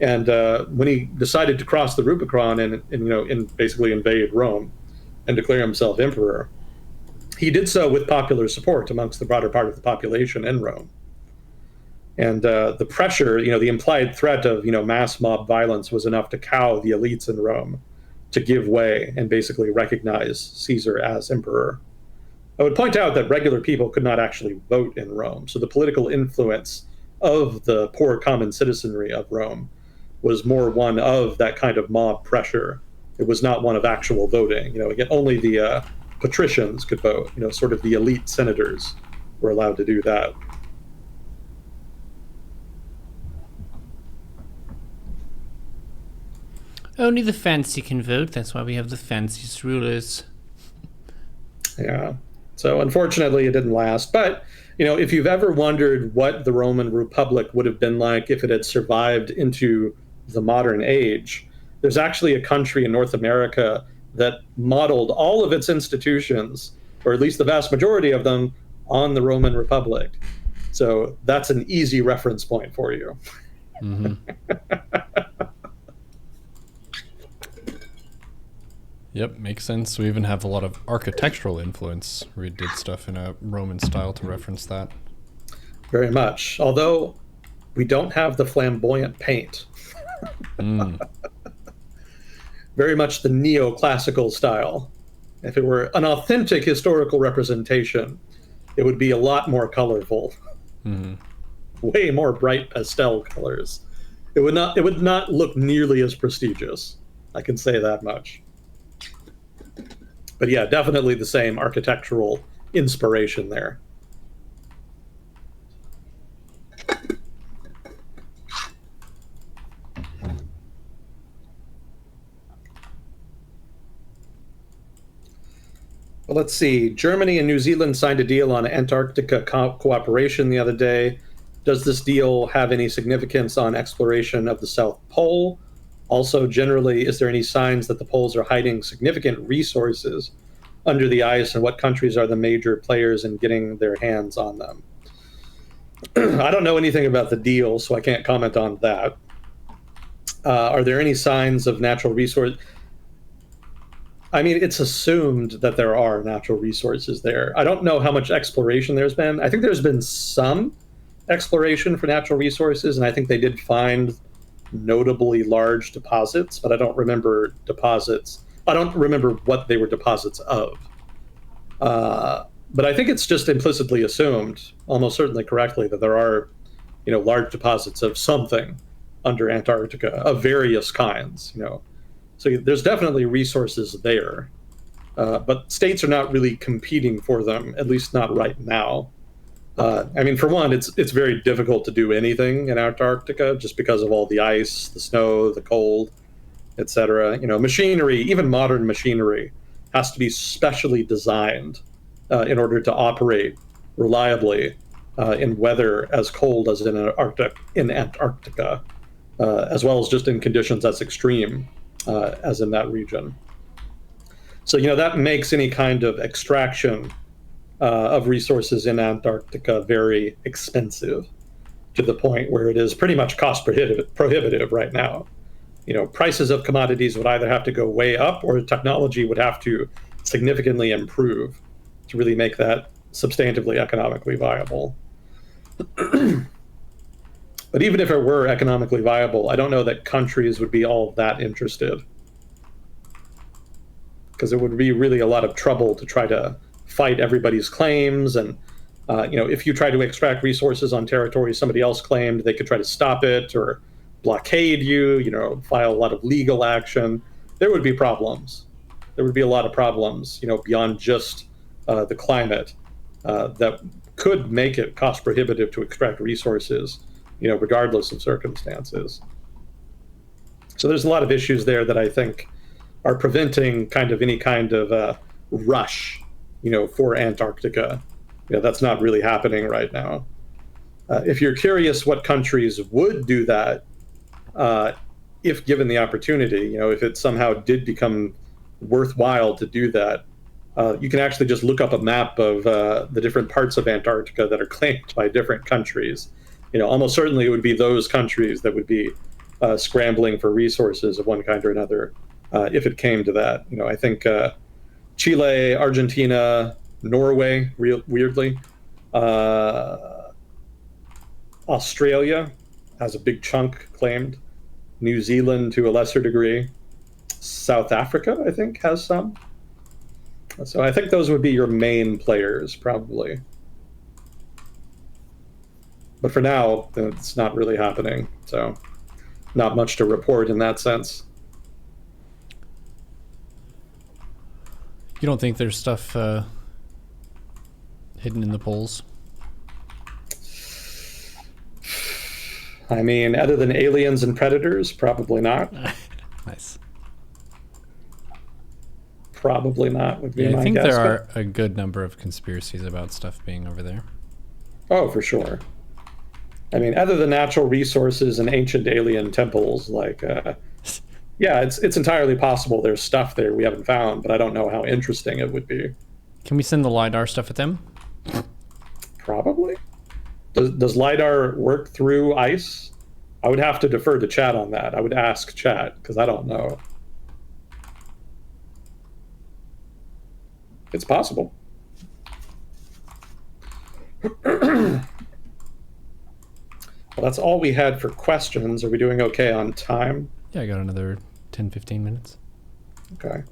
And when he decided to cross the Rubicon and basically invade Rome and declare himself emperor, he did so with popular support amongst the broader part of the population in Rome. And the pressure, the implied threat of, mass mob violence was enough to cow the elites in Rome to give way and basically recognize Caesar as emperor. I would point out that regular people could not actually vote in Rome. So the political influence of the poor common citizenry of Rome was more one of that kind of mob pressure. It was not one of actual voting. Again, only the patricians could vote. Sort of the elite senators were allowed to do that. Only the fancy can vote. That's why we have the fanciest rulers. Yeah. So unfortunately, it didn't last. But, if you've ever wondered what the Roman Republic would have been like if it had survived into the modern age, there's actually a country in North America that modeled all of its institutions, or at least the vast majority of them, on the Roman Republic. So that's an easy reference point for you. Mm-hmm. Yep, makes sense. We even have a lot of architectural influence. We did stuff in a Roman style to reference that. Very much. Although we don't have the flamboyant paint. Very much the neoclassical style. If it were an authentic historical representation, it would be a lot more colorful. Mm-hmm. Way more bright pastel colors. It would not look nearly as prestigious. I can say that much. But yeah, definitely the same architectural inspiration there. Well, let's see. Germany and New Zealand signed a deal on Antarctica cooperation the other day. Does this deal have any significance on exploration of the South Pole? Also, generally, is there any signs that the poles are hiding significant resources under the ice, and what countries are the major players in getting their hands on them? I don't know anything about the deal, so I can't comment on that. Are there any signs of natural resource? I mean, it's assumed that there are natural resources there. I don't know how much exploration there's been. I think there's been some exploration for natural resources, and I think they did find notably large deposits, but I don't remember deposits. I don't remember what they were deposits of. But I think it's just implicitly assumed, almost certainly correctly, that there are, large deposits of something under Antarctica of various kinds. So there's definitely resources there, but states are not really competing for them, at least not right now. I mean, for one, it's very difficult to do anything in Antarctica just because of all the ice, the snow, the cold, etc. Machinery, even modern machinery, has to be specially designed in order to operate reliably in weather as cold as in Antarctica, as well as just in conditions as extreme as in that region. So that makes any kind of extraction of resources in Antarctica very expensive, to the point where it is pretty much cost prohibitive right now. Prices of commodities would either have to go way up, or technology would have to significantly improve to really make that substantively economically viable. But even if it were economically viable, I don't know that countries would be all that interested, because it would be really a lot of trouble to try to fight everybody's claims. And if you try to extract resources on territory somebody else claimed, they could try to stop it or blockade you, file a lot of legal action. There would be problems. There would be a lot of problems, beyond just the climate, that could make it cost prohibitive to extract resources, regardless of circumstances. So there's a lot of issues there that I think are preventing kind of any kind of rush, for Antarctica. That's not really happening right now. If you're curious what countries would do that, if given the opportunity, if it somehow did become worthwhile to do that, you can actually just look up a map of the different parts of Antarctica that are claimed by different countries. Almost certainly it would be those countries that would be scrambling for resources of one kind or another, if it came to that. I think Chile, Argentina, Norway, weirdly, Australia has a big chunk claimed. New Zealand to a lesser degree. South Africa, I think, has some. So I think those would be your main players, probably. But for now, it's not really happening. So not much to report in that sense. You don't think there's stuff hidden in the poles? I mean, other than aliens and predators, probably not. Nice. Probably not would be my guess. I think there are a good number of conspiracies about stuff being over there. Oh, for sure. I mean, other than natural resources and ancient alien temples, yeah, it's entirely possible there's stuff there we haven't found, but I don't know how interesting it would be. Can we send the LiDAR stuff at them? Probably. Does LiDAR work through ice? I would have to defer to chat on that. I would ask chat, because I don't know. It's possible. Well, that's all we had for questions. Are we doing okay on time? Yeah, I got another 10, 15 minutes. Okay.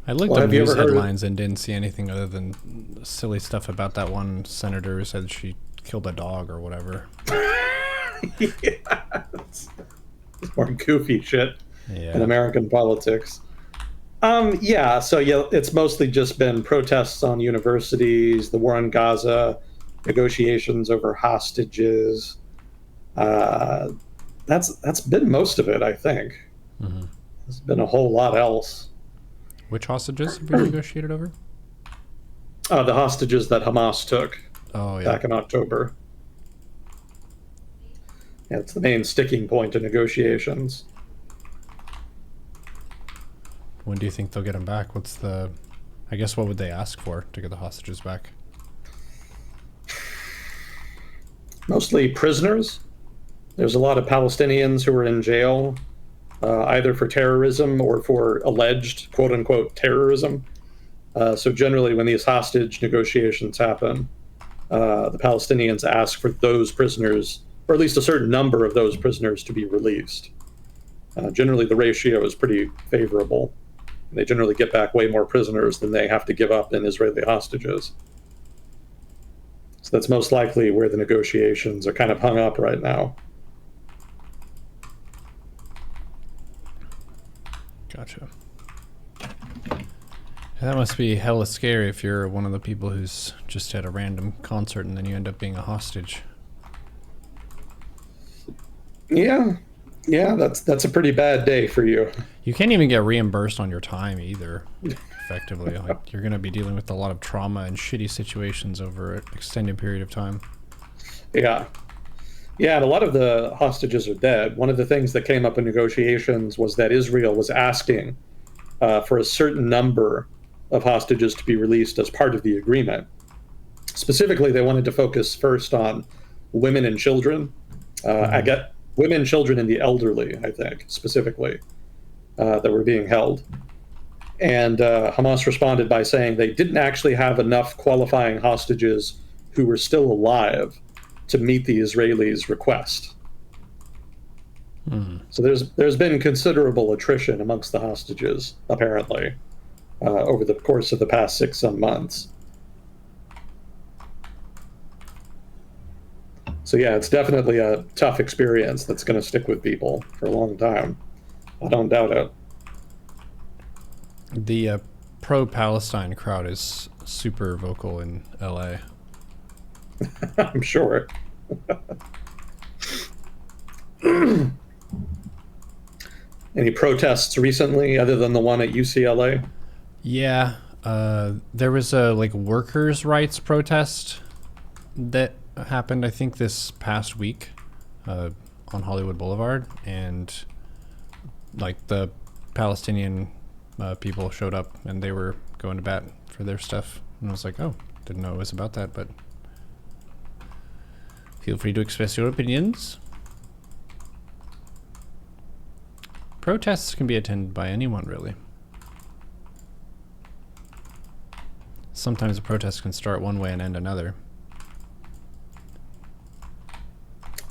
I looked up news headlines and didn't see anything other than silly stuff about that one senator who said she killed a dog or whatever. Yeah, it's more goofy shit in Yeah. American politics. Yeah, so yeah, it's mostly just been protests on universities, the war in Gaza, negotiations over hostages. Uh, that's been most of it, I think. Hmm. There's been a whole lot else. Which hostages have we negotiated over? The hostages that Hamas took Oh yeah. back in October. Yeah, it's the main sticking point in negotiations. When do you think they'll get them back? What's the? I guess what would they ask for to get the hostages back? Mostly prisoners. There's a lot of Palestinians who are in jail, either for terrorism or for alleged quote unquote terrorism. So generally, when these hostage negotiations happen, the Palestinians ask for those prisoners, or at least a certain number of those prisoners, to be released. Generally, the ratio is pretty favorable. They generally get back way more prisoners than they have to give up in Israeli hostages. So that's most likely where the negotiations are kind of hung up right now. Gotcha. That must be hella scary if you're one of the people who's just at a random concert and then you end up being a hostage. Yeah, yeah, that's a pretty bad day for you. You can't even get reimbursed on your time either, effectively. Like, you're going to be dealing with a lot of trauma and shitty situations over an extended period of time. Yeah, yeah, and a lot of the hostages are dead. One of the things that came up in negotiations was that Israel was asking for a certain number of hostages to be released as part of the agreement. Specifically, they wanted to focus first on women and children. I get women, children, and the elderly, I think, specifically, that were being held. And Hamas responded by saying they didn't actually have enough qualifying hostages who were still alive to meet the Israelis' request. So there's been considerable attrition amongst the hostages, apparently, over the course of the past 6 months. So yeah, it's definitely a tough experience that's going to stick with people for a long time. I don't doubt it. The pro-Palestine crowd is super vocal in LA. I'm sure. Any protests recently, other than the one at UCLA? Yeah, there was a like workers' rights protest that happened, I think, this past week on Hollywood Boulevard, and like the Palestinian people showed up and they were going to bat for their stuff, and I was like, oh, didn't know it was about that, but feel free to express your opinions. Protests can be attended by anyone, really. Sometimes a protest can start one way and end another.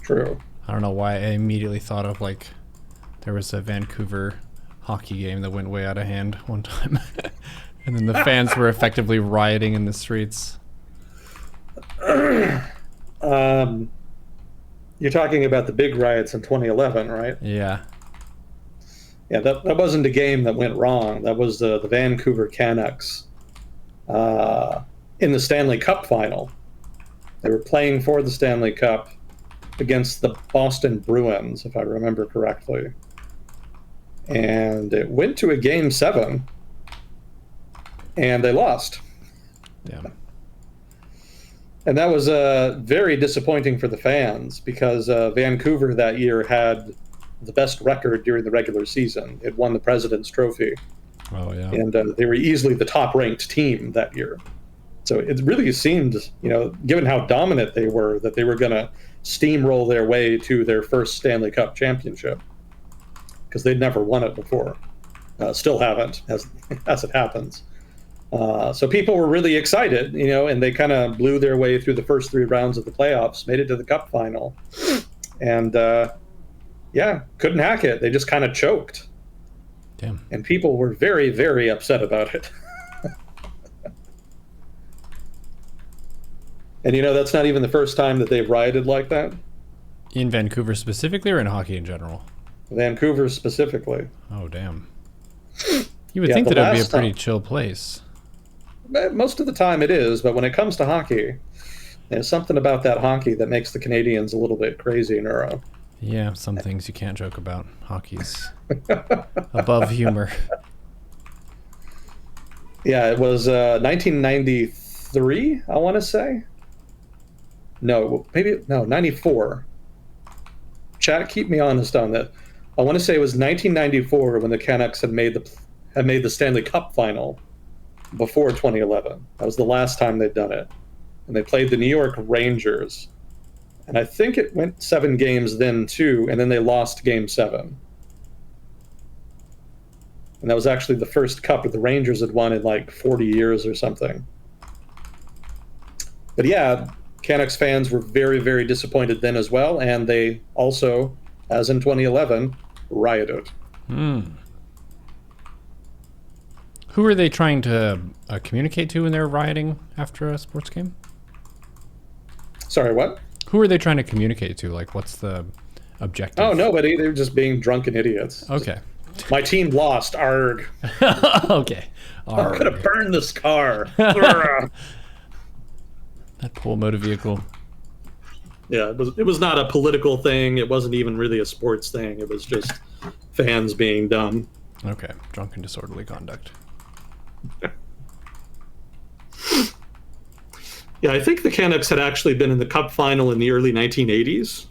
True. I don't know why I immediately thought of, like, there was a Vancouver hockey game that went way out of hand one time. And then the fans were effectively rioting in the streets. You're talking about the big riots in 2011, right? Yeah. Yeah, that wasn't a game that went wrong. That was the Vancouver Canucks in the Stanley Cup final. They were playing for the Stanley Cup against the Boston Bruins, if I remember correctly. And it went to a game 7, and they lost. Damn. And that was very disappointing for the fans because Vancouver that year had the best record during the regular season. It won the President's Trophy. Oh, yeah. And they were easily the top-ranked team that year. So it really seemed, given how dominant they were, that they were going to steamroll their way to their first Stanley Cup championship because they'd never won it before. Still haven't, as it happens. So people were really excited, and they kind of blew their way through the first 3 rounds of the playoffs, made it to the Cup final, and couldn't hack it. They just kind of choked. Damn. And people were very, very upset about it. And that's not even the first time that they've rioted like that. In Vancouver specifically, or in hockey in general? Vancouver specifically. Oh, damn. You would Yeah, think the that it would be a last pretty time- chill place. Most of the time it is, but when it comes to hockey, there's something about that hockey that makes the Canadians a little bit crazy, Neuro. Yeah, some things you can't joke about. Hockey's above humor. Yeah, it was 1993, I want to say. No, maybe, no, 94. Chat, keep me honest on that. I want to say it was 1994 when the Canucks had made the Stanley Cup final before 2011. That was the last time they'd done it. And they played the New York Rangers. And I think it went 7 games then, too, and then they lost game 7. And that was actually the first cup that the Rangers had won in like 40 years or something. But yeah, Canucks fans were very, very disappointed then as well, and they also, as in 2011, rioted. Who are they trying to communicate to when they're rioting after a sports game? Sorry, what? Who are they trying to communicate to? Like, what's the objective? Oh, nobody. They're just being drunken idiots. Okay. My team lost. Arg. Okay. I'm going to burn this car. That poor motor vehicle. Yeah, it was not a political thing. It wasn't even really a sports thing. It was just fans being dumb. Okay. Drunken disorderly conduct. Yeah, I think the Canucks had actually been in the Cup final in the early 1980s.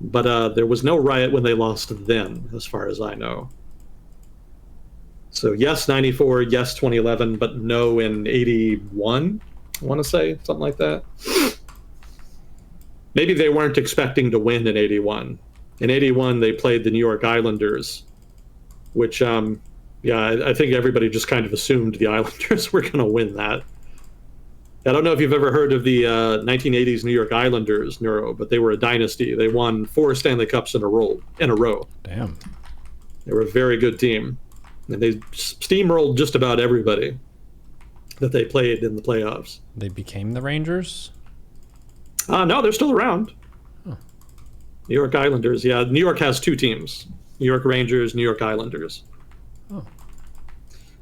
But there was no riot when they lost then, as far as I know. So yes, 94, yes, 2011, but no in 81, I want to say, something like that. Maybe they weren't expecting to win in 81. In 81, they played the New York Islanders, which, I think everybody just kind of assumed the Islanders were going to win that. I don't know if you've ever heard of the 1980s New York Islanders, Neuro, but they were a dynasty. They won 4 Stanley Cups in a row. Damn. They were a very good team. And they steamrolled just about everybody that they played in the playoffs. They became the Rangers? No, they're still around. Huh. New York Islanders. Yeah, New York has 2 teams. New York Rangers, New York Islanders. Oh.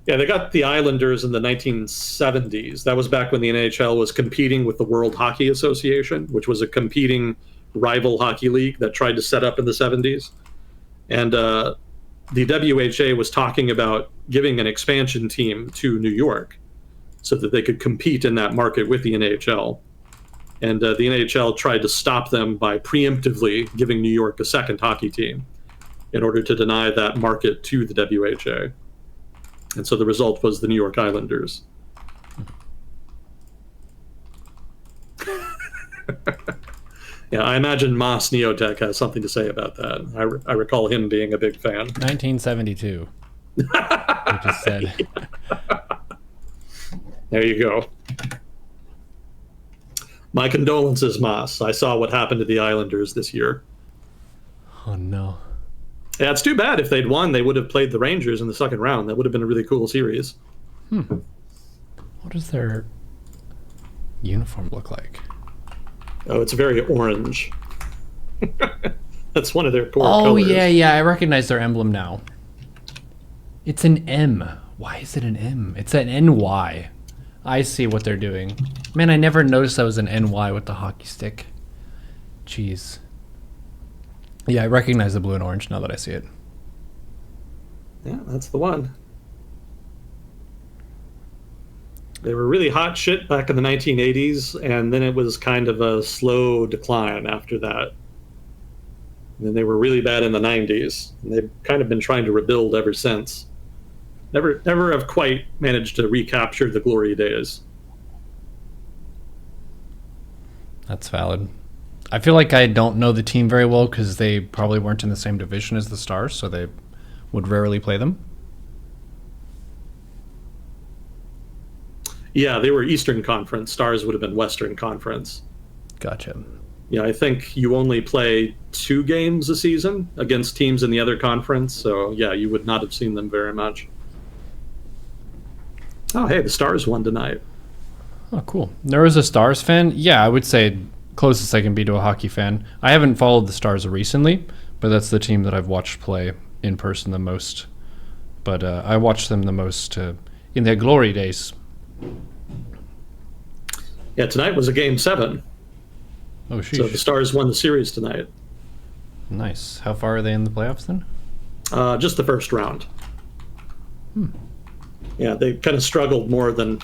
Yeah, they got the Islanders in the 1970s. That was back when the NHL was competing with the World Hockey Association, which was a competing rival hockey league that tried to set up in the 70s. And the WHA was talking about giving an expansion team to New York so that they could compete in that market with the NHL. And the NHL tried to stop them by preemptively giving New York a second hockey team in order to deny that market to the WHA. And so the result was the New York Islanders. Yeah, I imagine Moss Neotech has something to say about that. I recall him being a big fan. 1972. I just said. There you go. My condolences, Moss. I saw what happened to the Islanders this year. Oh, no. Yeah, it's too bad. If they'd won, they would have played the Rangers in the second round. That would have been a really cool series. What does their uniform look like? Oh, it's very orange. That's one of their core Oh, colors. yeah. I recognize their emblem now. It's an M. Why is it an M? It's an NY. I see what they're doing. Man, I never noticed that was an NY with the hockey stick. Jeez. Yeah, I recognize the blue and orange now that I see it. Yeah, that's the one. They were really hot shit back in the 1980s, and then it was kind of a slow decline after that. And then they were really bad in the 90s, and they've kind of been trying to rebuild ever since. Never have quite managed to recapture the glory days. That's valid. I feel like I don't know the team very well because they probably weren't in the same division as the Stars, so they would rarely play them. Yeah, they were Eastern Conference. Stars would have been Western Conference. Gotcha. Yeah, I think you only play 2 games a season against teams in the other conference, so yeah, you would not have seen them very much. Oh, hey, the Stars won tonight. Oh, cool. Neuro's a Stars fan? Yeah, I would say closest I can be to a hockey fan. I haven't followed the Stars recently, but that's the team that I've watched play in person the most. But I watched them the most in their glory days. Yeah, tonight was a game 7. Oh, sheesh. So the Stars won the series tonight. Nice. How far are they in the playoffs then? Just the first round. Yeah, they kind of struggled more than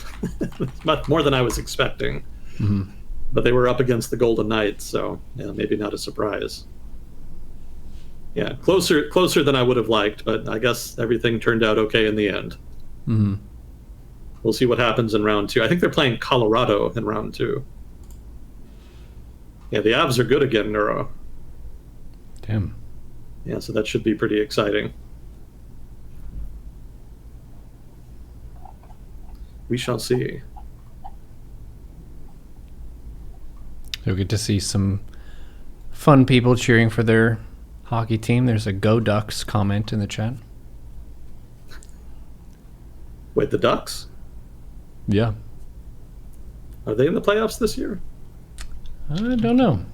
I was expecting. Mm-hmm. But they were up against the Golden Knights, so yeah, maybe not a surprise. Yeah, closer than I would have liked, but I guess everything turned out okay in the end. Mm-hmm. We'll see what happens in round 2. I think they're playing Colorado in round 2. Yeah, the Avs are good again, Neuro. Damn. Yeah, so that should be pretty exciting. We shall see. You'll get to see some fun people cheering for their hockey team. There's a Go Ducks comment in the chat. Wait, the Ducks? Yeah. Are they in the playoffs this year? I don't know.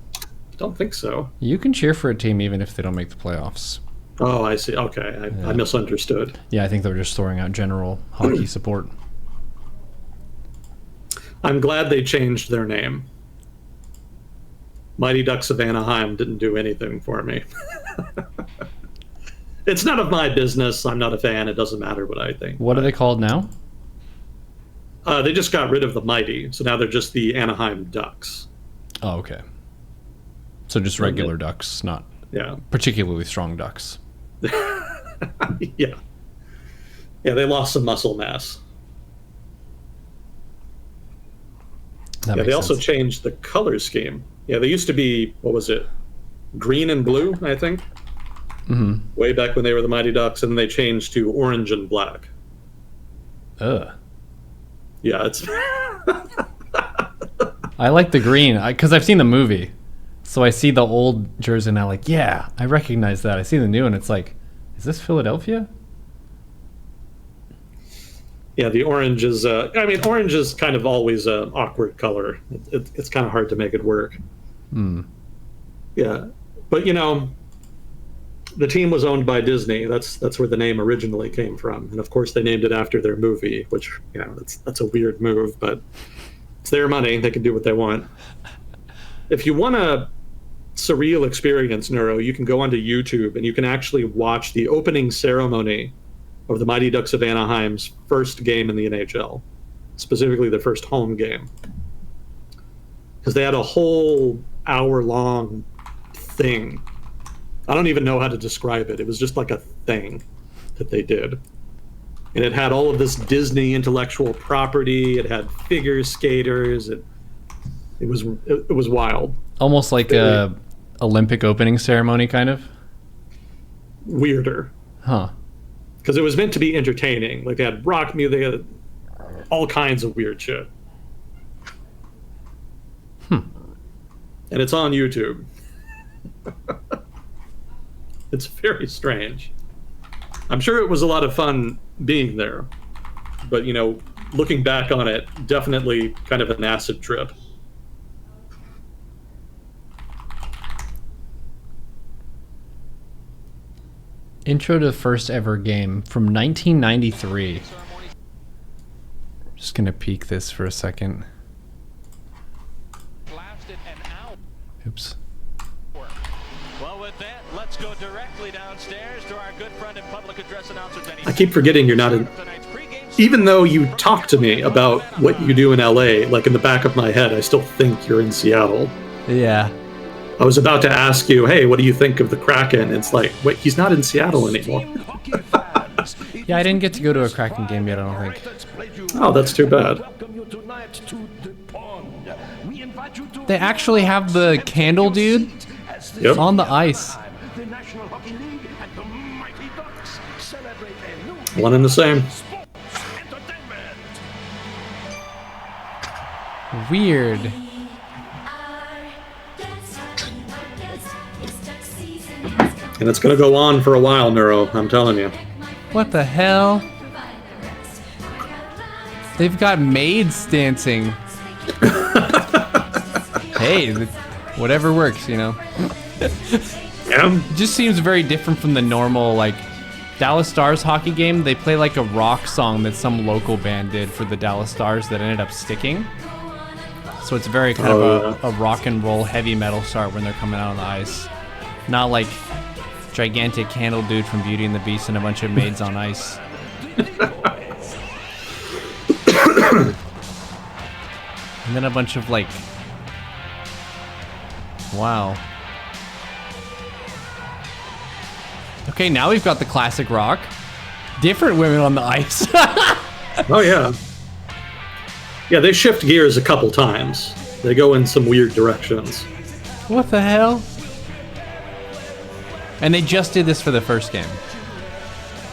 Don't think so. You can cheer for a team even if they don't make the playoffs. Oh, I see. Okay, I misunderstood. Yeah, I think they're just throwing out general hockey support. I'm glad they changed their name. Mighty Ducks of Anaheim didn't do anything for me. It's none of my business. I'm not a fan. It doesn't matter what I think. What are they called now? They just got rid of the Mighty, so now they're just the Anaheim Ducks. Oh, okay. So just regular ducks, not particularly strong ducks. Yeah. Yeah, they lost some muscle mass. Yeah, they also changed the color scheme. Yeah, they used to be, what was it? Green and blue, I think. Mm-hmm. Way back when they were the Mighty Ducks, and then they changed to orange and black. Ugh. Yeah, it's... I like the green, because I've seen the movie. So I see the old jersey and I'm like, yeah, I recognize that. I see the new one. It's like, is this Philadelphia? Yeah, the orange is... orange is kind of always an awkward color. It's kind of hard to make it work. Yeah, but the team was owned by Disney. That's where the name originally came from, and of course they named it after their movie, which that's a weird move, but it's their money. They can do what they want. If you want a surreal experience, Neuro, you can go onto YouTube and you can actually watch the opening ceremony of the Mighty Ducks of Anaheim's first game in the NHL, specifically their first home game, because they had a whole hour-long thing. I don't even know how to describe it. It was just like a thing that they did. And it had all of this Disney intellectual property. It had figure skaters. It was wild. Almost like a Olympic opening ceremony, kind of? Weirder. Huh. Because it was meant to be entertaining. Like, they had rock music, they had all kinds of weird shit. And it's on YouTube. It's very strange. I'm sure it was a lot of fun being there. But, looking back on it, definitely kind of an acid trip. Intro to the first ever game from 1993. Just gonna peek this for a second. Oops. Well, with that, let's go directly downstairs to our good friend and public address announcer, Denny. I keep forgetting you're not in... Even though you talk to me about what you do in LA, like in the back of my head, I still think you're in Seattle. Yeah. I was about to ask you, hey, what do you think of the Kraken? It's like, wait, he's not in Seattle anymore. Yeah, I didn't get to go to a Kraken game yet, I don't think. Oh, that's too bad. They actually have the candle dude Yep. on the ice. One and the same. Weird. And it's going to go on for a while, Neuro, I'm telling you. What the hell? They've got maids dancing. Hey, whatever works, you know. Yeah. It just seems very different from the normal, like, Dallas Stars hockey game. They play like a rock song that some local band did for the Dallas Stars that ended up sticking. So it's very kind of a rock and roll heavy metal start when they're coming out on the ice. Not like gigantic candle dude from Beauty and the Beast and a bunch of maids on ice. And then a bunch of like... Wow. Okay, now we've got the classic rock. Different women on the ice. Oh, yeah. Yeah, they shift gears a couple times. They go in some weird directions. What the hell? And they just did this for the first game.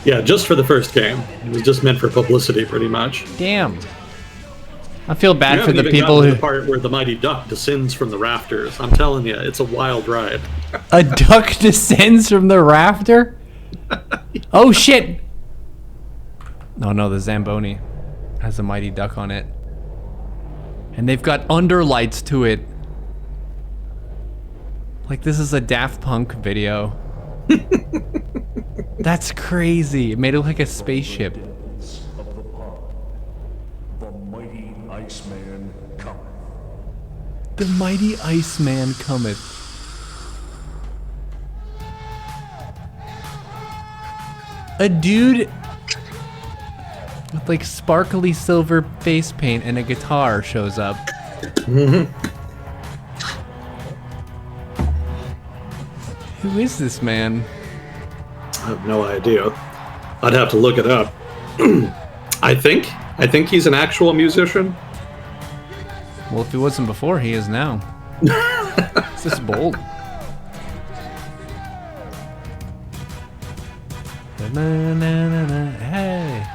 Yeah, just for the first game. It was just meant for publicity, pretty much. Damn. I feel bad You for the haven't even people gotten who... to the part where the mighty duck descends from the rafters. I'm telling you, it's a wild ride. A duck descends from the rafter? Oh, shit! Oh, no, the Zamboni has a mighty duck on it. And they've got underlights to it. Like this is a Daft Punk video. That's crazy. It made it look like a spaceship. The mighty Iceman cometh. The mighty Iceman cometh. A dude with like sparkly silver face paint and a guitar shows up. Who is this man? I have no idea. I'd have to look it up. I think he's an actual musician. Well, if he wasn't before, he is now. This is bold. Hey.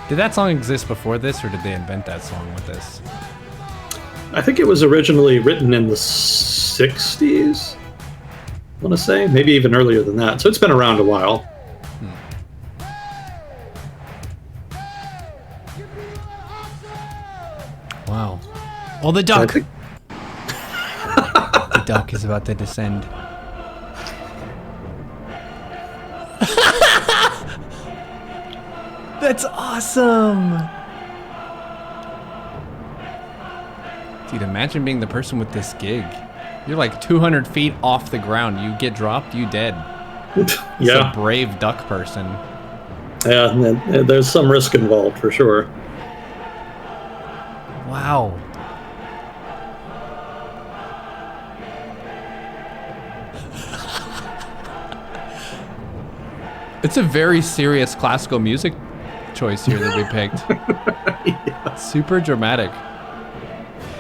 Did that song exist before this, or did they invent that song with this? I think it was originally written in the 60s. I want to say maybe even earlier than that. So it's been around a while. Wow. Oh, the duck! I think- The duck is about to descend. That's awesome! Dude, imagine being the person with this gig. You're like 200 feet off the ground. You get dropped, you dead. It's Yeah, a brave duck person. yeah. and there's some risk involved for sure. Wow. It's a very serious classical music choice here that we picked. Yeah. Super dramatic.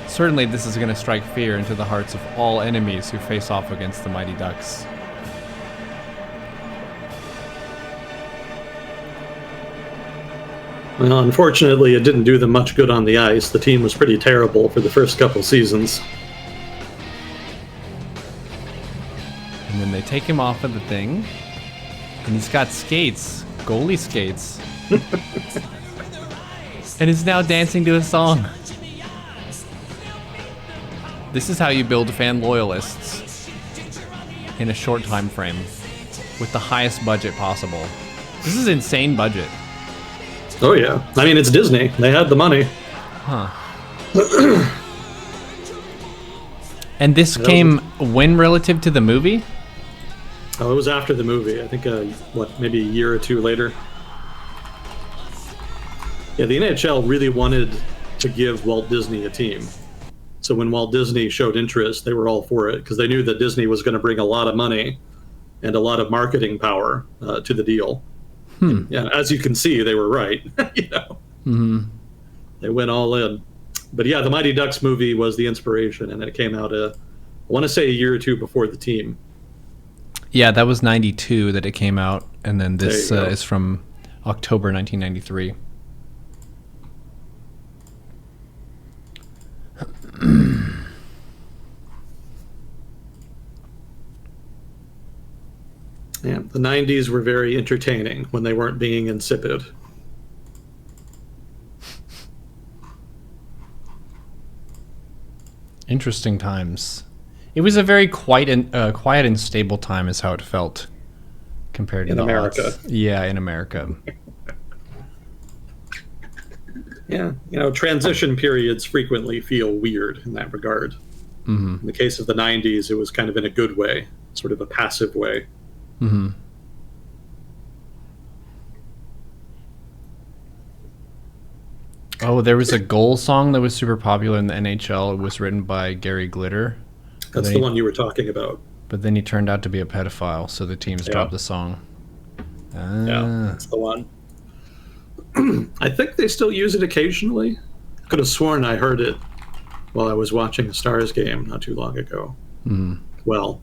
Certainly this is going to strike fear into the hearts of all enemies who face off against the Mighty Ducks. Well, unfortunately, it didn't do them much good on the ice. The team was pretty terrible for the first couple seasons. And then they take him off of the thing. And he's got skates. Goalie skates. And is now dancing to a song. This is how you build fan loyalists in a short time frame with the highest budget possible. This is insane budget. Oh yeah, I mean it's Disney. They had the money. Huh. And this came when relative to the movie? Oh, it was after the movie. I think maybe a year or two later. Yeah, the NHL really wanted to give Walt Disney a team. So when Walt Disney showed interest, they were all for it because they knew that Disney was going to bring a lot of money and a lot of marketing power to the deal. Yeah, as you can see, they were right. You know, They went all in. But yeah, the Mighty Ducks movie was the inspiration, and it came out, I want to say a year or two before the team. Yeah, that was 92 that it came out, and then this There you go. is from October 1993. Yeah, the 90s were very entertaining when they weren't being insipid. Interesting times. It was a very quiet and stable time, is how it felt compared to In the America. aughts. Yeah, in America. Yeah, transition periods frequently feel weird in that regard. Mm-hmm. In the case of the 90s, it was kind of in a good way, sort of a passive way. Mm-hmm. Oh, there was a goal song that was super popular in the NHL. It was written by Gary Glitter. That's the one you were talking about. But then he turned out to be a pedophile, so the teams dropped the song. Yeah, that's the one. I think they still use it occasionally. Could have sworn I heard it while I was watching a Stars game not too long ago. Mm. Well,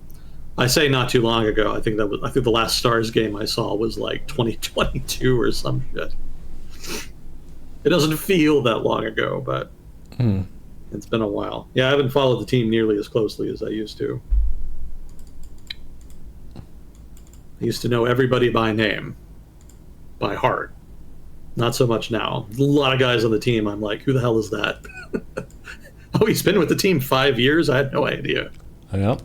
I say not too long ago. I think the last Stars game I saw was like 2022 or some shit. It doesn't feel that long ago, but it's been a while. Yeah, I haven't followed the team nearly as closely as I used to. I used to know everybody by name, by heart. Not so much now. A lot of guys on the team, I'm like, who the hell is that? Oh, he's been with the team 5 years? I had no idea. Yep.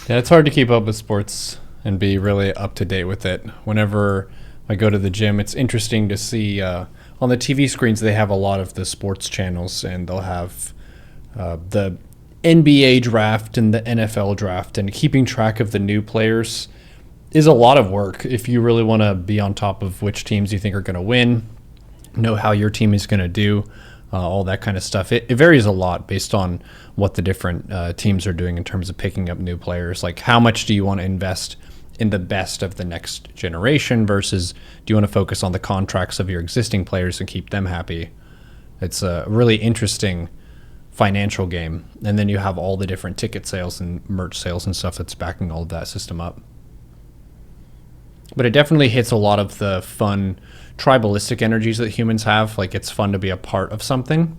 Yeah, it's hard to keep up with sports and be really up to date with it. Whenever I go to the gym, it's interesting to see on the TV screens they have a lot of the sports channels, and they'll have the NBA draft and the NFL draft, and keeping track of the new players is a lot of work if you really want to be on top of which teams you think are going to win, know how your team is going to do, all that kind of stuff. It varies a lot based on what the different teams are doing in terms of picking up new players. Like, how much do you want to invest in the best of the next generation versus do you want to focus on the contracts of your existing players and keep them happy? It's a really interesting financial game. And then you have all the different ticket sales and merch sales and stuff that's backing all of that system up. But it definitely hits a lot of the fun tribalistic energies that humans have. Like, it's fun to be a part of something.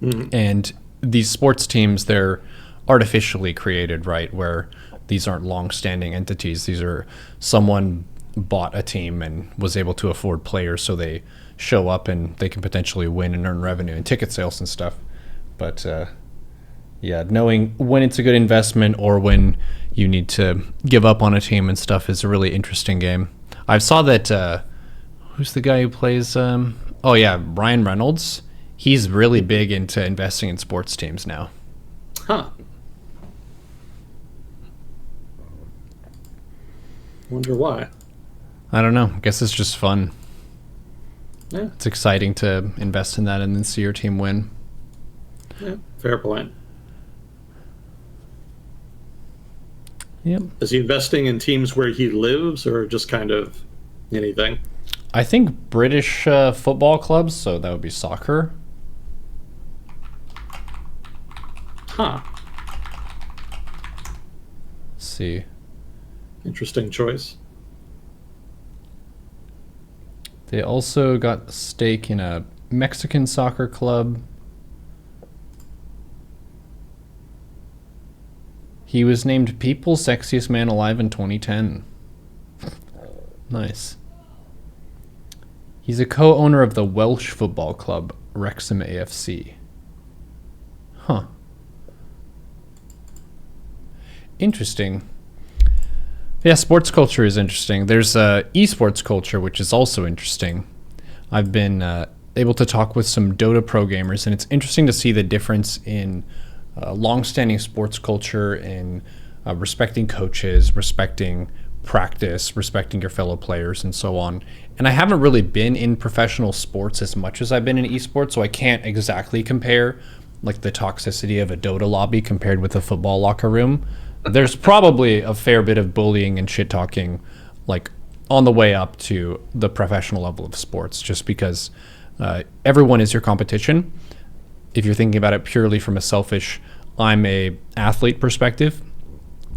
Mm-hmm. And these sports teams, they're artificially created, right? Where these aren't long-standing entities. These are someone bought a team and was able to afford players, so they show up and they can potentially win and earn revenue and ticket sales and stuff. But yeah, knowing when it's a good investment or when you need to give up on a team and stuff is a really interesting game. I saw that, who's the guy who plays, oh yeah, Ryan Reynolds. He's really big into investing in sports teams now. Huh. Wonder why. I don't know. I guess it's just fun. Yeah. It's exciting to invest in that and then see your team win. Yeah, fair point. Yep. Is he investing in teams where he lives or just kind of anything? I think British football clubs, so that would be soccer. Huh. Let's see. Interesting choice. They also got a stake in a Mexican soccer club. He was named People's Sexiest Man Alive in 2010. Nice. He's a co-owner of the Welsh football club, Wrexham AFC. Huh. Interesting. Yeah, sports culture is interesting. There's esports culture, which is also interesting. I've been able to talk with some Dota pro gamers, and it's interesting to see the difference in long-standing sports culture in respecting coaches, respecting practice, respecting your fellow players, and so on. And I haven't really been in professional sports as much as I've been in esports, so I can't exactly compare like the toxicity of a Dota lobby compared with a football locker room. There's probably a fair bit of bullying and shit talking like on the way up to the professional level of sports, just because everyone is your competition. If you're thinking about it purely from a selfish, I'm a athlete perspective,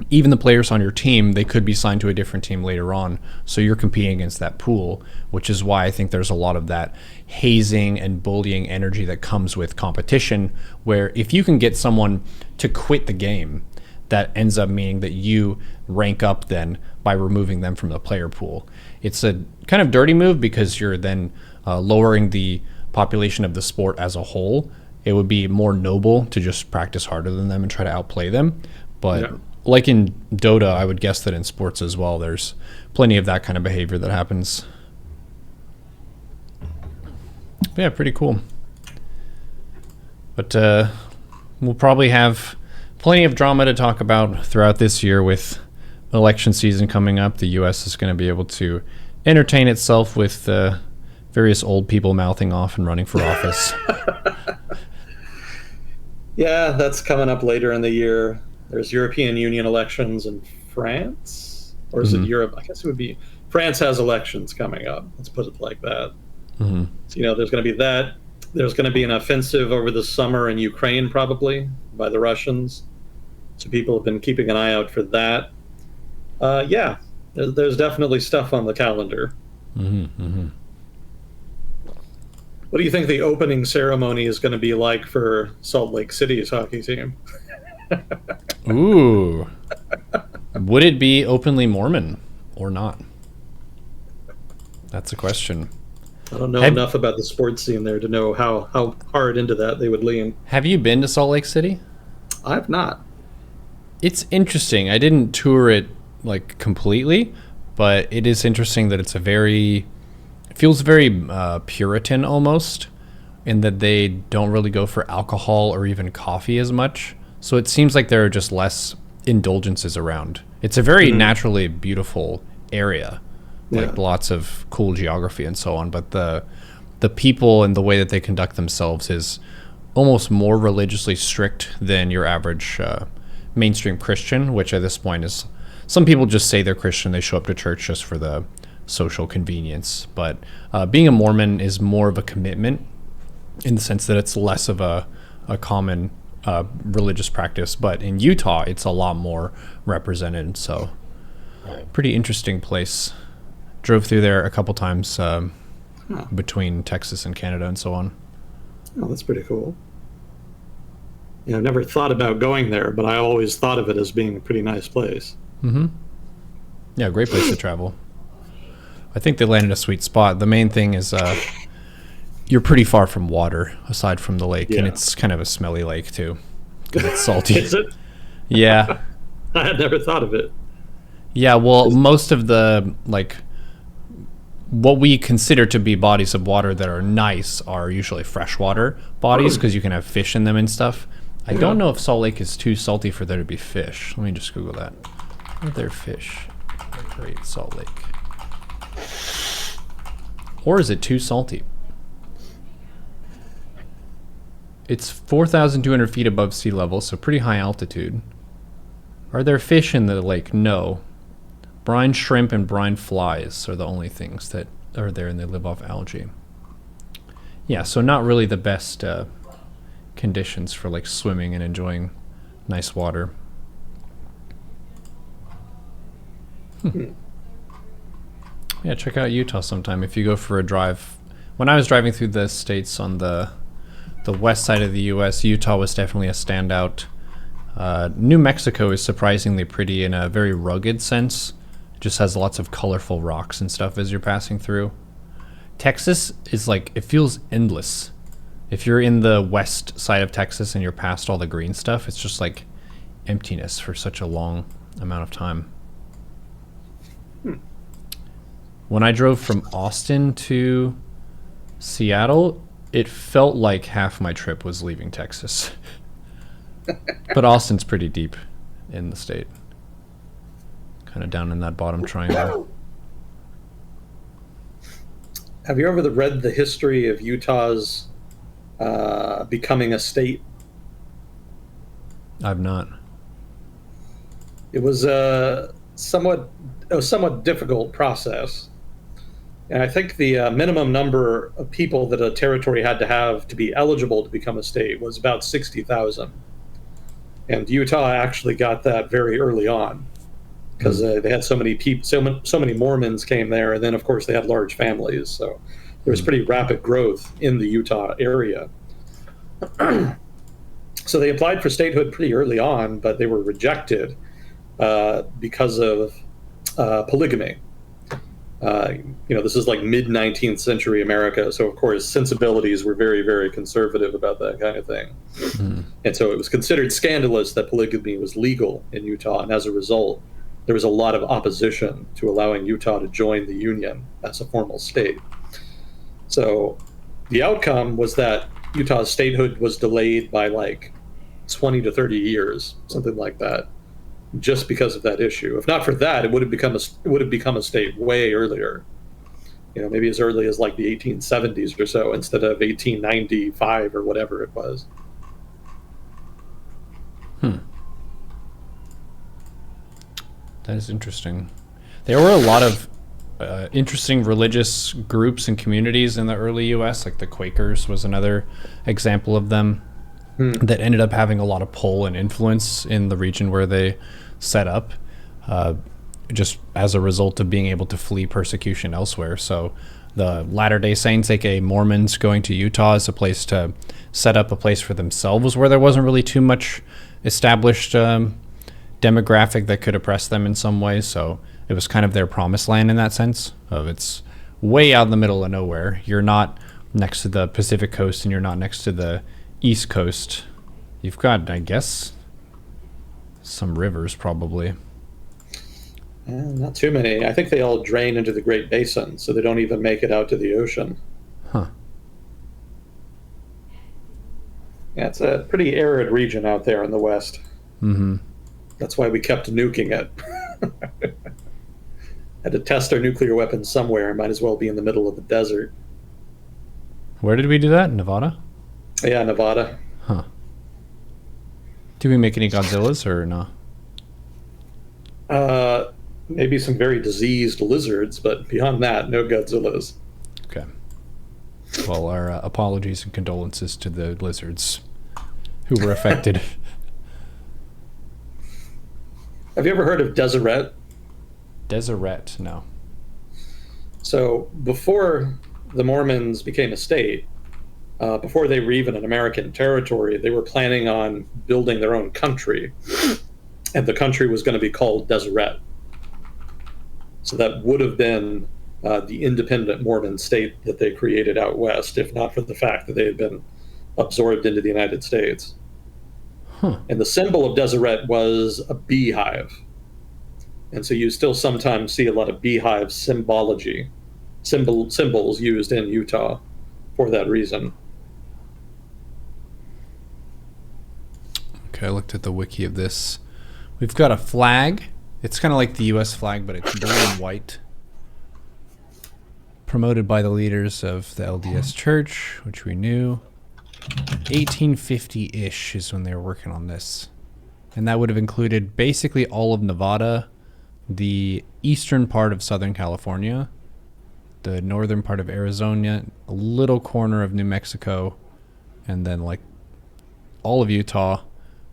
even the players on your team, they could be signed to a different team later on. So you're competing against that pool, which is why I think there's a lot of that hazing and bullying energy that comes with competition, where if you can get someone to quit the game, that ends up meaning that you rank up then by removing them from the player pool. It's a kind of dirty move because you're then lowering the population of the sport as a whole, it would be more noble to just practice harder than them and try to outplay them. But Yeah. like in Dota, I would guess that in sports as well, there's plenty of that kind of behavior that happens. Yeah, pretty cool. But we'll probably have plenty of drama to talk about throughout this year with election season coming up. The U.S. is going to be able to entertain itself with various old people mouthing off and running for office. Yeah, that's coming up later in the year. There's European Union elections in France, or is it Europe? I guess it would be France has elections coming up. Let's put it like that. So, there's going to be that. There's going to be an offensive over the summer in Ukraine, probably by the Russians. So people have been keeping an eye out for that. Yeah, there's definitely stuff on the calendar. What do you think the opening ceremony is going to be like for Salt Lake City's hockey team? Ooh. Would it be openly Mormon or not? That's a question. I don't know enough about the sports scene there to know how hard into that they would lean. Have you been to Salt Lake City? I've not. It's interesting. I didn't tour it like completely, but it is interesting that it feels very Puritan almost, in that they don't really go for alcohol or even coffee as much. So it seems like there are just less indulgences around. It's a very naturally beautiful area, like lots of cool geography and so on. But the people and the way that they conduct themselves is almost more religiously strict than your average mainstream Christian, which at this point is, some people just say they're Christian, they show up to church just for the social convenience. But being a Mormon is more of a commitment in the sense that it's less of a common religious practice. But in Utah, it's a lot more represented. So pretty interesting place. Drove through there a couple times between Texas and Canada and so on. Oh, that's pretty cool. I've never thought about going there, but I always thought of it as being a pretty nice place. Yeah, great place to travel. I think they landed a sweet spot. The main thing is you're pretty far from water, aside from the lake, and it's kind of a smelly lake too, because it's salty. Is it? Yeah. I had never thought of it. Yeah, well, most of the, like, what we consider to be bodies of water that are nice are usually freshwater bodies, because you can have fish in them and stuff. I don't know if Salt Lake is too salty for there to be fish. Let me just Google that. Are there fish at Great Salt Lake? Or is it too salty? It's 4,200 feet above sea level, so pretty high altitude. Are there fish in the lake? No. Brine shrimp and brine flies are the only things that are there, and they live off algae. Yeah, so not really the best conditions for like swimming and enjoying nice water. Yeah, check out Utah sometime if you go for a drive. When I was driving through the states on the west side of the U.S., Utah was definitely a standout. New Mexico is surprisingly pretty in a very rugged sense. It just has lots of colorful rocks and stuff as you're passing through. Texas is like, it feels endless. If you're in the west side of Texas and you're past all the green stuff, it's just like emptiness for such a long amount of time. When I drove from Austin to Seattle, it felt like half my trip was leaving Texas. But Austin's pretty deep in the state. Kind of down in that bottom triangle. Have you ever read the history of Utah's becoming a state? I've not. It was a somewhat difficult process. And I think the minimum number of people that a territory had to have to be eligible to become a state was about 60,000. And Utah actually got that very early on because they had so many people, so many Mormons came there, and then of course they had large families. So there was pretty rapid growth in the Utah area. So they applied for statehood pretty early on, but they were rejected because of polygamy. This is like mid 19th century America, so of course sensibilities were very, very conservative about that kind of thing. And so it was considered scandalous that polygamy was legal in Utah, and as a result, there was a lot of opposition to allowing Utah to join the Union as a formal state. So the outcome was that Utah's statehood was delayed by like 20 to 30 years, something like that, just because of that issue. If not for that, it would have become a state way earlier. Maybe as early as like the 1870s or so, instead of 1895 or whatever it was. That is interesting. There were a lot of interesting religious groups and communities in the early U.S., like the Quakers was another example of them, that ended up having a lot of pull and influence in the region where they set up, just as a result of being able to flee persecution elsewhere. So the Latter-day Saints, aka Mormons, going to Utah as a place to set up a place for themselves where there wasn't really too much established demographic that could oppress them in some way. So it was kind of their promised land in that sense of it's way out in the middle of nowhere. You're not next to the Pacific coast and you're not next to the East Coast. You've got, I guess, some rivers probably. Not too many. I think they all drain into the Great Basin, so they don't even make it out to the ocean. Huh. Yeah, it's a pretty arid region out there in the West. Mm-hmm. That's why we kept nuking it. Had to test our nuclear weapons somewhere. Might as well be in the middle of the desert. Where did we do that? Nevada? Yeah, Nevada. Huh. Do we make any Godzillas or no? Maybe some very diseased lizards, but beyond that, no Godzillas. Okay. Well, our apologies and condolences to the lizards who were affected. Have you ever heard of Deseret? Deseret, no. So before the Mormons became a state, before they were even an American territory, they were planning on building their own country. And the country was going to be called Deseret. So that would have been the independent Mormon state that they created out west, if not for the fact that they had been absorbed into the United States. Huh. And the symbol of Deseret was a beehive. And so you still sometimes see a lot of beehive symbols used in Utah for that reason. Okay, I looked at the wiki of this. We've got a flag. It's kind of like the U.S. flag, but it's blue and white. Promoted by the leaders of the LDS Church, which we knew. 1850-ish is when they were working on this. And that would have included basically all of Nevada, the eastern part of Southern California, the northern part of Arizona, a little corner of New Mexico, and then like all of Utah,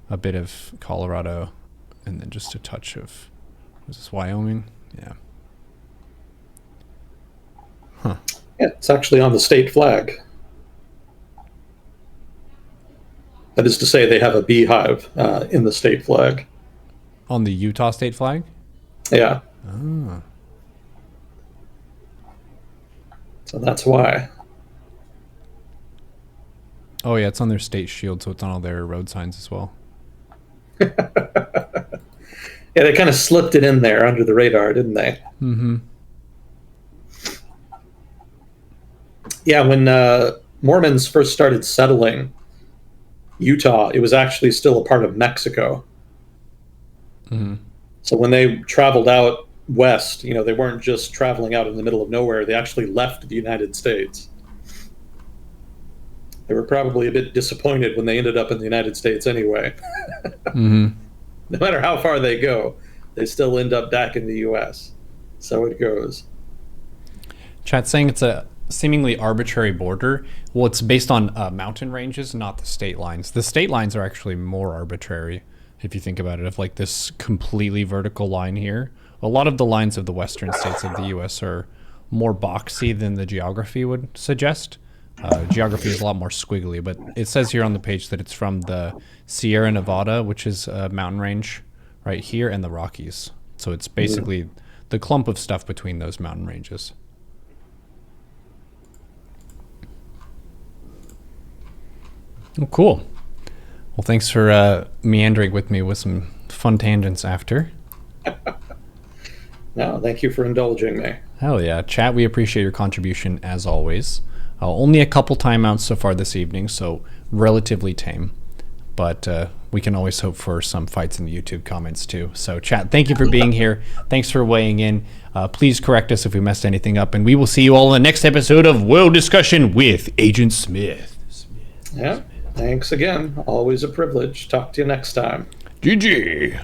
a bit of Colorado, and then just a touch of, was this Wyoming? Yeah. Huh. Yeah, it's actually on the state flag. That is to say, they have a beehive in the state flag. On the Utah state flag? Yeah. Oh. So that's why. Oh, yeah, it's on their state shield, so it's on all their road signs as well. Yeah, they kind of slipped it in there under the radar, didn't they? Mm-hmm. Yeah, when Mormons first started settling Utah, it was actually still a part of Mexico. Mm-hmm. So when they traveled out west, they weren't just traveling out in the middle of nowhere. They actually left the United States. They were probably a bit disappointed when they ended up in the United States anyway. Mm-hmm. No matter how far they go, they still end up back in the U.S. So it goes. Chat's saying it's a seemingly arbitrary border. Well, it's based on mountain ranges, not the state lines. The state lines are actually more arbitrary, if you think about it, of like this completely vertical line here. A lot of the lines of the western states of the U.S. are more boxy than the geography would suggest. Geography is a lot more squiggly, but it says here on the page that it's from the Sierra Nevada, which is a mountain range right here, and the Rockies. So it's basically the clump of stuff between those mountain ranges. Oh, cool. Well, thanks for meandering with me with some fun tangents after. No, thank you for indulging me. Hell yeah. Chat, we appreciate your contribution as always. Only a couple timeouts so far this evening, so relatively tame. But we can always hope for some fights in the YouTube comments too. So chat, thank you for being here. Thanks for weighing in. Please correct us if we messed anything up. And we will see you all in the next episode of World Discussion with Agent Smith. Yeah, thanks again. Always a privilege. Talk to you next time. GG.